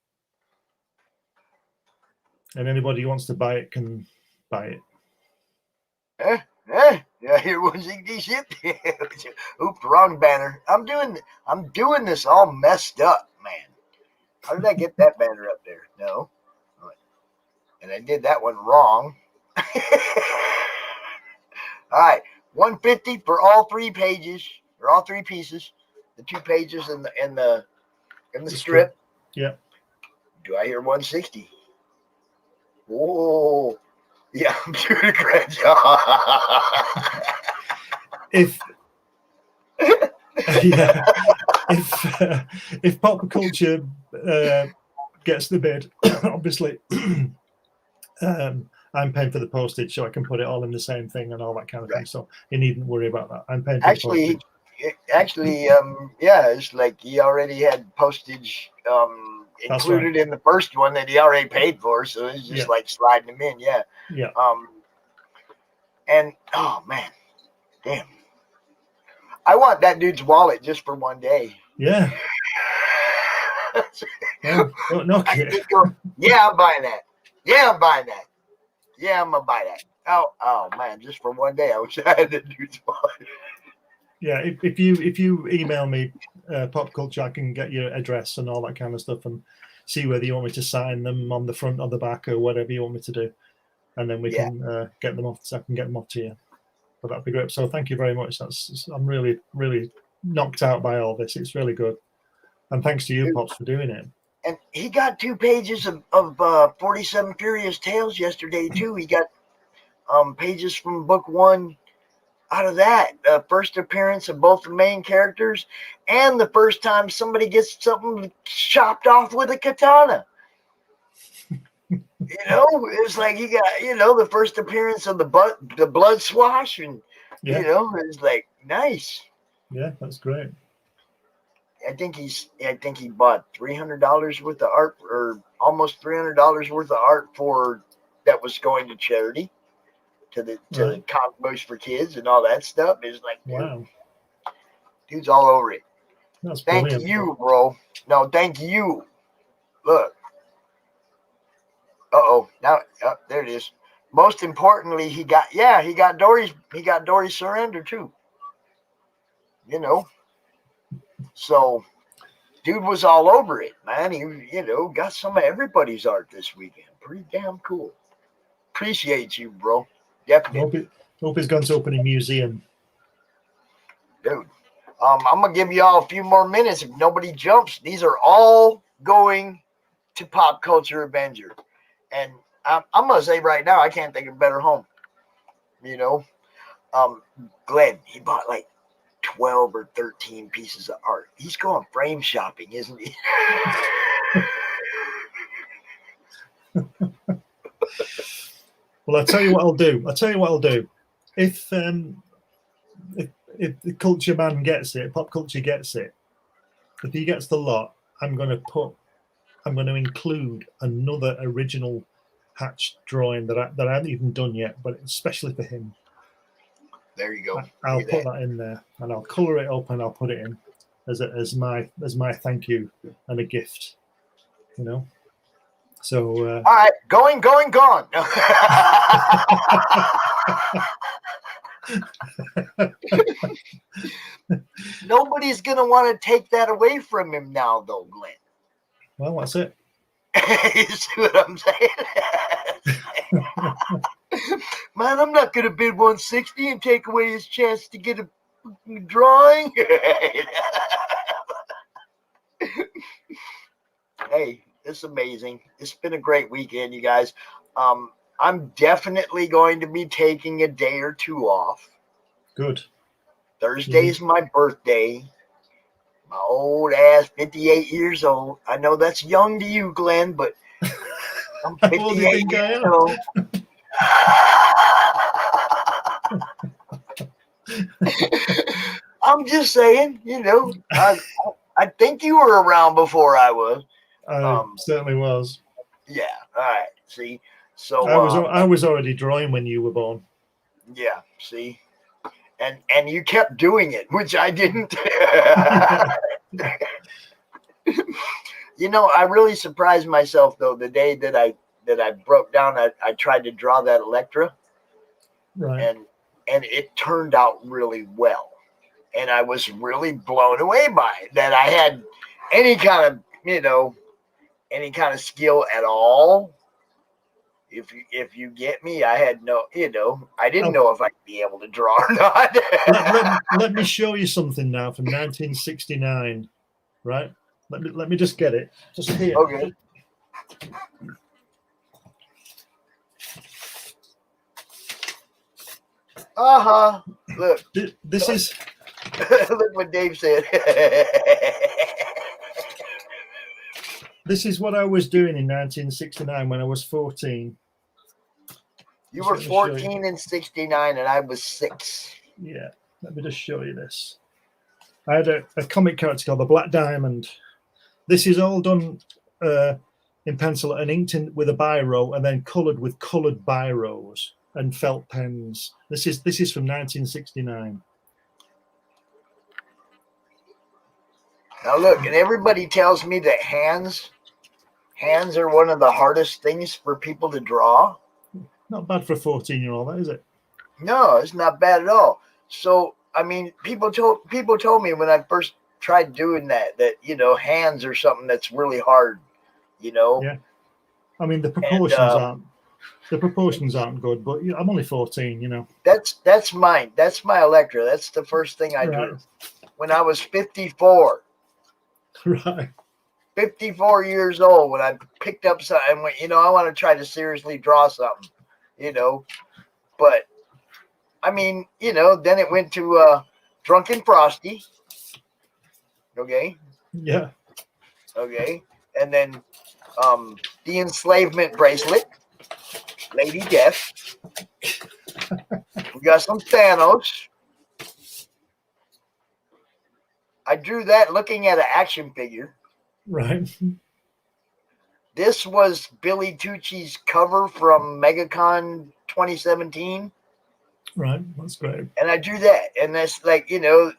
Speaker 7: And anybody who wants to buy it can buy it.
Speaker 1: Yeah, here 160 shit. Oops, wrong banner. I'm doing this all messed up, man. How did I get that banner up there? No. And I did that one wrong. All right, 150 for all 3 pages, or all 3 pieces, the 2 pages and the strip.
Speaker 7: Yeah.
Speaker 1: Do I hear 160? Whoa. Yeah, I'm doing a great job.
Speaker 7: If Pop Culture gets the bid, obviously I'm paying for the postage, so I can put it all in the same thing and all that kind of thing. So you needn't worry about that. I'm paying for the postage.
Speaker 1: It's like he already had postage included in the first one that he already paid for, so it's just like sliding them in. Yeah. And oh man, damn, I want that dude's wallet just for one day.
Speaker 7: Yeah. No kidding.
Speaker 1: Yeah, I'm buying that. Yeah, I'm buying that. Yeah, I'm gonna buy that. Oh man, just for one day, I wish I had that dude's wallet.
Speaker 7: Yeah, if you email me Pop Culture, I can get your address and all that kind of stuff and see whether you want me to sign them on the front or the back or whatever you want me to do, and then we can get them off. So I can get them off to you. But that'd be great. So thank you very much. I'm really, really knocked out by all this. It's really good, and thanks to you, Pops, for doing it.
Speaker 1: And he got 2 pages of 47 Furious Tales yesterday too. He got pages from book 1. Out of that, first appearance of both the main characters and the first time somebody gets something chopped off with a katana. It's like you got, the first appearance of the blood swash, and it's like nice.
Speaker 7: Yeah, that's great.
Speaker 1: I think he bought $300 worth of art, or almost $300 worth of art that was going to charity. To the comic books for kids and all that stuff. Is like,
Speaker 7: wow,
Speaker 1: dude's all over it.
Speaker 7: That's
Speaker 1: thank
Speaker 7: brilliant,
Speaker 1: you, bro. No, thank you. Look. Now there it is. Most importantly, he got Dory's surrender too. So dude was all over it, man. He got some of everybody's art this weekend. Pretty damn cool. Appreciate you, bro. Definitely.
Speaker 7: Hope he's going to open a museum.
Speaker 1: Dude, I'm going to give you all a few more minutes if nobody jumps. These are all going to Pop Culture Avenger. And I'm going to say right now, I can't think of a better home. Glenn, he bought like 12 or 13 pieces of art. He's going frame shopping, isn't he?
Speaker 7: Well, I'll tell you what I'll do. If the culture man gets it, Pop Culture gets it, if he gets the lot, I'm going to include another original Hatch drawing that I haven't even done yet, but especially for him.
Speaker 1: There you go.
Speaker 7: I'll put that in there, and I'll color it up, and I'll put it in. as my thank you and a gift, you know. So
Speaker 1: all right, gone. Nobody's gonna want to take that away from him now, though, Glenn.
Speaker 7: Well, that's it.
Speaker 1: You see what I'm saying? Man, I'm not gonna bid 160 and take away his chance to get a drawing. Hey, it's amazing. It's been a great weekend, you guys. I'm definitely going to be taking a day or two off.
Speaker 7: Good.
Speaker 1: Thursday's my birthday. My old ass, 58 years old. I know that's young to you, Glenn, but I'm 58 years old. I'm just saying, you know, I think you were around before I was.
Speaker 7: I certainly was.
Speaker 1: Yeah. All right. See, so
Speaker 7: I was already drawing when you were born.
Speaker 1: Yeah. See, and you kept doing it, which I didn't. You know, I really surprised myself though the day that I broke down. I tried to draw that Electra,
Speaker 7: right,
Speaker 1: and it turned out really well, and I was really blown away by it, that I had any kind of, you know, any kind of skill at all. If you get me, I had no, you know, I didn't know if I'd be able to draw or not.
Speaker 7: let me show you something now from 1969, right? Let me just get it. Just here.
Speaker 1: Okay. Look.
Speaker 7: This is.
Speaker 1: Look what Dave said.
Speaker 7: This is what I was doing in 1969 when I was 14.
Speaker 1: You were 14 in 69 and I was 6.
Speaker 7: Yeah, let me just show you this. I had a comic character called the Black Diamond. This is all done in pencil and inked in with a biro and then coloured with coloured biros and felt pens. This is from 1969.
Speaker 1: Now look, and everybody tells me that hands are one of the hardest things for people to draw.
Speaker 7: Not bad for a 14-year-old, that is it?
Speaker 1: No, it's not bad at all. So, I mean, people told me when I first tried doing that you know, hands are something that's really hard, you know.
Speaker 7: Yeah. I mean, the proportions aren't good, but I'm only 14, you know.
Speaker 1: That's mine. That's my Electra. That's the first thing I drew when I was 54.
Speaker 7: Right.
Speaker 1: 54 years old when I picked up something and went, you know, I want to try to seriously draw something, you know. But I mean, you know, then it went to Drunken Frosty. Okay.
Speaker 7: Yeah.
Speaker 1: Okay. And then the enslavement bracelet, Lady Death. We got some Thanos. I drew that looking at an action figure.
Speaker 7: Right.
Speaker 1: This was Billy Tucci's cover from MegaCon 2017.
Speaker 7: Right, that's great.
Speaker 1: And I drew that, and that's like, you know,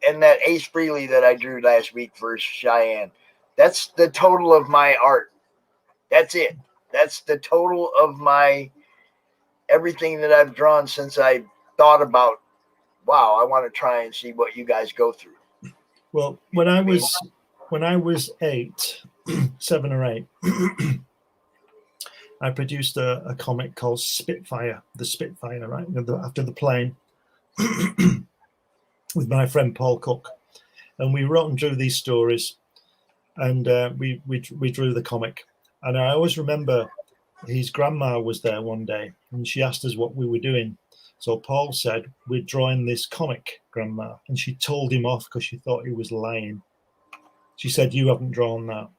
Speaker 1: and that Ace Frehley that I drew last week for Cheyenne. That's the total of my art. That's it. That's the total of my everything that I've drawn since I thought about, wow, I want to try and see what you guys go through.
Speaker 7: Well, when I was 7 or 8, I produced a comic called Spitfire, the Spitfire, right, after the plane, with my friend Paul Cook, and we wrote and drew these stories, and we drew the comic. And I always remember his grandma was there one day, and she asked us what we were doing. So Paul said, "We're drawing this comic, Grandma," and she told him off because she thought he was lying. She said, "You haven't drawn that."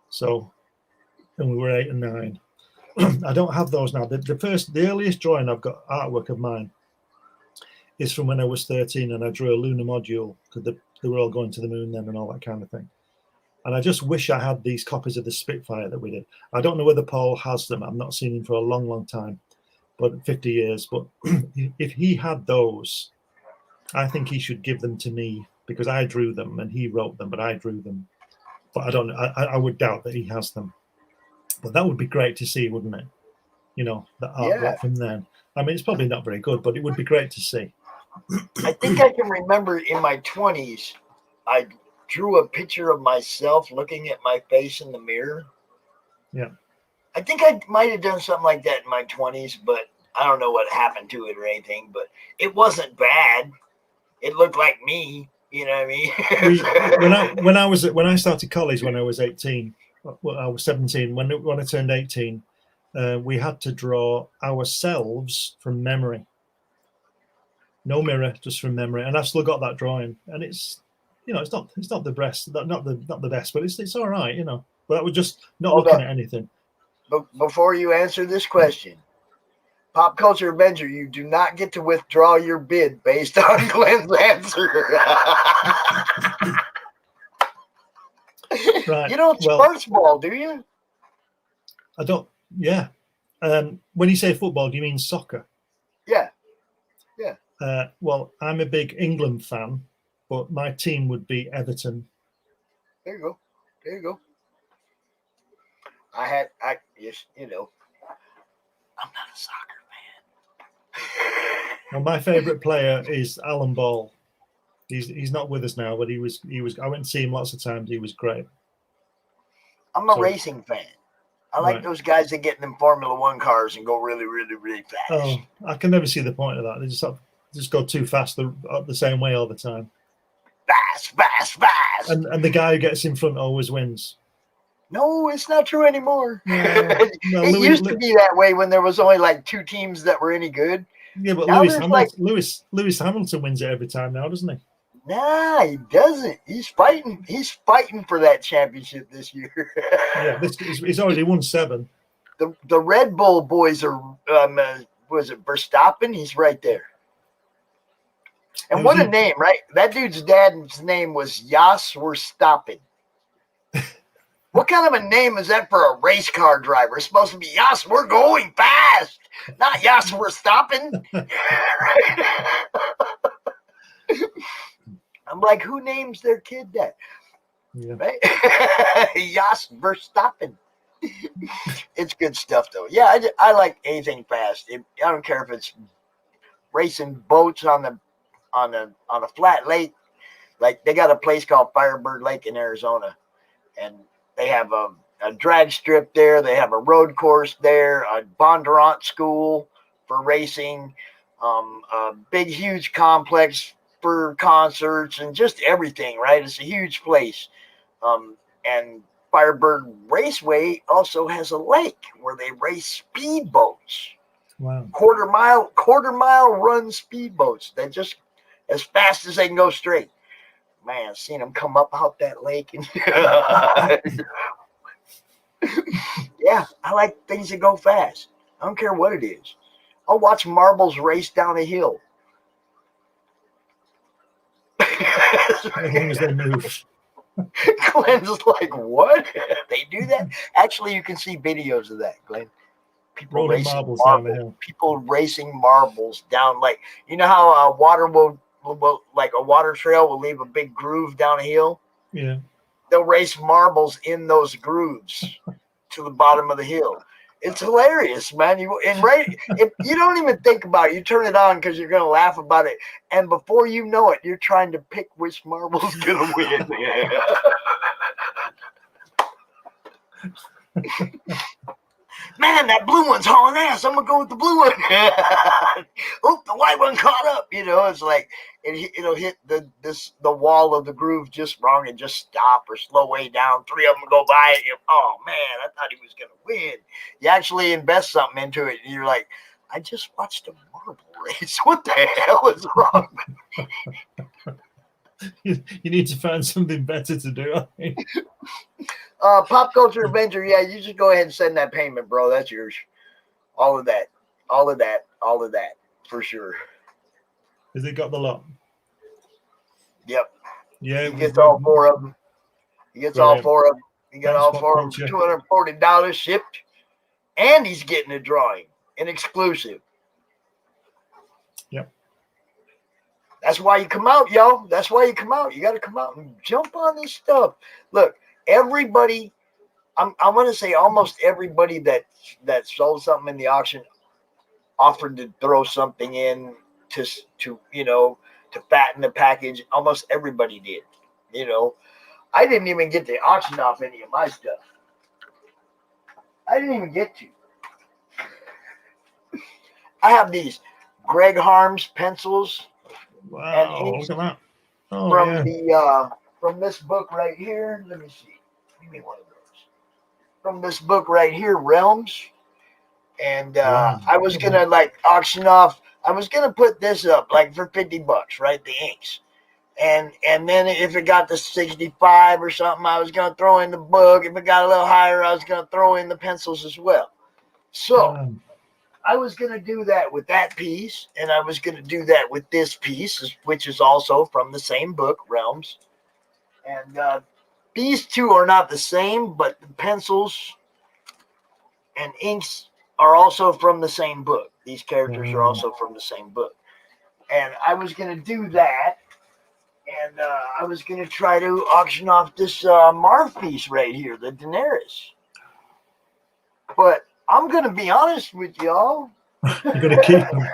Speaker 7: So, and we were 8 and 9. I don't have those now. The earliest drawing I've got artwork of mine is from when I was 13, and I drew a lunar module because they were all going to the moon then and all that kind of thing. And I just wish I had these copies of the Spitfire that we did. I don't know whether Paul has them. I've not seen him for a long, long time, but 50 years. But if he had those, I think he should give them to me because I drew them and he wrote them, but I drew them. But I don't. I would doubt that he has them. But that would be great to see, wouldn't it? You know, the artwork from then. I mean, it's probably not very good, but it would be great to see.
Speaker 1: I think I can remember in my 20s, I drew a picture of myself looking at my face in the mirror.
Speaker 7: Yeah.
Speaker 1: I think I might have done something like that in my 20s, but I don't know what happened to it or anything, but it wasn't bad. It looked like me, you know what I
Speaker 7: mean? When I started college when I was 18, well, I was 17, when I turned 18, we had to draw ourselves from memory. No mirror, just from memory. And I've still got that drawing. And it's, you know, it's not the best, not the best, but it's all right, you know. But that was just not looking at anything.
Speaker 1: Before you answer this question, Pop Culture Avenger, you do not get to withdraw your bid based on Glenn's answer.
Speaker 7: Right.
Speaker 1: You don't sports ball, do you?
Speaker 7: I don't. Yeah. When you say football, do you mean soccer?
Speaker 1: Yeah. Yeah.
Speaker 7: Well, I'm a big England fan, but my team would be Everton.
Speaker 1: There you go. Yes, you know, I'm not a soccer fan.
Speaker 7: Well, my favorite player is Alan Ball. He's not with us now, but he was. I went to see him lots of times. He was great.
Speaker 1: I'm a racing fan. I like those guys that get in them Formula One cars and go really, really, really fast.
Speaker 7: Oh, I can never see the point of that. They just go too fast the same way all the time.
Speaker 1: Fast.
Speaker 7: And the guy who gets in front always wins.
Speaker 1: No, it's not true anymore.
Speaker 7: No,
Speaker 1: it used to be that way when there was only like 2 teams that were any good.
Speaker 7: Yeah, but Lewis Hamilton wins it every time now, doesn't he?
Speaker 1: Nah, he doesn't. He's fighting for that championship this year.
Speaker 7: Yeah, he's already won 7.
Speaker 1: The Red Bull boys are was it Verstappen? He's right there. And what a name, right? That dude's dad's name was Jos Verstappen. What kind of a name is that for a race car driver? It's supposed to be Jos, we're going fast, not Jos Verstappen. I'm like, who names their kid that?
Speaker 7: Yeah.
Speaker 1: Right? Jos Verstappen. It's good stuff, though. Yeah, I like anything fast. I don't care if it's racing boats on a flat lake. Like they got a place called Firebird Lake in Arizona, and they have a drag strip there. They have a road course there, a Bondurant school for racing, a big, huge complex for concerts and just everything, right? It's a huge place. And Firebird Raceway also has a lake where they race speedboats.
Speaker 7: Wow.
Speaker 1: Quarter mile run speedboats that just as fast as they can go straight. Man, seeing them come up out that lake and yeah, I like things that go fast. I don't care what it is. I'll watch marbles race down a hill.
Speaker 7: As long as they move.
Speaker 1: Glenn's like, what? They do that? Actually, you can see videos of that, Glenn. People racing marbles down the hill. People racing marbles down, like, you know how water will like a water trail will leave a big groove down a hill?
Speaker 7: Yeah.
Speaker 1: They'll race marbles in those grooves to the bottom of the hill. It's hilarious, man. If you don't even think about it, you turn it on because you're going to laugh about it. And before you know it, you're trying to pick which marble's going to win. Man, that blue one's hauling ass. I'm going to go with the blue one. Oop, the white one caught up. You know, it's like it'll hit the wall of the groove just wrong and just stop or slow way down. 3 of them go by. Oh, man, I thought he was going to win. You actually invest something into it, and you're like, I just watched a marble race. What the hell is wrong?
Speaker 7: You need to find something better to do, I think.
Speaker 1: Pop Culture Avenger, yeah, you just go ahead and send that payment, bro. That's yours. All of that, for sure.
Speaker 7: Has it got the lot?
Speaker 1: Yep.
Speaker 7: Yeah.
Speaker 1: He gets all 4 of them. He got all 4 of them. $240 shipped, and he's getting a drawing, an exclusive.
Speaker 7: Yep.
Speaker 1: That's why you come out, yo. That's why you come out. You got to come out and jump on this stuff. Look, everybody, I want to say almost everybody that sold something in the auction offered to throw something in to fatten the package. Almost everybody did. I didn't even get to auction off any of my stuff. I didn't even get to. I have these Greg Harms pencils.
Speaker 7: Wow, look at that. Oh,
Speaker 1: from this book right here. Let me see. Give me one of those. From this book right here, Realms. And I was gonna auction off. I was gonna put this up for $50, right? The inks. And then if it got to 65 or something, I was gonna throw in the book. If it got a little higher, I was gonna throw in the pencils as well. So I was going to do that with that piece, and I was going to do that with this piece, which is also from the same book, Realms. And these two are not the same, but the pencils and inks are also from the same book. These characters are also from the same book. And I was going to do that, and I was going to try to auction off this Marv piece right here, the Daenerys. But I'm going to be honest with y'all.
Speaker 7: You're going to keep them.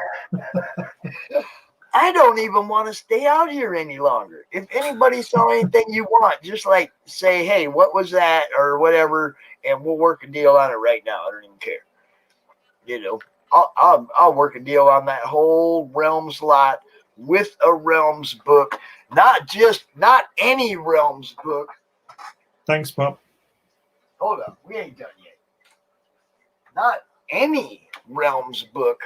Speaker 1: I don't even want to stay out here any longer. If anybody saw anything you want, just say, hey, what was that or whatever, and we'll work a deal on it right now. I don't even care. I'll work a deal on that whole Realms lot with a Realms book, not any Realms book.
Speaker 7: Thanks, Pop.
Speaker 1: Hold on, we ain't done yet. Not any Realms book,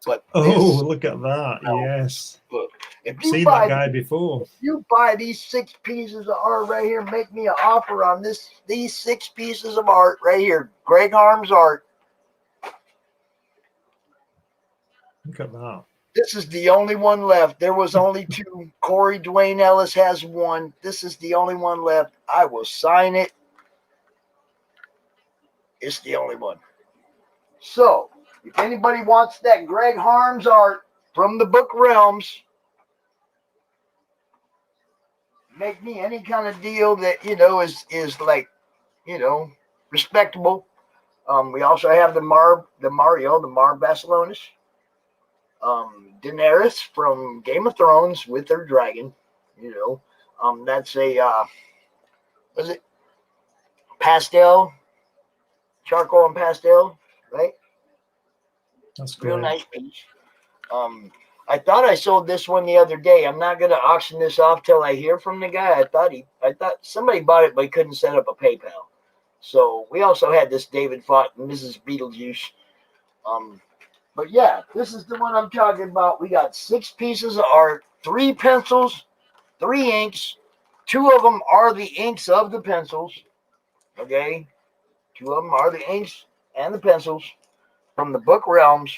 Speaker 1: but
Speaker 7: look at that! Yes,
Speaker 1: book.
Speaker 7: I've seen that guy before.
Speaker 1: If you buy these 6 pieces of art right here, make me an offer on these 6 pieces of art right here, Greg Harms art.
Speaker 7: Look at that.
Speaker 1: This is the only one left. There was only 2. Corey Dwayne Ellis has 1. This is the only one left. I will sign it. It's the only one. So, if anybody wants that Greg Harms art from the book Realms, make me any kind of deal that, is respectable. We also have the Marv Barcelonas. Daenerys from Game of Thrones with her dragon. That's a, was it pastel? Charcoal and pastel, right?
Speaker 7: That's great.
Speaker 1: Real nice piece. I thought I sold this one the other day. I'm not gonna auction this off till I hear from the guy. I thought somebody bought it, but he couldn't set up a PayPal. So we also had this David Fott and Mrs. Beetlejuice. But yeah, this is the one I'm talking about. We got 6 pieces of art, 3 pencils, 3 inks. 2 of them are the inks of the pencils. Okay. 2 of them are the inks and the pencils from the book Realms.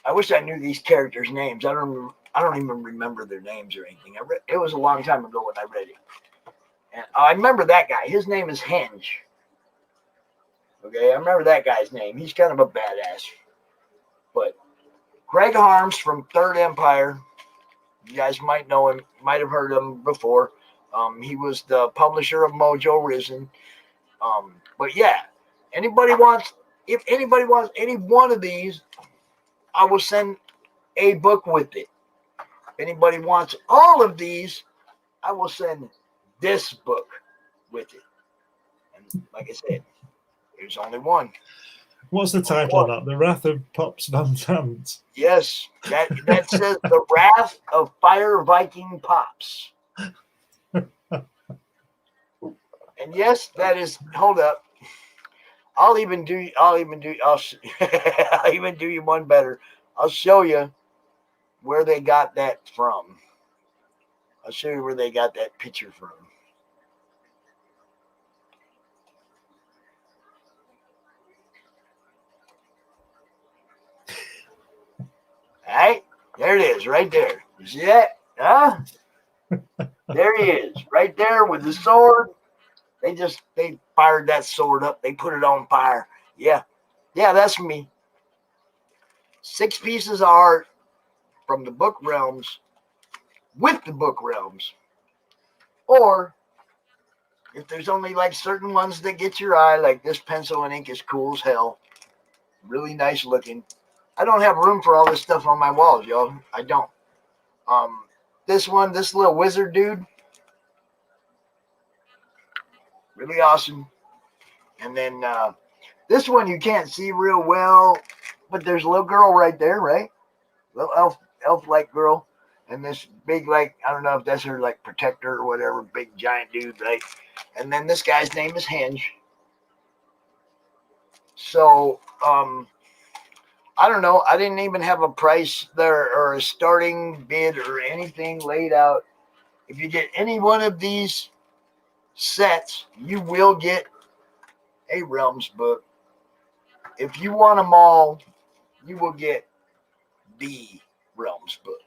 Speaker 1: I wish I knew these characters' names. I don't even remember their names or anything. It was a long time ago when I read it. And I remember that guy. His name is Henge. Okay, I remember that guy's name. He's kind of a badass. But Greg Harms from Third Empire. You guys might know him. Might have heard of him before. He was the publisher of Mojo Risen. But yeah, if anybody wants any one of these, I will send a book with it. If anybody wants all of these, I will send this book with it. And like I said, there's only one.
Speaker 7: What's the title of that? The Wrath of Pops Van Zandt.
Speaker 1: Yes, that says The Wrath of Fire Viking Pops. And yes, that is. Hold up. I'll even do you one better. I'll show you where they got that from. I'll show you where they got that picture from. All right, there it is, right there. You see that? Huh? There he is, right there with the sword. They fired that sword up. They put it on fire. Yeah, that's me. 6 pieces of art, from the book realms with the book realms, or if there's only like certain ones that get your eye, like this pencil and ink is cool as hell, really nice looking. I don't have room for all this stuff on my walls, y'all. I don't. This one, this little wizard dude, really awesome. And then this one you can't see real well, but there's a little girl right there, right? Little elf-like girl. And this big, like, I don't know if that's her, like, protector or whatever, big giant dude, right? And then this guy's name is Hinge. So, I don't know. I didn't even have a price there or a starting bid or anything laid out. If you get any one of these sets, you will get a Realms book. If you want them all, you will get the Realms book.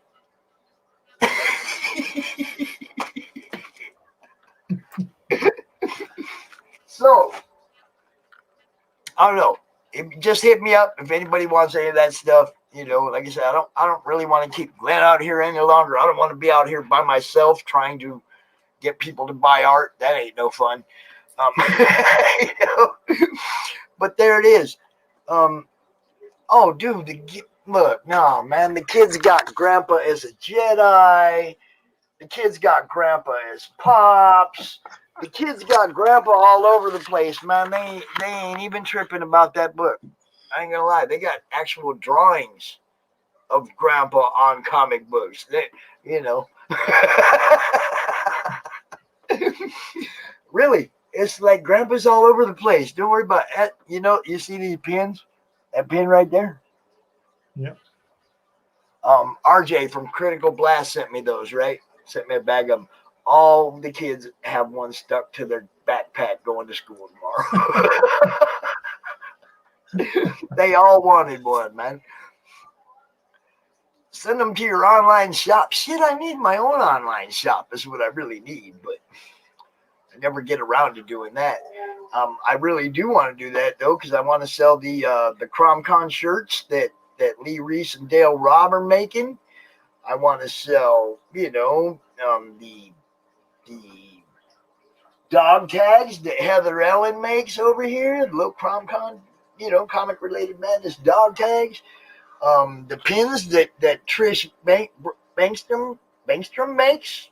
Speaker 1: So, I don't know. Just hit me up if anybody wants any of that stuff. You know, like I said, I don't really want to keep Glenn out here any longer. I don't want to be out here by myself trying to get people to buy art. That ain't no fun. You know? But there it is. Oh, dude, look, no, man, the kids got Grandpa as a Jedi. The kids got Grandpa as Pops. The kids got Grandpa all over the place, man. They ain't even tripping about that book. I ain't gonna lie. They got actual drawings of Grandpa on comic books. You know. Really, it's like Grandpa's all over the place. Don't worry about it. You know, you see these pins? That pin right there?
Speaker 7: Yeah.
Speaker 1: RJ from Critical Blast sent me those, right? Sent me a bag of them. All the kids have one stuck to their backpack going to school tomorrow. They all wanted one, man. Send them to your online shop. Shit, I need my own online shop is what I really need, but I never get around to doing that. I really do want to do that, though, because I want to sell the CromCon shirts that Lee Reese and Dale Robb are making. I want to sell, you know, the dog tags that Heather Ellen makes over here, the little CromCon, you know, comic related madness dog tags. The pins that Trish Bankstrom makes.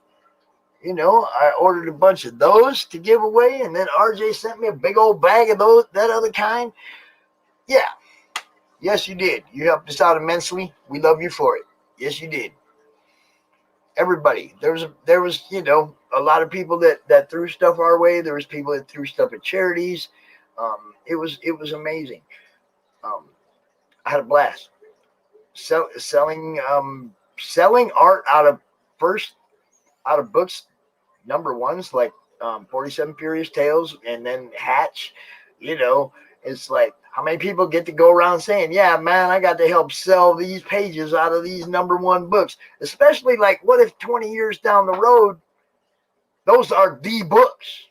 Speaker 1: You know, I ordered a bunch of those to give away, and then RJ sent me a big old bag of that other kind. Yeah. Yes, you did. You helped us out immensely. We love you for it. Yes, you did. Everybody. There was, you know, a lot of people that threw stuff our way. There was people that threw stuff at charities. It was amazing. I had a blast. Selling art out of books, number ones like 47 Furious Tales and then Hatch. You know, it's like, how many people get to go around saying, yeah, man, I got to help sell these pages out of these number one books? Especially like, what if 20 years down the road, those are the books?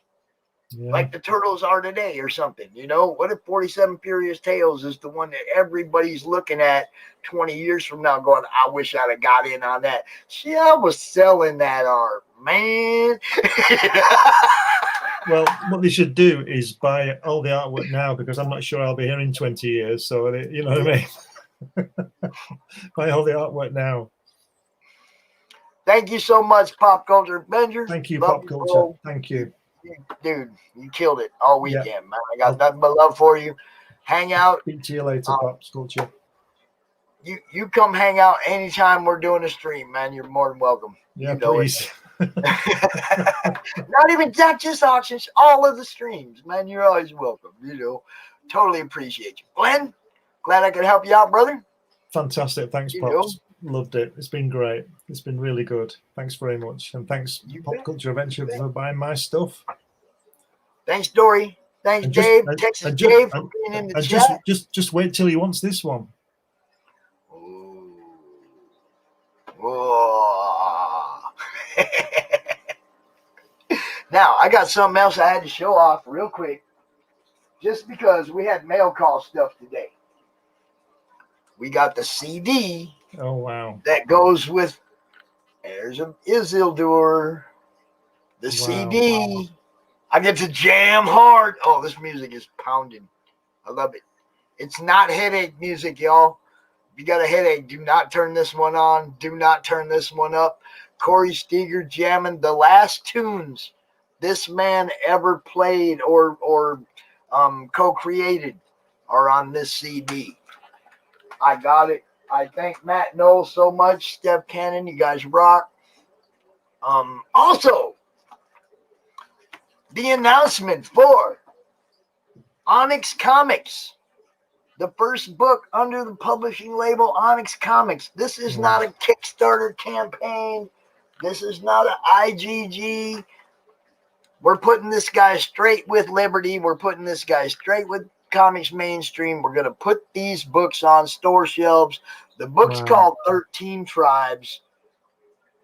Speaker 1: Yeah. Like the Turtles are today or something, you know? What if 47 Furious Tales is the one that everybody's looking at 20 years from now going, I wish I'd have got in on that. See, I was selling that art, man.
Speaker 7: Well, what they should do is buy all the artwork now, because I'm not sure I'll be here in 20 years. So, you know what I mean? Buy all the artwork now.
Speaker 1: Thank you so much, Pop Culture Avenger.
Speaker 7: Thank you, Pop Culture. Thank you.
Speaker 1: Dude, you killed it all weekend, man. I got nothing but love for you. Hang out.
Speaker 7: Speak to you later, Pop Culture.
Speaker 1: You come hang out anytime we're doing a stream, man. You're more than welcome.
Speaker 7: Yeah,
Speaker 1: you know
Speaker 7: please.
Speaker 1: Not just auctions, all of the streams, man. You're always welcome. You know, totally appreciate you. Glenn, glad I could help you out, brother.
Speaker 7: Fantastic. Thanks, Pops. Loved it. It's been great. It's been really good. Thanks very much. And thanks, Pop Culture Adventure, for buying my stuff.
Speaker 1: Thanks, Dory. Thanks, Dave. Texas Dave, for being in the chat.
Speaker 7: Just wait till he wants this one.
Speaker 1: Now, I got something else I had to show off real quick, just because we had mail call stuff today. We got the CD
Speaker 7: Oh, wow.
Speaker 1: That goes with Heirs of Isildur, the CD. I get to jam hard. Oh, this music is pounding. I love it. It's not headache music, y'all. If you got a headache, do not turn this one on. Do not turn this one up. Corey Steger jamming the last tunes this man ever played or co-created are on this CD. I got it. I thank Matt Knowles so much. Steph Cannon, you guys rock. Also, the announcement for Onyx Comics, the first book under the publishing label Onyx Comics. This is not a Kickstarter campaign. This is not an IGG. We're putting this guy straight with Liberty. We're putting this guy straight with Comics Mainstream. We're going to put these books on store shelves. The book's called 13 Tribes.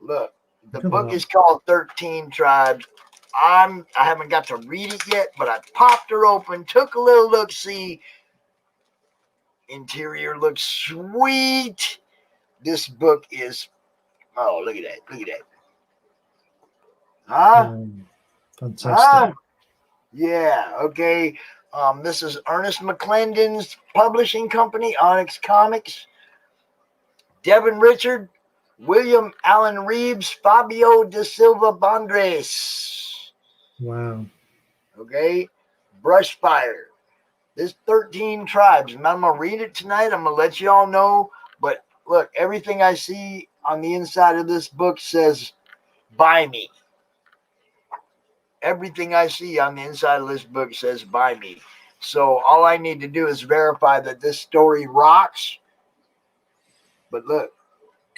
Speaker 1: Look, the book is called 13 Tribes. I haven't got to read it yet, but I popped her open, took a little look-see. Interior looks sweet. This book is, oh, look at that. Look at that. Huh?
Speaker 7: Fantastic.
Speaker 1: Yeah, okay. This is Ernest McClendon's publishing company, Onyx Comics. Devin Richard, William Allen Reeves, Fabio da Silva Bondres.
Speaker 7: Wow.
Speaker 1: Okay. Brushfire. There's 13 Tribes. And I'm going to read it tonight. I'm going to let you all know. But look, everything I see on the inside of this book says, buy me. Everything I see on the inside of this book says, buy me. So all I need to do is verify that this story rocks. But look.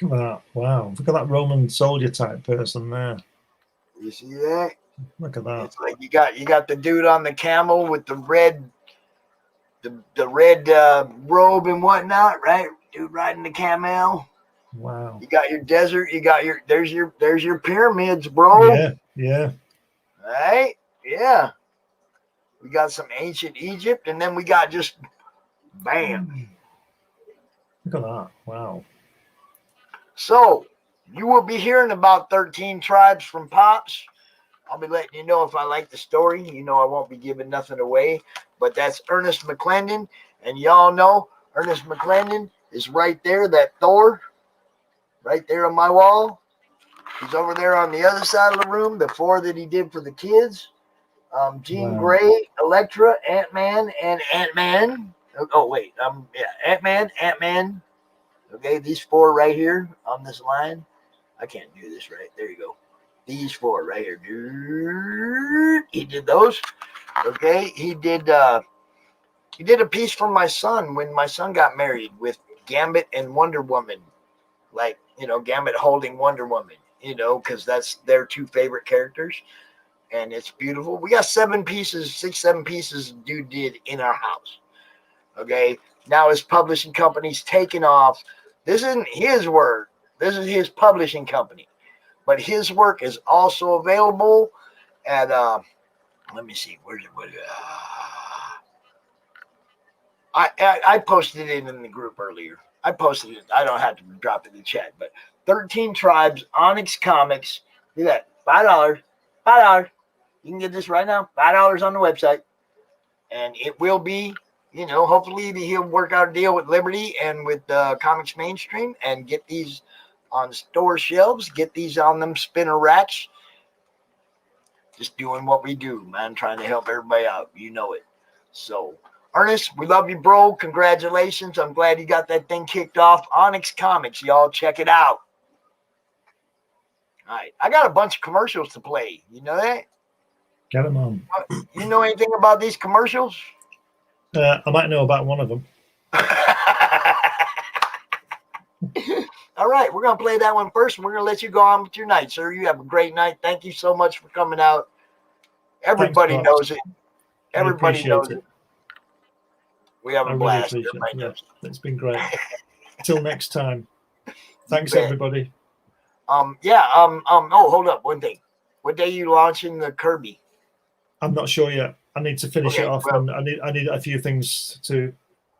Speaker 7: Look at that. Wow. Look at that Roman soldier type person there.
Speaker 1: You see that?
Speaker 7: Look at that.
Speaker 1: It's like you got the dude on the camel with the red the red robe and whatnot, right? Dude riding the camel.
Speaker 7: Wow.
Speaker 1: You got your desert. You got there's your pyramids, bro.
Speaker 7: Yeah. Yeah.
Speaker 1: Right? Yeah. We got some ancient Egypt, and then we got just bam.
Speaker 7: Look at that. Wow.
Speaker 1: So you will be hearing about 13 Tribes from Pops. I'll be letting you know if I like the story. You know I won't be giving nothing away. But that's Ernest McClendon. And y'all know Ernest McClendon is right there, that Thor, right there on my wall. He's over there on the other side of the room, the 4 that he did for the kids. Jean Grey, Elektra, Ant-Man, and Ant-Man. Oh, wait. Ant-Man. Okay, these 4 right here on this line. I can't do this right. There you go. These 4 right here. He did those. Okay, he did a piece for my son when my son got married with Gambit and Wonder Woman. Like, Gambit holding Wonder Woman, because that's their 2 favorite characters. And it's beautiful. We got 7 pieces, 7 pieces dude did in our house. Okay, now his publishing company's taken off. This isn't his work. This is his publishing company. But his work is also available at, let me see, where's it? I posted it in the group earlier. I posted it. I don't have to drop it in the chat. But 13 Tribes, Onyx Comics. Look at that. $5. $5. You can get this right now. $5 on the website. And it will be, hopefully he'll work out a deal with Liberty and with Comics Mainstream and get these on store shelves, get these on them spinner racks. Just doing what we do, man, trying to help everybody out. You know it. So, Ernest, we love you, bro. Congratulations. I'm glad you got that thing kicked off. Onyx Comics, y'all, check it out. All right. I got a bunch of commercials to play. You know that?
Speaker 7: Get them on.
Speaker 1: You know anything about these commercials?
Speaker 7: I might know about one of them.
Speaker 1: All right, we're going to play that one first, and we're going to let you go on with your night, sir. You have a great night. Thank you so much for coming out. Everybody knows it. Everybody knows it. We have a blast.
Speaker 7: Really it's been great. Till next time. Thanks, everybody.
Speaker 1: Oh, hold up. One thing. What day are you launching the Kirby?
Speaker 7: I'm not sure yet. I need to finish it off, and I need a few things to.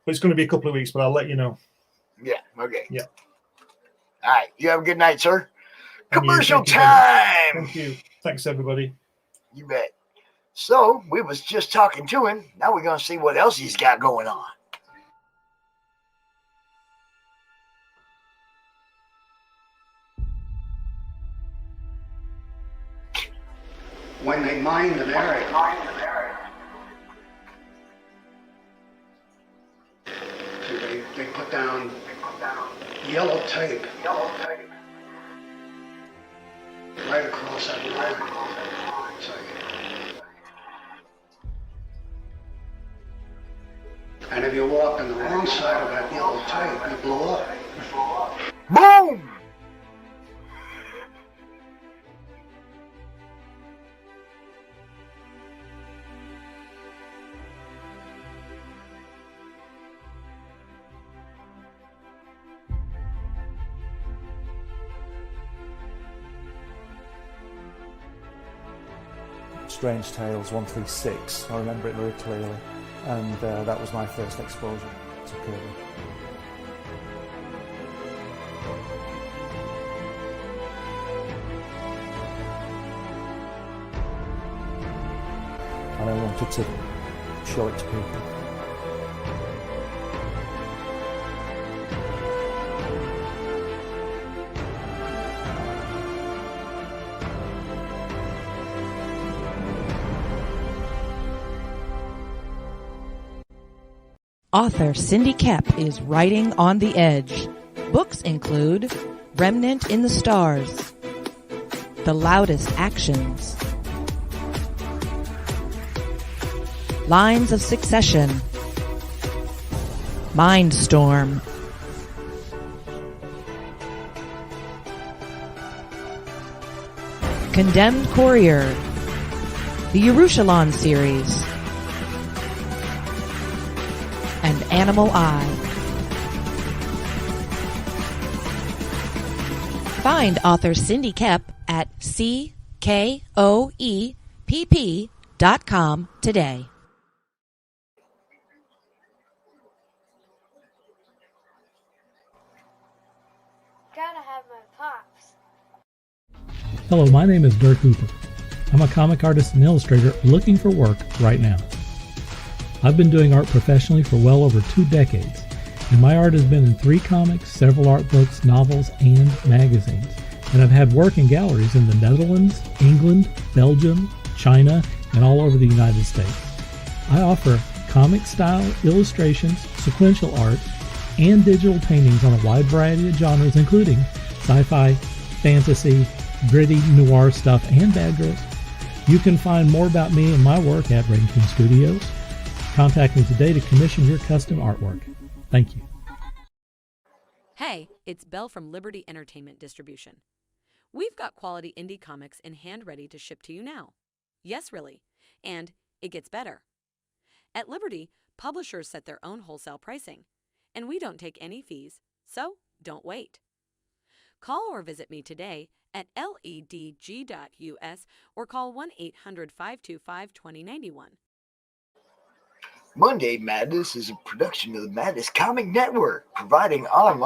Speaker 7: But it's going to be a couple of weeks, but I'll let you know.
Speaker 1: Yeah. Okay.
Speaker 7: Yeah.
Speaker 1: All right. You have a good night, sir.
Speaker 7: Thank you.
Speaker 1: Commercial
Speaker 7: Thank you,
Speaker 1: time.
Speaker 7: Thank you. Thanks, everybody.
Speaker 1: You bet. So we was just talking to him. Now we're going to see what else he's got going on.
Speaker 9: When they mine an area, they put down yellow tape right across that line. And if you walk on the wrong side of that yellow tape, you blow up.
Speaker 1: Boom!
Speaker 10: Strange Tales 136. I remember it very clearly, and that was my first exposure to Kirby. And I wanted to show it to people.
Speaker 11: Author Cindy Kep is writing on the edge. Books include Remnant in the Stars, The Loudest Actions, Lines of Succession, Mindstorm, Condemned Courier, the Yerushalayim series, and Animal Eye. Find author Cindy Kep at CKOEPP.com today.
Speaker 8: Gotta have my pops.
Speaker 12: Hello, my name is Dirk Hooper. I'm a comic artist and illustrator looking for work right now. I've been doing art professionally for well over 2 decades, and my art has been in 3 comics, several art books, novels, and magazines. And I've had work in galleries in the Netherlands, England, Belgium, China, and all over the United States. I offer comic-style illustrations, sequential art, and digital paintings on a wide variety of genres, including sci-fi, fantasy, gritty, noir stuff, and bad girls. You can find more about me and my work at Rainkin Studios. Contact me today to commission your custom artwork. Thank you.
Speaker 13: Hey, it's Belle from Liberty Entertainment Distribution. We've got quality indie comics in hand ready to ship to you now. Yes, really. And it gets better. At Liberty, publishers set their own wholesale pricing, and we don't take any fees, so don't wait. Call or visit me today at ledg.us or call 1-800-525-2091.
Speaker 1: Monday Madness is a production of the Madness Comic Network, providing online